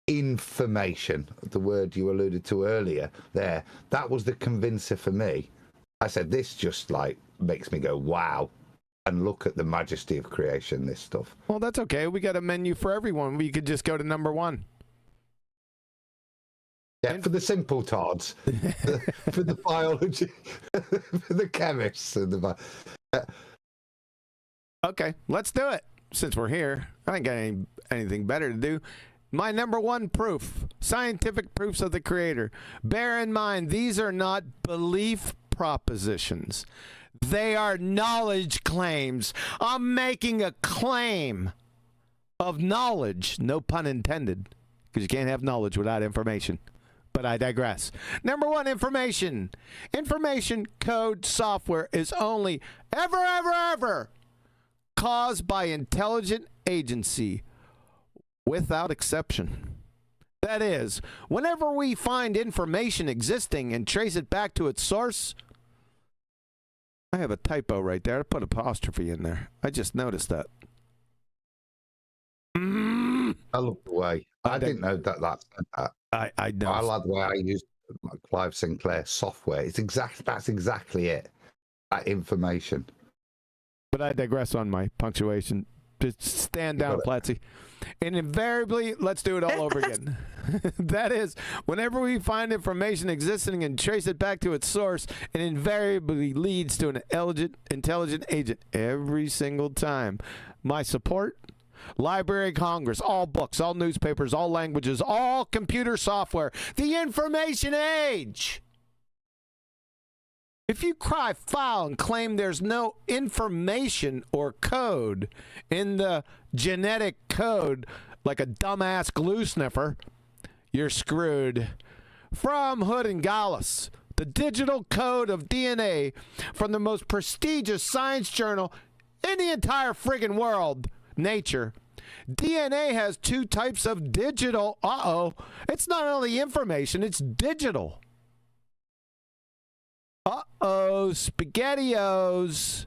information, the word you alluded to earlier there, that was the convincer for me. I said, this just like makes me go, wow, and look at the majesty of creation, this stuff. Well, that's okay. We got a menu for everyone. We could just go to number 1. Yeah, for the simple tards, for the biology, for the chemists. And the Okay, let's do it. Since we're here, I ain't got anything better to do. My number 1 proof, scientific proofs of the creator. Bear in mind, these are not belief propositions. They are knowledge claims. I'm making a claim of knowledge, no pun intended, because you can't have knowledge without information. But I digress. Number 1, information. Information code software is only ever caused by intelligent agency without exception. That is, whenever we find information existing and trace it back to its source. I have a typo right there. I put apostrophe in there. I just noticed that. I love the way. I didn't know that. I know. I like the way I used Clive Sinclair software. It's that's exactly it. That information. But I digress on my punctuation. Just stand down, Platzi. And invariably, let's do it all over again. That is, whenever we find information existing and trace it back to its source, it invariably leads to an intelligent agent every single time. My support? Library of Congress, all books, all newspapers, all languages, all computer software. The information age. If you cry foul and claim there's no information or code in the genetic code like a dumbass glue sniffer, you're screwed. From Hood and Gallus, the digital code of DNA from the most prestigious science journal in the entire friggin' world, Nature. DNA has 2 types of digital. It's not only information, it's digital. SpaghettiOs.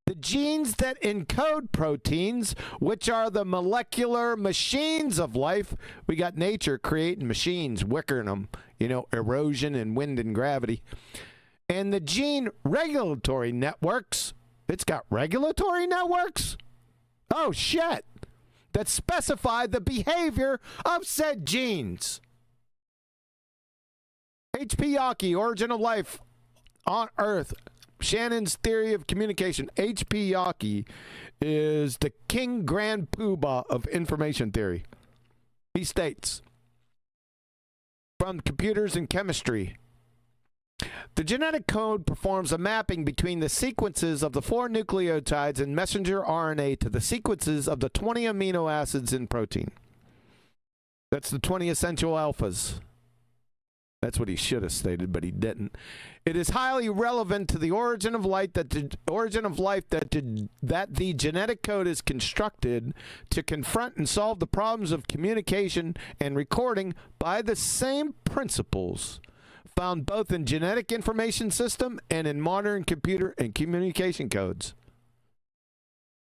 The genes that encode proteins, which are the molecular machines of life. We got nature creating machines, wickering them, erosion and wind and gravity. And the gene regulatory networks. It's got regulatory networks? Oh, shit. That specify the behavior of said genes. H.P. Yawkey, Origin of Life on Earth, Shannon's Theory of Communication. H.P. Yawkey is the king grand poobah of information theory. He states, from computers and chemistry, the genetic code performs a mapping between the sequences of the 4 nucleotides in messenger RNA to the sequences of the 20 amino acids in protein. That's the 20 essential alphas. That's what he should have stated, but he didn't. It is highly relevant to the origin of life that the genetic code is constructed to confront and solve the problems of communication and recording by the same principles found both in genetic information system and in modern computer and communication codes.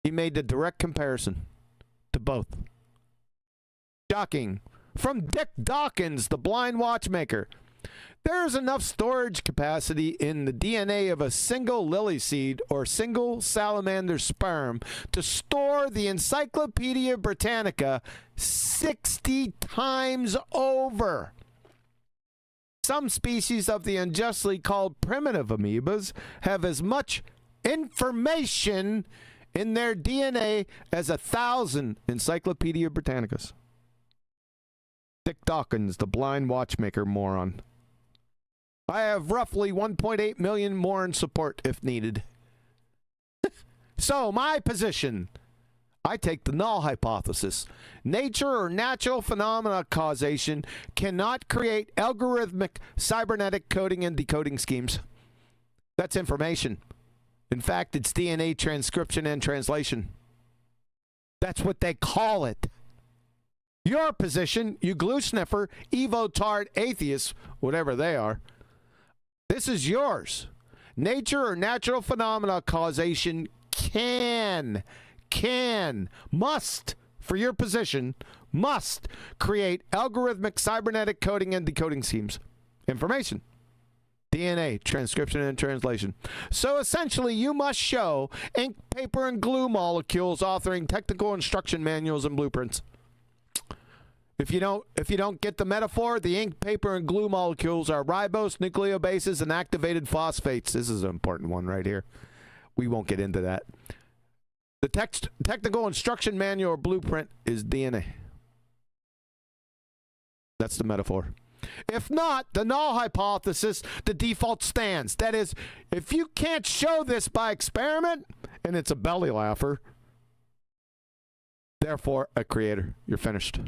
He made the direct comparison to both. Shocking. From Dick Dawkins, the blind watchmaker. There is enough storage capacity in the DNA of a single lily seed or single salamander sperm to store the Encyclopedia Britannica 60 times over. Some species of the unjustly called primitive amoebas have as much information in their DNA as 1,000 Encyclopedia Britannicas. Dick Dawkins, the blind watchmaker moron. I have roughly 1.8 million more in support if needed. So, my position. I take the null hypothesis. Nature or natural phenomena causation cannot create algorithmic cybernetic coding and decoding schemes. That's information. In fact, it's DNA transcription and translation. That's what they call it. Your position, you glue sniffer, evo-tard atheists, whatever they are, this is yours. Nature or natural phenomena causation must, for your position, must create algorithmic cybernetic coding and decoding schemes. Information. DNA, transcription, and translation. So essentially, you must show ink, paper, and glue molecules authoring technical instruction manuals and blueprints. If you don't get the metaphor, the ink, paper, and glue molecules are ribose, nucleobases, and activated phosphates. This is an important one right here. We won't get into that. The technical instruction manual or blueprint is DNA. That's the metaphor. If not, the null hypothesis, the default stands. That is, if you can't show this by experiment, and it's a belly laugher, therefore a creator. You're finished.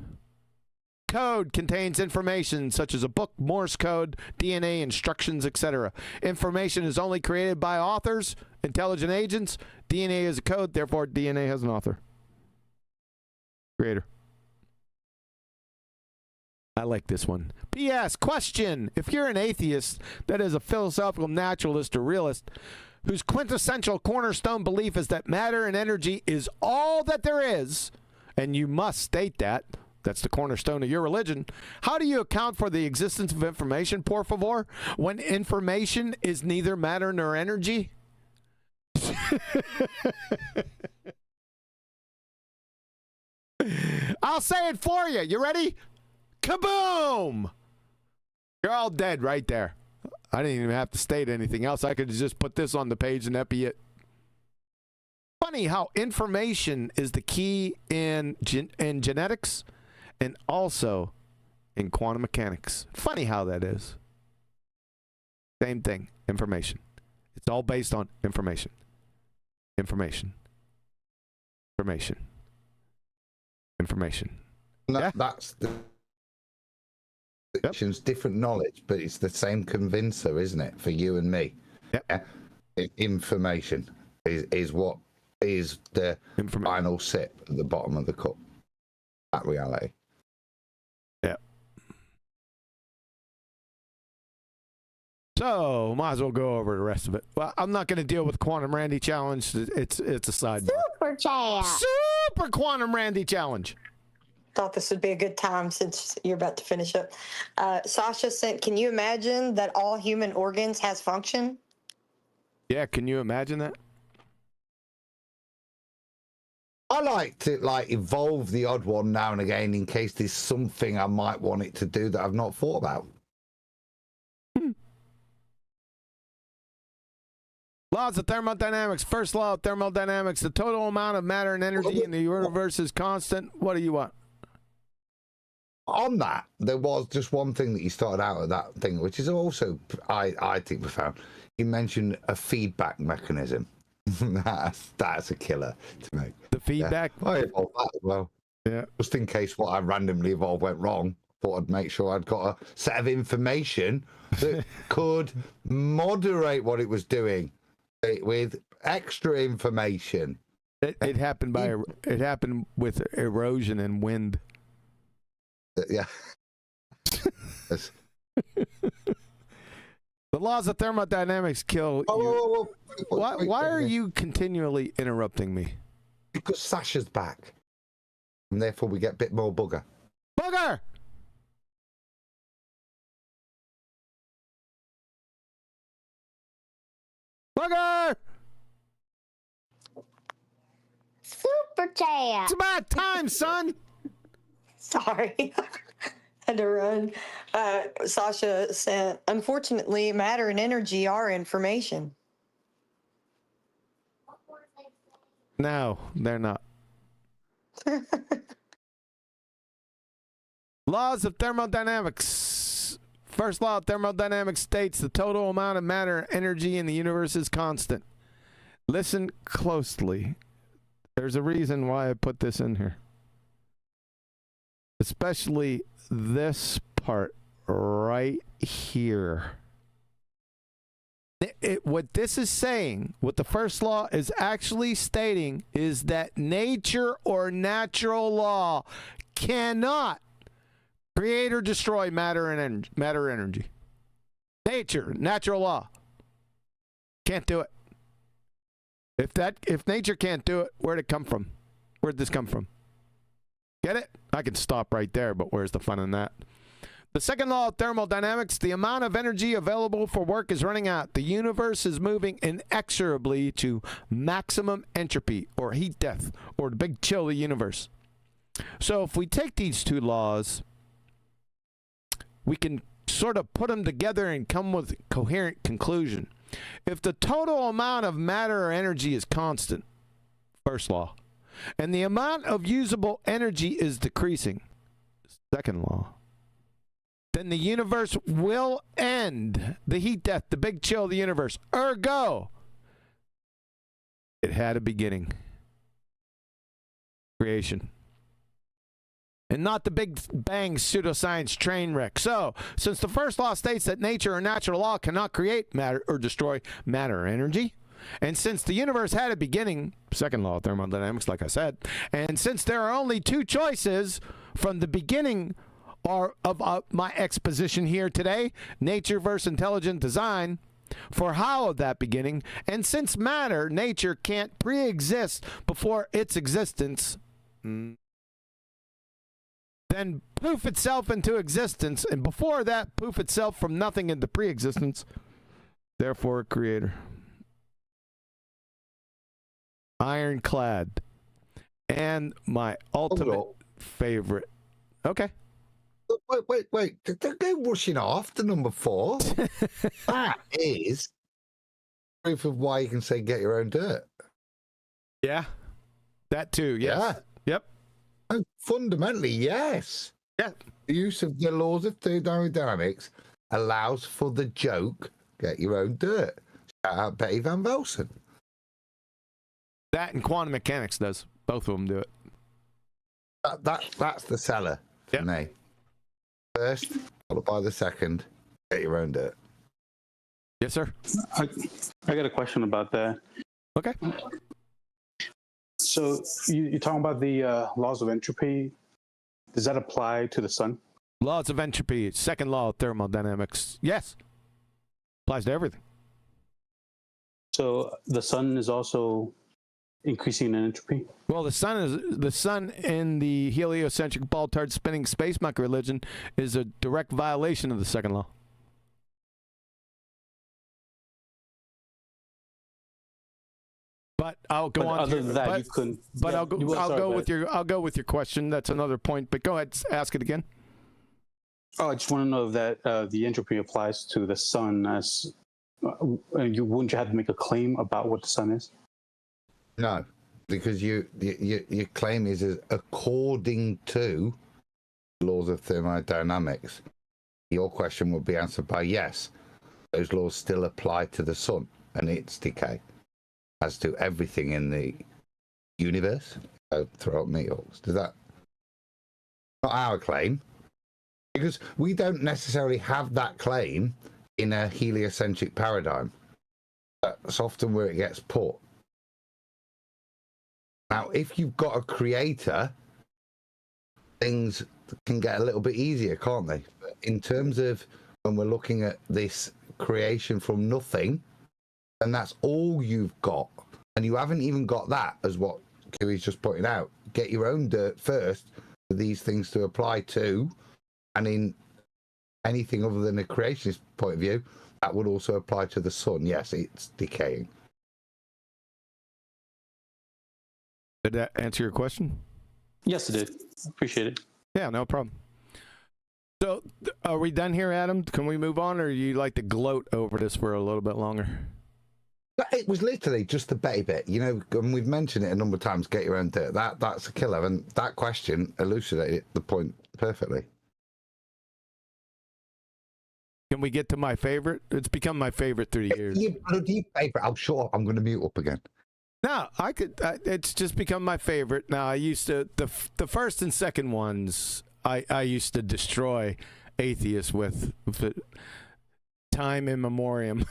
Code contains information such as a book, Morse code, DNA, instructions, etc. Information is only created by authors, intelligent agents. DNA is a code, therefore DNA has an author. Creator. I like this one. P.S. Question. If you're an atheist, that is a philosophical naturalist or realist, whose quintessential cornerstone belief is that matter and energy is all that there is, and you must state that, that's the cornerstone of your religion, how do you account for the existence of information, por favor, when information is neither matter nor energy? I'll say it for you. You ready? Kaboom! You're all dead right there. I didn't even have to state anything else. I could just put this on the page and that'd be it. Funny how information is the key in genetics and also in quantum mechanics. Funny how that is. Same thing. Information. It's all based on information. Information. Information. Information. Yeah? That's the different knowledge, but it's the same convincer, isn't it, for you and me? Yep. Information is what is the final sip at the bottom of the cup. That reality. Yeah. So, might as well go over the rest of it. Well, I'm not going to deal with Quantum Randy Challenge. It's a sidebar. Super chat. Super Quantum Randy Challenge. Thought this would be a good time since you're about to finish up. Sasha sent, can you imagine that all human organs has function? Yeah, can you imagine that? I like to evolve the odd one now and again in case there's something I might want it to do that I've not thought about. Laws of thermodynamics. First law of thermodynamics. The total amount of matter and energy in the universe is constant. What do you want? On that, there was just one thing that you started out with that thing, which is also, I think, profound. You mentioned a feedback mechanism. That's a killer to me. The feedback? Yeah. I evolved that as well. Yeah. Just in case what I randomly evolved went wrong, thought I'd make sure I'd got a set of information that could moderate what it was doing with extra information. It happened it happened with erosion and wind. Yeah. The laws of thermodynamics kill you. Why are you continually interrupting me? Because Sasha's back. And therefore we get a bit more bugger. Bugger! Bugger! Super chat. It's about time, son. Sorry. Had to run. Sasha sent, unfortunately, matter and energy are information. No, they're not. Laws of thermodynamics. First law of thermodynamics states the total amount of matter and energy in the universe is constant. Listen closely. There's a reason why I put this in here. Especially this part right here. What this is saying, what the first law is actually stating, is that nature or natural law cannot create or destroy matter and energy. Nature, natural law, can't do it. If nature can't do it, where'd it come from? Where'd this come from? Get it? I can stop right there, but where's the fun in that? The second law of thermodynamics, the amount of energy available for work is running out. The universe is moving inexorably to maximum entropy, or heat death, or the big chill of the universe. So if we take these two laws, we can sort of put them together and come with a coherent conclusion. If the total amount of matter or energy is constant, first law, and the amount of usable energy is decreasing, second law, then the universe will end. The heat death, the big chill of the universe. Ergo, it had a beginning. Creation. And not the big bang pseudoscience train wreck. So, since the first law states that nature or natural law cannot create matter or destroy matter or energy, and since the universe had a beginning, second law of thermodynamics, like I said, and since there are only two choices from the beginning of my exposition here today, nature versus intelligent design, for how of that beginning, and since matter, nature, can't pre-exist before its existence, then poof itself into existence, and before that, poof itself from nothing into pre-existence, therefore a creator. Ironclad. And my ultimate favorite. Okay. Wait. Don't go rushing off to number 4. That is proof of why you can say get your own dirt. Yeah. That too, yes. Yeah. Yep. Oh, fundamentally, yes. Yeah. The use of the laws of thermodynamics allows for the joke, get your own dirt. Shout out Betty Van Velsen. That and quantum mechanics does. Both of them do it. That's the seller for me. First, followed by the second, get your own dirt. Yes, sir. I got a question about that. Okay. So you're talking about the laws of entropy. Does that apply to the sun? Laws of entropy, second law of thermodynamics. Yes. Applies to everything. So the sun is also increasing in entropy? Well, the sun in the heliocentric ball-tard spinning space monkey religion is a direct violation of the second law. But I'll go on. Other than that, you couldn't. But I'll go with your question. That's another point. But go ahead, ask it again. Oh, I just want to know if that the entropy applies to the sun. As wouldn't you have to make a claim about what the sun is? No, because your claim is according to laws of thermodynamics. Your question would be answered by yes. Those laws still apply to the sun and its decay, as to everything in the universe. So throw up meteors. Does that? Not our claim, because we don't necessarily have that claim in a heliocentric paradigm. That's often where it gets put. Now, if you've got a creator, things can get a little bit easier, can't they? But in terms of when we're looking at this creation from nothing, and that's all you've got, and you haven't even got that, as what Kiwi's just pointed out. Get your own dirt first for these things to apply to, and in anything other than a creationist point of view, that would also apply to the sun. Yes, it's decaying. Did that answer your question? Yes, it did. Appreciate it. Yeah, no problem. So, are we done here, Adam? Can we move on, or you like to gloat over this for a little bit longer? It was literally just the Betty bit, you know, and we've mentioned it a number of times, get your own dirt. That's a killer, and that question elucidated the point perfectly. Can we get to my favorite? It's become my favorite through the years. I'm sure I'm going to mute up again. No, it's just become my favorite. Now, I used to, the first and second ones, I used to destroy atheists with time in memoriam.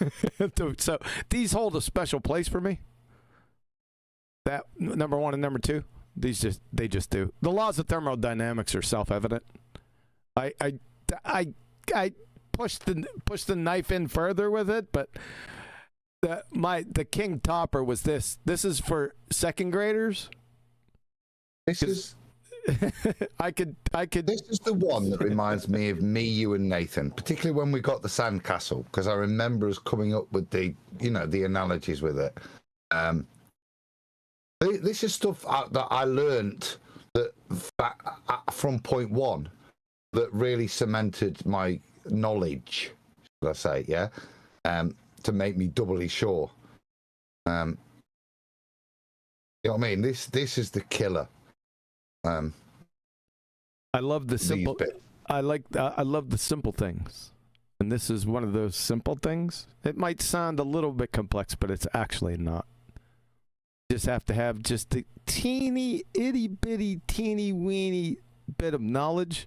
So these hold a special place for me. That number one and number two, they just do. The laws of thermodynamics are self-evident. I pushed the knife in further with it, but the king topper was this. This is for second graders. This is I could. This is the one that reminds me of me, you, and Nathan, particularly when we got the sandcastle, because I remember us coming up with the analogies with it. This is stuff that I learnt that from point one that really cemented my knowledge, should I say, yeah, to make me doubly sure. You know what I mean? This is the killer. I love the simple. I love the simple things, and this is one of those simple things. It might sound a little bit complex, but it's actually not. You just have to have just the teeny itty bitty teeny weeny bit of knowledge.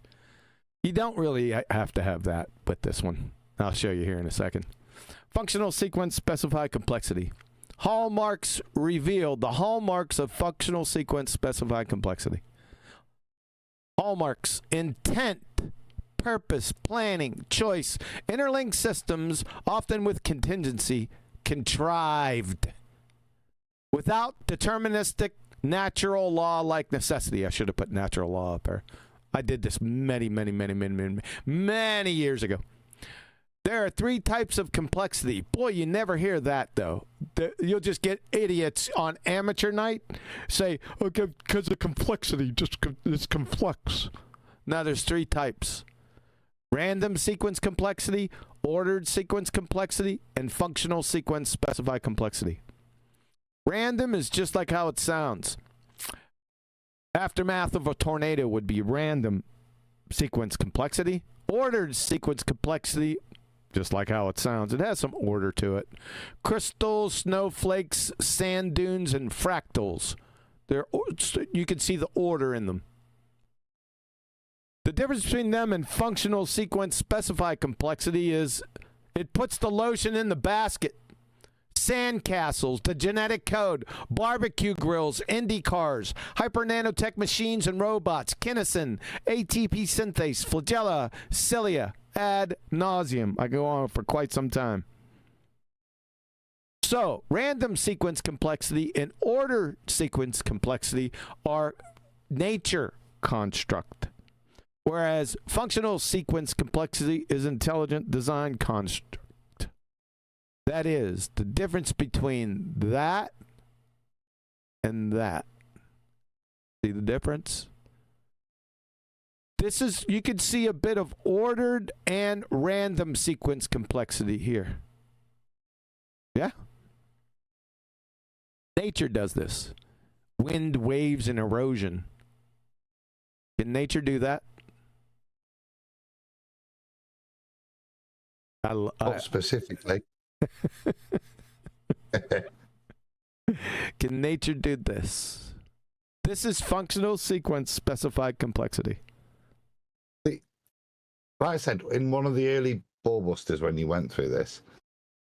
You don't really have to have that with this one. I'll show you here in a second. Functional sequence specify complexity. Hallmarks revealed. The hallmarks of functional sequence specify complexity. Hallmarks: intent, purpose, planning, choice, interlinked systems, often with contingency, contrived, without deterministic natural law like necessity. I should have put natural law up there. I did this many years ago. There are three types of complexity. Boy, you never hear that, though. You'll just get idiots on amateur night say, okay, because of complexity, it's complex. Now, there's three types. Random sequence complexity, ordered sequence complexity, and functional sequence specified complexity. Random is just like how it sounds. Aftermath of a tornado would be random sequence complexity. Ordered sequence complexity, just like how it sounds. It has some order to it. Crystals, snowflakes, sand dunes, and fractals. You can see the order in them. The difference between them and functional sequence specified complexity is it puts the lotion in the basket. Sandcastles, the genetic code, barbecue grills, Indy cars, hyper nanotech machines and robots, kinesin, ATP synthase, flagella, cilia, ad nauseum. I go on for quite some time. So, random sequence complexity and order sequence complexity are nature construct, whereas functional sequence complexity is intelligent design construct. That is the difference between that and that. See the difference? This is, you can see a bit of ordered and random sequence complexity here. Yeah? Nature does this. Wind, waves, and erosion. Can nature do that? Specifically. Can nature do this? This is functional sequence specified complexity. Like I said, in one of the early Ballbusters when you went through this,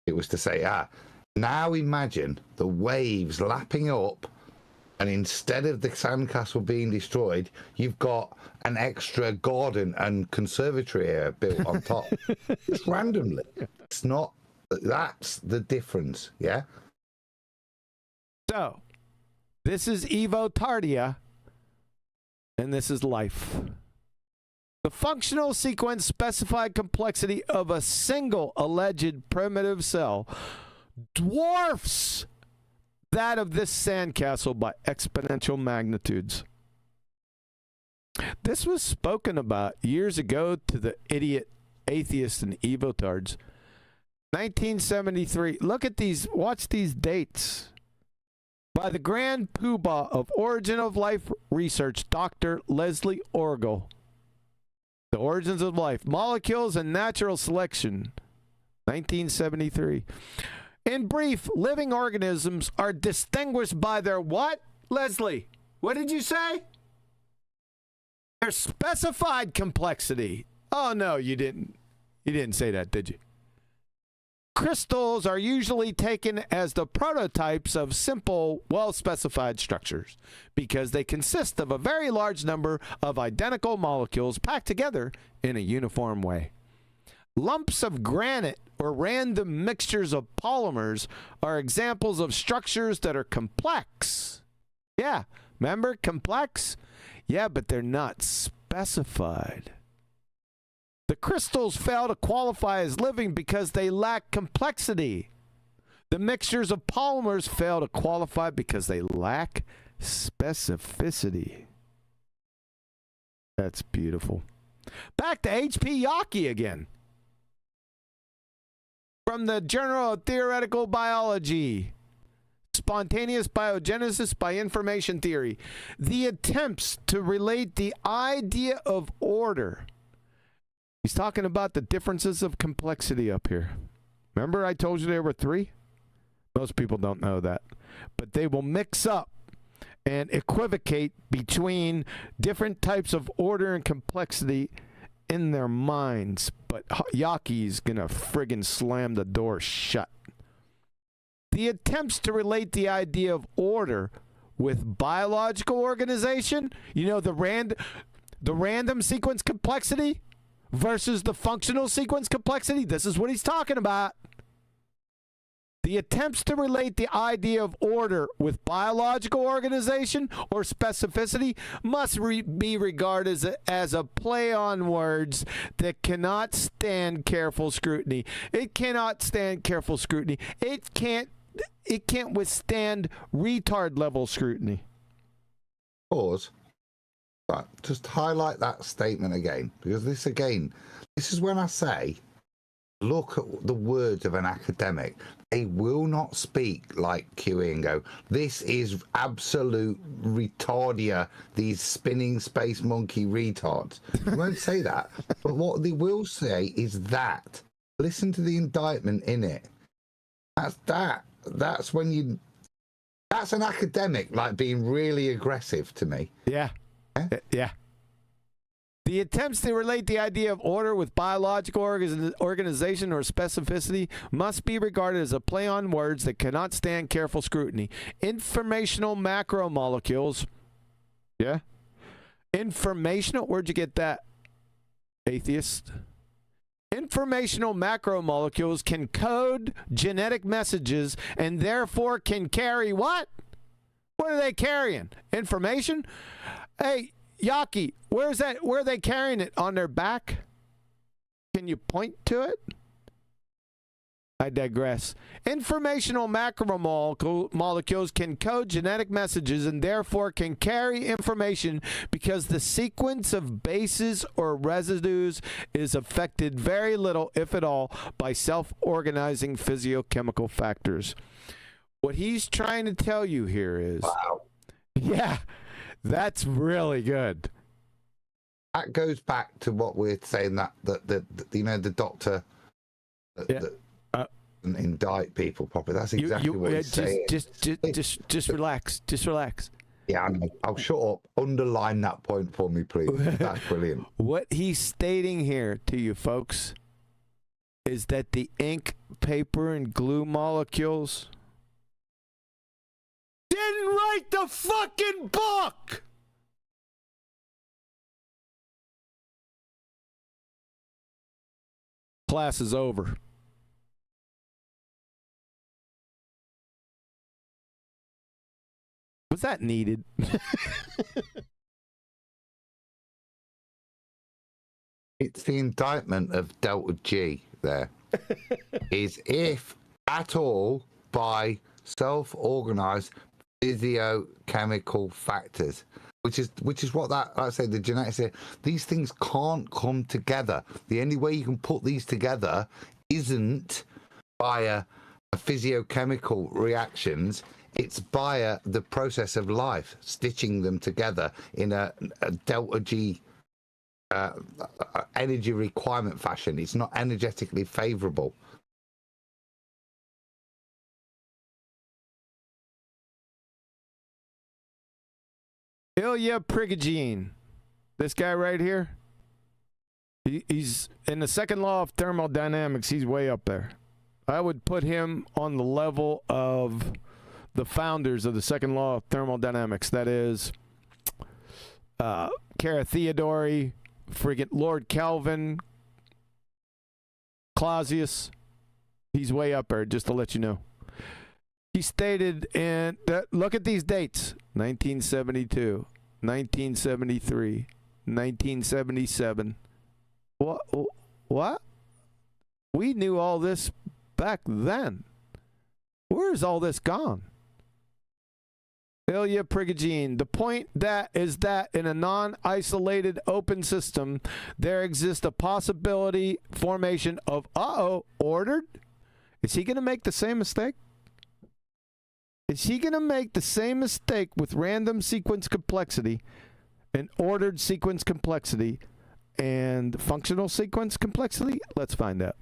it was to say, now imagine the waves lapping up, and instead of the sandcastle being destroyed, you've got an extra garden and conservatory area built on top. Just randomly. It's not. That's the difference, yeah? So, this is Evo Tardia, and this is life. The functional sequence specified complexity of a single alleged primitive cell dwarfs that of this sandcastle by exponential magnitudes. This was spoken about years ago to the idiot atheists and evotards. 1973. Look at these. Watch these dates. By the Grand Poobah of Origin of Life Research, Dr. Leslie Orgel. The Origins of Life, Molecules and Natural Selection, 1973. In brief, living organisms are distinguished by their what, Leslie? What did you say? Their specified complexity. Oh, no, you didn't. You didn't say that, did you? Crystals are usually taken as the prototypes of simple, well-specified structures because they consist of a very large number of identical molecules packed together in a uniform way. Lumps of granite or random mixtures of polymers are examples of structures that are complex. Yeah, remember complex? Yeah, but they're not specified. The crystals fail to qualify as living because they lack complexity. The mixtures of polymers fail to qualify because they lack specificity. That's beautiful. Back to H.P. Yawkey again. From the Journal of Theoretical Biology, Spontaneous Biogenesis by Information Theory. The attempts to relate the idea of order. He's talking about the differences of complexity up here. Remember I told you there were three? Most people don't know that. But they will mix up and equivocate between different types of order and complexity in their minds. But Yawkey's going to friggin' slam the door shut. The attempts to relate the idea of order with biological organization, you know, the random sequence complexity versus the functional sequence complexity. This is what he's talking about. The attempts to relate the idea of order with biological organization or specificity must be regarded as a play on words that cannot stand careful scrutiny. It cannot stand careful scrutiny. It can't withstand retard level scrutiny. Pause. Right, just highlight that statement again, because this is when I say, look at the words of an academic. They will not speak like QE and go, this is absolute retardia, these spinning space monkey retards. They won't say that. But what they will say is that. Listen to the indictment in it. That's when you... That's an academic, like, being really aggressive to me. Yeah. Yeah. The attempts to relate the idea of order with biological organization or specificity must be regarded as a play on words that cannot stand careful scrutiny. Informational macromolecules. Yeah? Informational? Where'd you get that, atheist? Informational macromolecules can code genetic messages and therefore can carry what? What are they carrying? Information? Hey, Yawkey, where's that? Where are they carrying it? On their back? Can you point to it? I digress. Informational macromolecules can code genetic messages and therefore can carry information because the sequence of bases or residues is affected very little, if at all, by self-organizing physiochemical factors. What he's trying to tell you here is... Wow. Yeah. That's really good. That goes back to what we're saying, that the doctor that indict people properly. That's exactly what he's saying. Just relax. Just relax. Yeah, I know. I'll shut up. Underline that point for me, please. That's brilliant. What he's stating here to you folks is that the ink, paper, and glue molecules didn't write the fucking book! Class is over. Was that needed? It's the indictment of Delta G there. Is if at all by self-organized physiochemical factors, which is what that, like I say, the genetics say, these things can't come together. The only way you can put these together isn't via physiochemical reactions. It's via the process of life, stitching them together in a delta G energy requirement fashion. It's not energetically favorable. Ilya Prigogine, this guy right here, he's in the second law of thermodynamics. He's way up there. I would put him on the level of the founders of the second law of thermodynamics. That is, Kara Theodori, friggin' Lord Kelvin, Clausius. He's way up there, just to let you know. He stated in, look at these dates: 1972, 1973, 1977. What? We knew all this back then. Where's all this gone? Ilya Prigogine. The point is that in a non-isolated open system, there exists a possibility formation of, ordered? Is he going to make the same mistake? Is he going to make the same mistake with random sequence complexity and ordered sequence complexity and functional sequence complexity? Let's find out.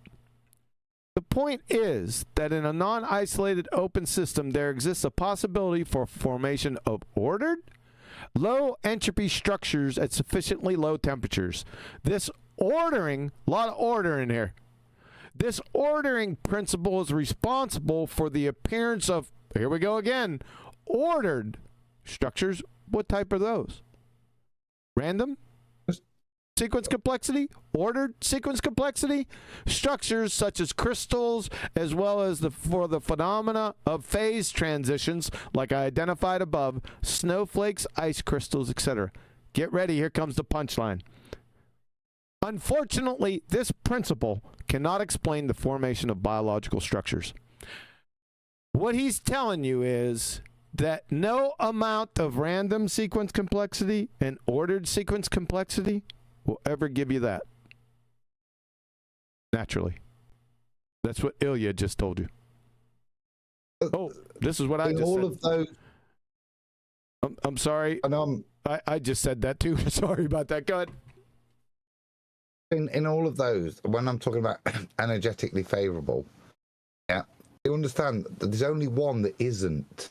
The point is that in a non-isolated open system, there exists a possibility for formation of ordered, low entropy structures at sufficiently low temperatures. This ordering, a lot of order in here. This ordering principle is responsible for the appearance of, here we go again, ordered structures. What type are those? Random sequence complexity, ordered sequence complexity, structures such as crystals, as well as for the phenomena of phase transitions, like I identified above, snowflakes, ice crystals, etc. Get ready, here comes the punchline. Unfortunately, this principle cannot explain the formation of biological structures. What he's telling you is that no amount of random sequence complexity and ordered sequence complexity will ever give you that. Naturally. That's what Ilya just told you. Oh, this is what I just all said. Of those, I'm sorry. And I just said that too. Sorry about that. Go ahead. In all of those, when I'm talking about energetically favorable, yeah, you understand that there's only one that isn't.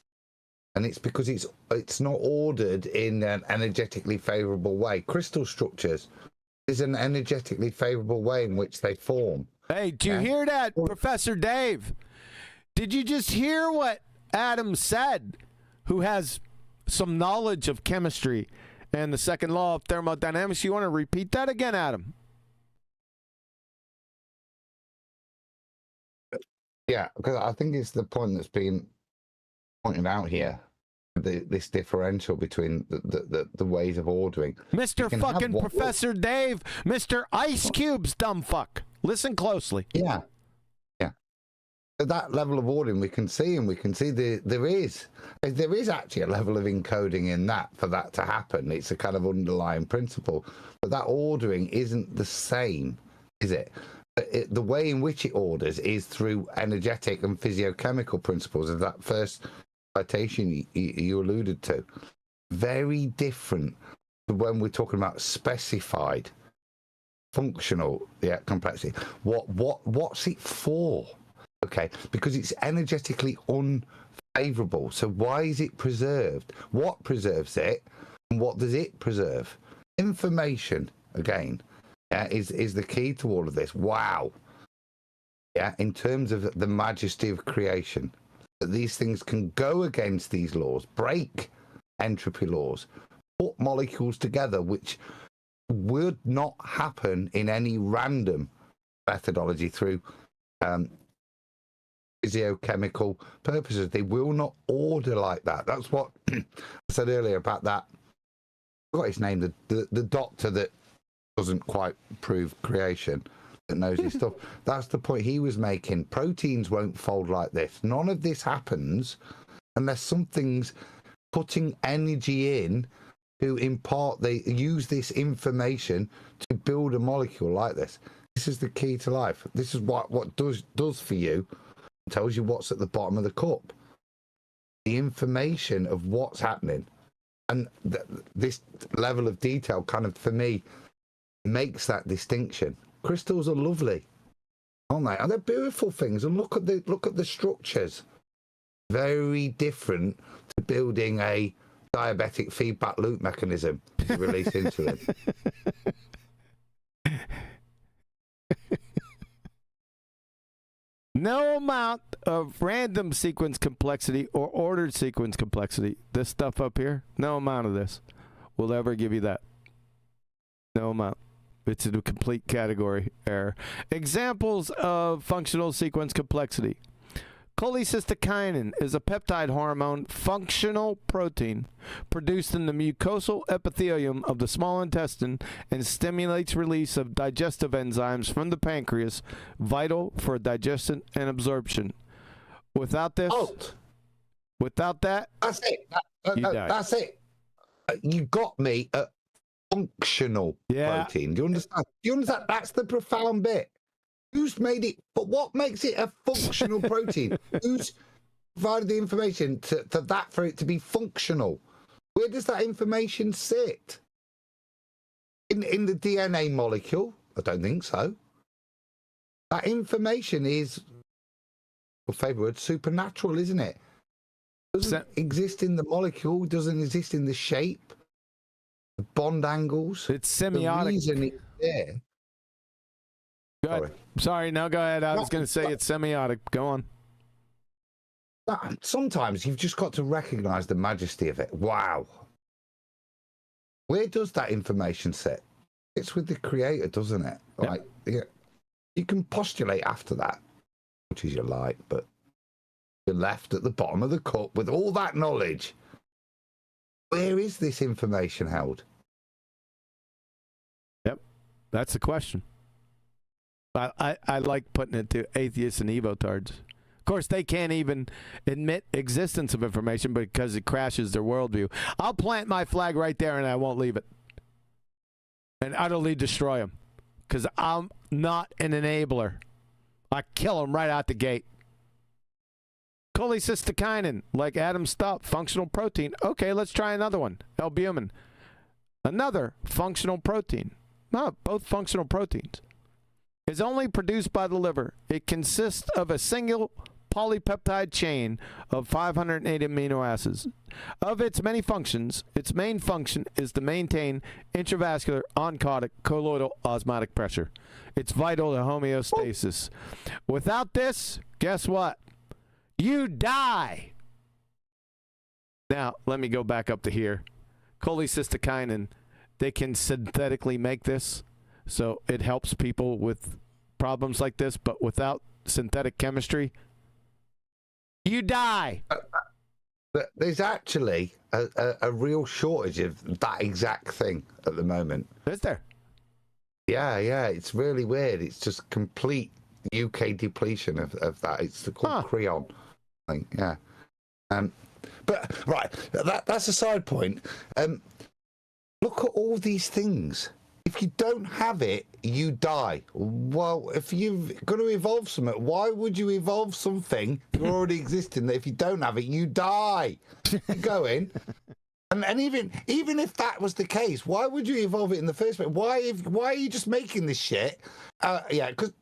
And it's because it's not ordered in an energetically favorable way. Crystal structures is an energetically favorable way in which they form. Hey, do you hear that, Professor Dave? Did you just hear what Adam said, who has some knowledge of chemistry and the second law of thermodynamics? You want to repeat that again, Adam? Yeah, because I think it's the point that's been pointed out here, this differential between the ways of ordering. Mr. fucking Professor Dave, Mr. Ice Cube's dumb fuck. Listen closely. Yeah. At that level of ordering, we can see there is actually a level of encoding in that for that to happen. It's a kind of underlying principle, but that ordering isn't the same, is it? The way in which it orders is through energetic and physiochemical principles of that first citation you alluded to. Very different to when we're talking about specified functional complexity. What's it for? Okay, because it's energetically unfavorable. So why is it preserved? What preserves it, and what does it preserve? Information, again, is the key to all of this. Wow. Yeah, in terms of the majesty of creation, that these things can go against these laws, break entropy laws, put molecules together, which would not happen in any random methodology through physiochemical purposes. They will not order like that. That's what I said earlier about that. I forgot his name, the doctor that doesn't quite prove creation, that knows his stuff. That's the point he was making. Proteins won't fold like this. None of this happens unless something's putting energy in to impart, they use this information to build a molecule like this. This is the key to life. This is what does for you, tells you what's at the bottom of the cup. The information of what's happening. And this level of detail kind of, for me, makes that distinction. Crystals are lovely, aren't they? And they're beautiful things. And look at the structures. Very different to building a diabetic feedback loop mechanism to release insulin. No amount of random sequence complexity or ordered sequence complexity, this stuff up here, no amount of this will ever give you that. No amount. It's a complete category error. Examples of functional sequence complexity. Cholecystokinin is a peptide hormone functional protein produced in the mucosal epithelium of the small intestine and stimulates release of digestive enzymes from the pancreas, vital for digestion and absorption. Without this, without that, that's it. You die. That's it. You got me at functional protein. Do you understand? That's the profound bit. Who's made it? But what makes it a functional protein? Who's provided the information to that for it to be functional? Where does that information sit? In the DNA molecule? I don't think so. That information is, your favourite word, supernatural, isn't it? Doesn't exist in the molecule. Doesn't exist in the shape, the bond angles. It's semiotic. The reason it's there. Go ahead. Sorry, no, go ahead. I was going to say it's semiotic. Go on. Sometimes you've just got to recognize the majesty of it. Wow. Where does that information sit? It's with the creator, doesn't it? Yep. Like, yeah, you can postulate after that, which is your like, but you're left at the bottom of the cup with all that knowledge. Where is this information held? Yep. That's the question. I like putting it to atheists and evotards. Of course, they can't even admit existence of information because it crashes their worldview. I'll plant my flag right there and I won't leave it. And utterly destroy them. Because I'm not an enabler. I kill them right out the gate. Cholecystokinin, like Adam's stuff, functional protein. Okay, let's try another one. Albumin. Another functional protein. No, both functional proteins. Is only produced by the liver. It consists of a single polypeptide chain of 508 amino acids. Of its many functions, its main function is to maintain intravascular oncotic colloidal osmotic pressure. It's vital to homeostasis. Without this, guess what? You die. Now, let me go back up to here. Cholecystokinin, they can synthetically make this. So it helps people with problems like this, but without synthetic chemistry, you die. There's actually a real shortage of that exact thing at the moment. Is there? Yeah, it's really weird. It's just complete UK depletion of that. It's called Creon. I think, yeah. But right, that's a side point. Look at all these things. If you don't have it, you die. Well, if you've got to evolve something, why would you evolve something that already existing that if you don't have it, you die? You go in. And even if that was the case, why would you evolve it in the first place? Why are you just making this shit? Yeah, because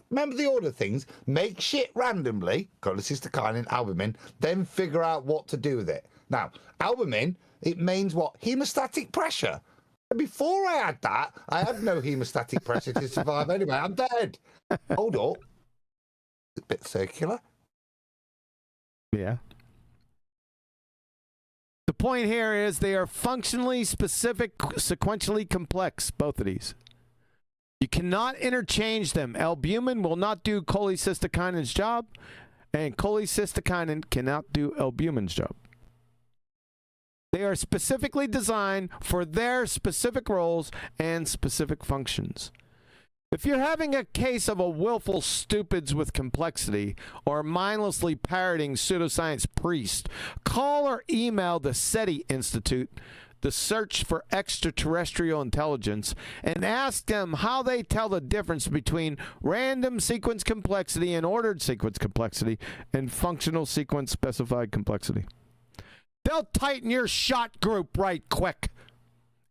remember the order of things. Make shit randomly, cholecystokinin, albumin, then figure out what to do with it. Now, albumin, it means what? Hemostatic pressure. Before I had that, I had no hemostatic pressure to survive anyway. I'm dead. Hold up. It's a bit circular. Yeah. The point here is they are functionally specific, sequentially complex, both of these. You cannot interchange them. Albumin will not do cholecystokinin's job, and cholecystokinin cannot do albumin's job. They are specifically designed for their specific roles and specific functions. If you're having a case of a willful stupids with complexity or mindlessly parroting pseudoscience priest, call or email the SETI Institute, the Search for Extraterrestrial Intelligence, and ask them how they tell the difference between random sequence complexity and ordered sequence complexity and functional sequence specified complexity. They'll tighten your shot group right quick.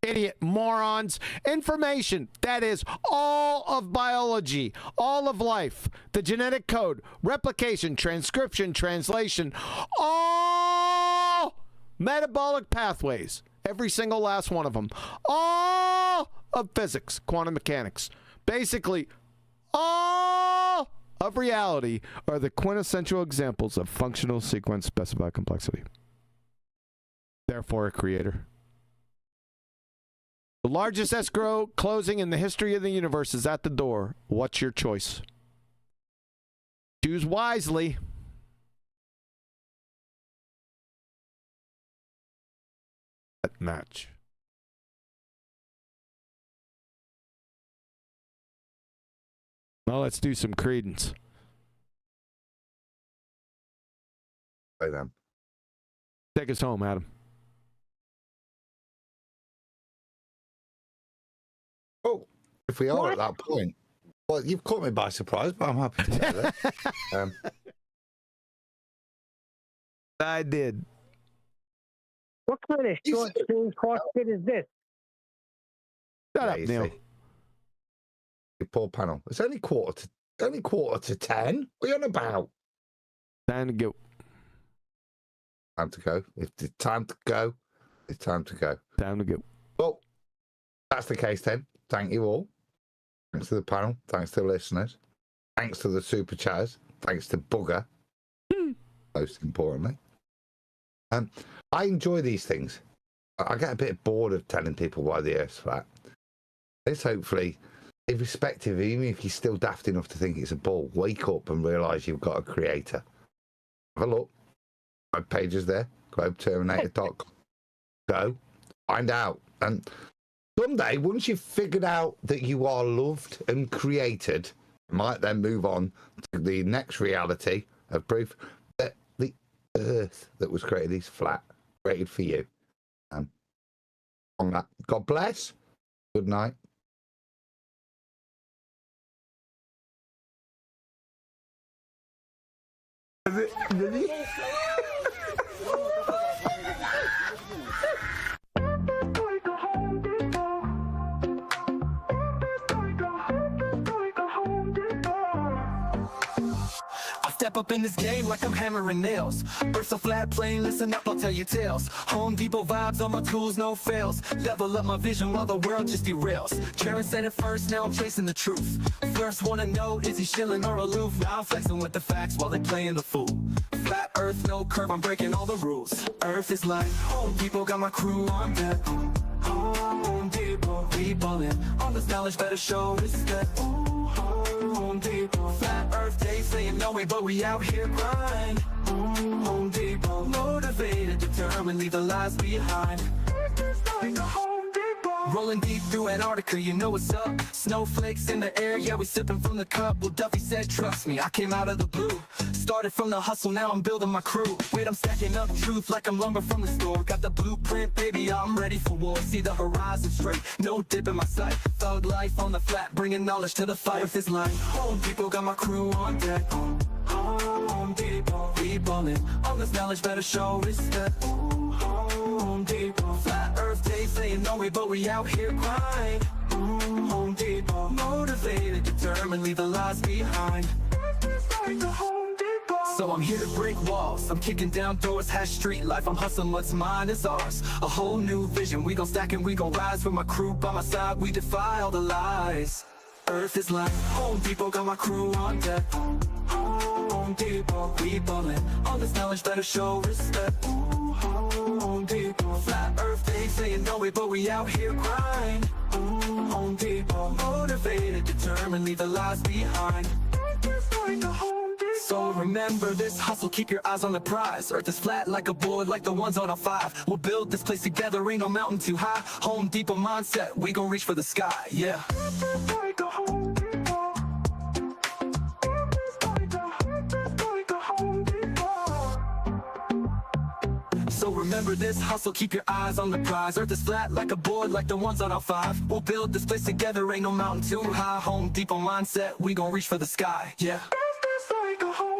idiot morons. Information, that is all of biology, all of life, the genetic code, replication, transcription, translation, all metabolic pathways, every single last one of them, all of physics, quantum mechanics, basically all of reality are the quintessential examples of functional sequence specified complexity. Therefore, a creator. The largest escrow closing in the history of the universe is at the door. What's your choice? Choose wisely. That match. Well, let's do some credence. Play them. Take us home, Adam. Oh, if we are at that point, well, you've caught me by surprise, but I'm happy to say that. I did. What kind of short stream CrossFit is this? Shut up, Neil. Your poor panel. It's only quarter to 10. What are you on about? Time to go. Time to go. If it's time to go, it's time to go. Time to go. Well, that's the case then. Thank you all. Thanks to the panel. Thanks to the listeners. Thanks to the super chatters. Thanks to Bugger. Most importantly. I enjoy these things. I get a bit bored of telling people why the Earth's flat. This hopefully, irrespective, even if you're still daft enough to think it's a ball, wake up and realise you've got a creator. Have a look. My page is there. GlobeTerminator.com. Go. Find out. And someday, once you've figured out that you are loved and created, you might then move on to the next reality of proof that the Earth that was created is flat, created for you. On that, God bless. Good night. Step up in this game like I'm hammering nails. Earth so flat, plain, listen up, I'll tell you tales. Home Depot vibes on my tools, no fails. Level up my vision while the world just derails. Sharon said it first, now I'm chasing the truth. First wanna know, is he shilling or aloof? Now I'm flexing with the facts while they playing the fool. Flat Earth, no curve, I'm breaking all the rules. Earth is like Home Depot, got my crew on deck. Home Depot, we ballin'. All this knowledge better show respect. Home Depot, flat Earth day saying no way, but we out here grind. Home Depot, motivated, determined, leave the lies behind. Like a Home Depot. Rolling deep through Antarctica, you know what's up. Snowflakes in the air, yeah, we sipping from the cup. Well, Duffy said, trust me, I came out of the blue. Started from the hustle, now I'm building my crew. Wait, I'm stacking up truth like I'm lumber from the store. Got the blueprint, baby, I'm ready for war. See the horizon straight, no dip in my sight. Thug life on the flat, bringing knowledge to the fight. With this line, Home Depot, got my crew on deck. Home Depot, we ballin'. All this knowledge better show respect. Home Depot, flat Earth day saying no way, but we out here grind. Home Depot, motivated, determined, leave the lies behind. So I'm here to break walls, I'm kicking down doors, hash street life, I'm hustling, what's mine is ours. A whole new vision, we gon' stack and we gon' rise. With my crew by my side, we defy all the lies. Earth is like Home Depot, got my crew on deck. Home Depot, we ballin'. All this knowledge better show respect. Home Depot, flat Earth day saying no way, but we out here grind. Home Depot, motivated, determined, leave the lies behind. So remember this hustle, keep your eyes on the prize. Earth is flat like a board, like the ones on a 5. We'll build this place together, ain't no mountain too high. Home Depot mindset, we gon' reach for the sky, yeah. So remember this hustle, keep your eyes on the prize. Earth is flat like a board, like the ones on our 5. We'll build this place together, ain't no mountain too high. Home Depot mindset, we gon' reach for the sky, yeah. Like a home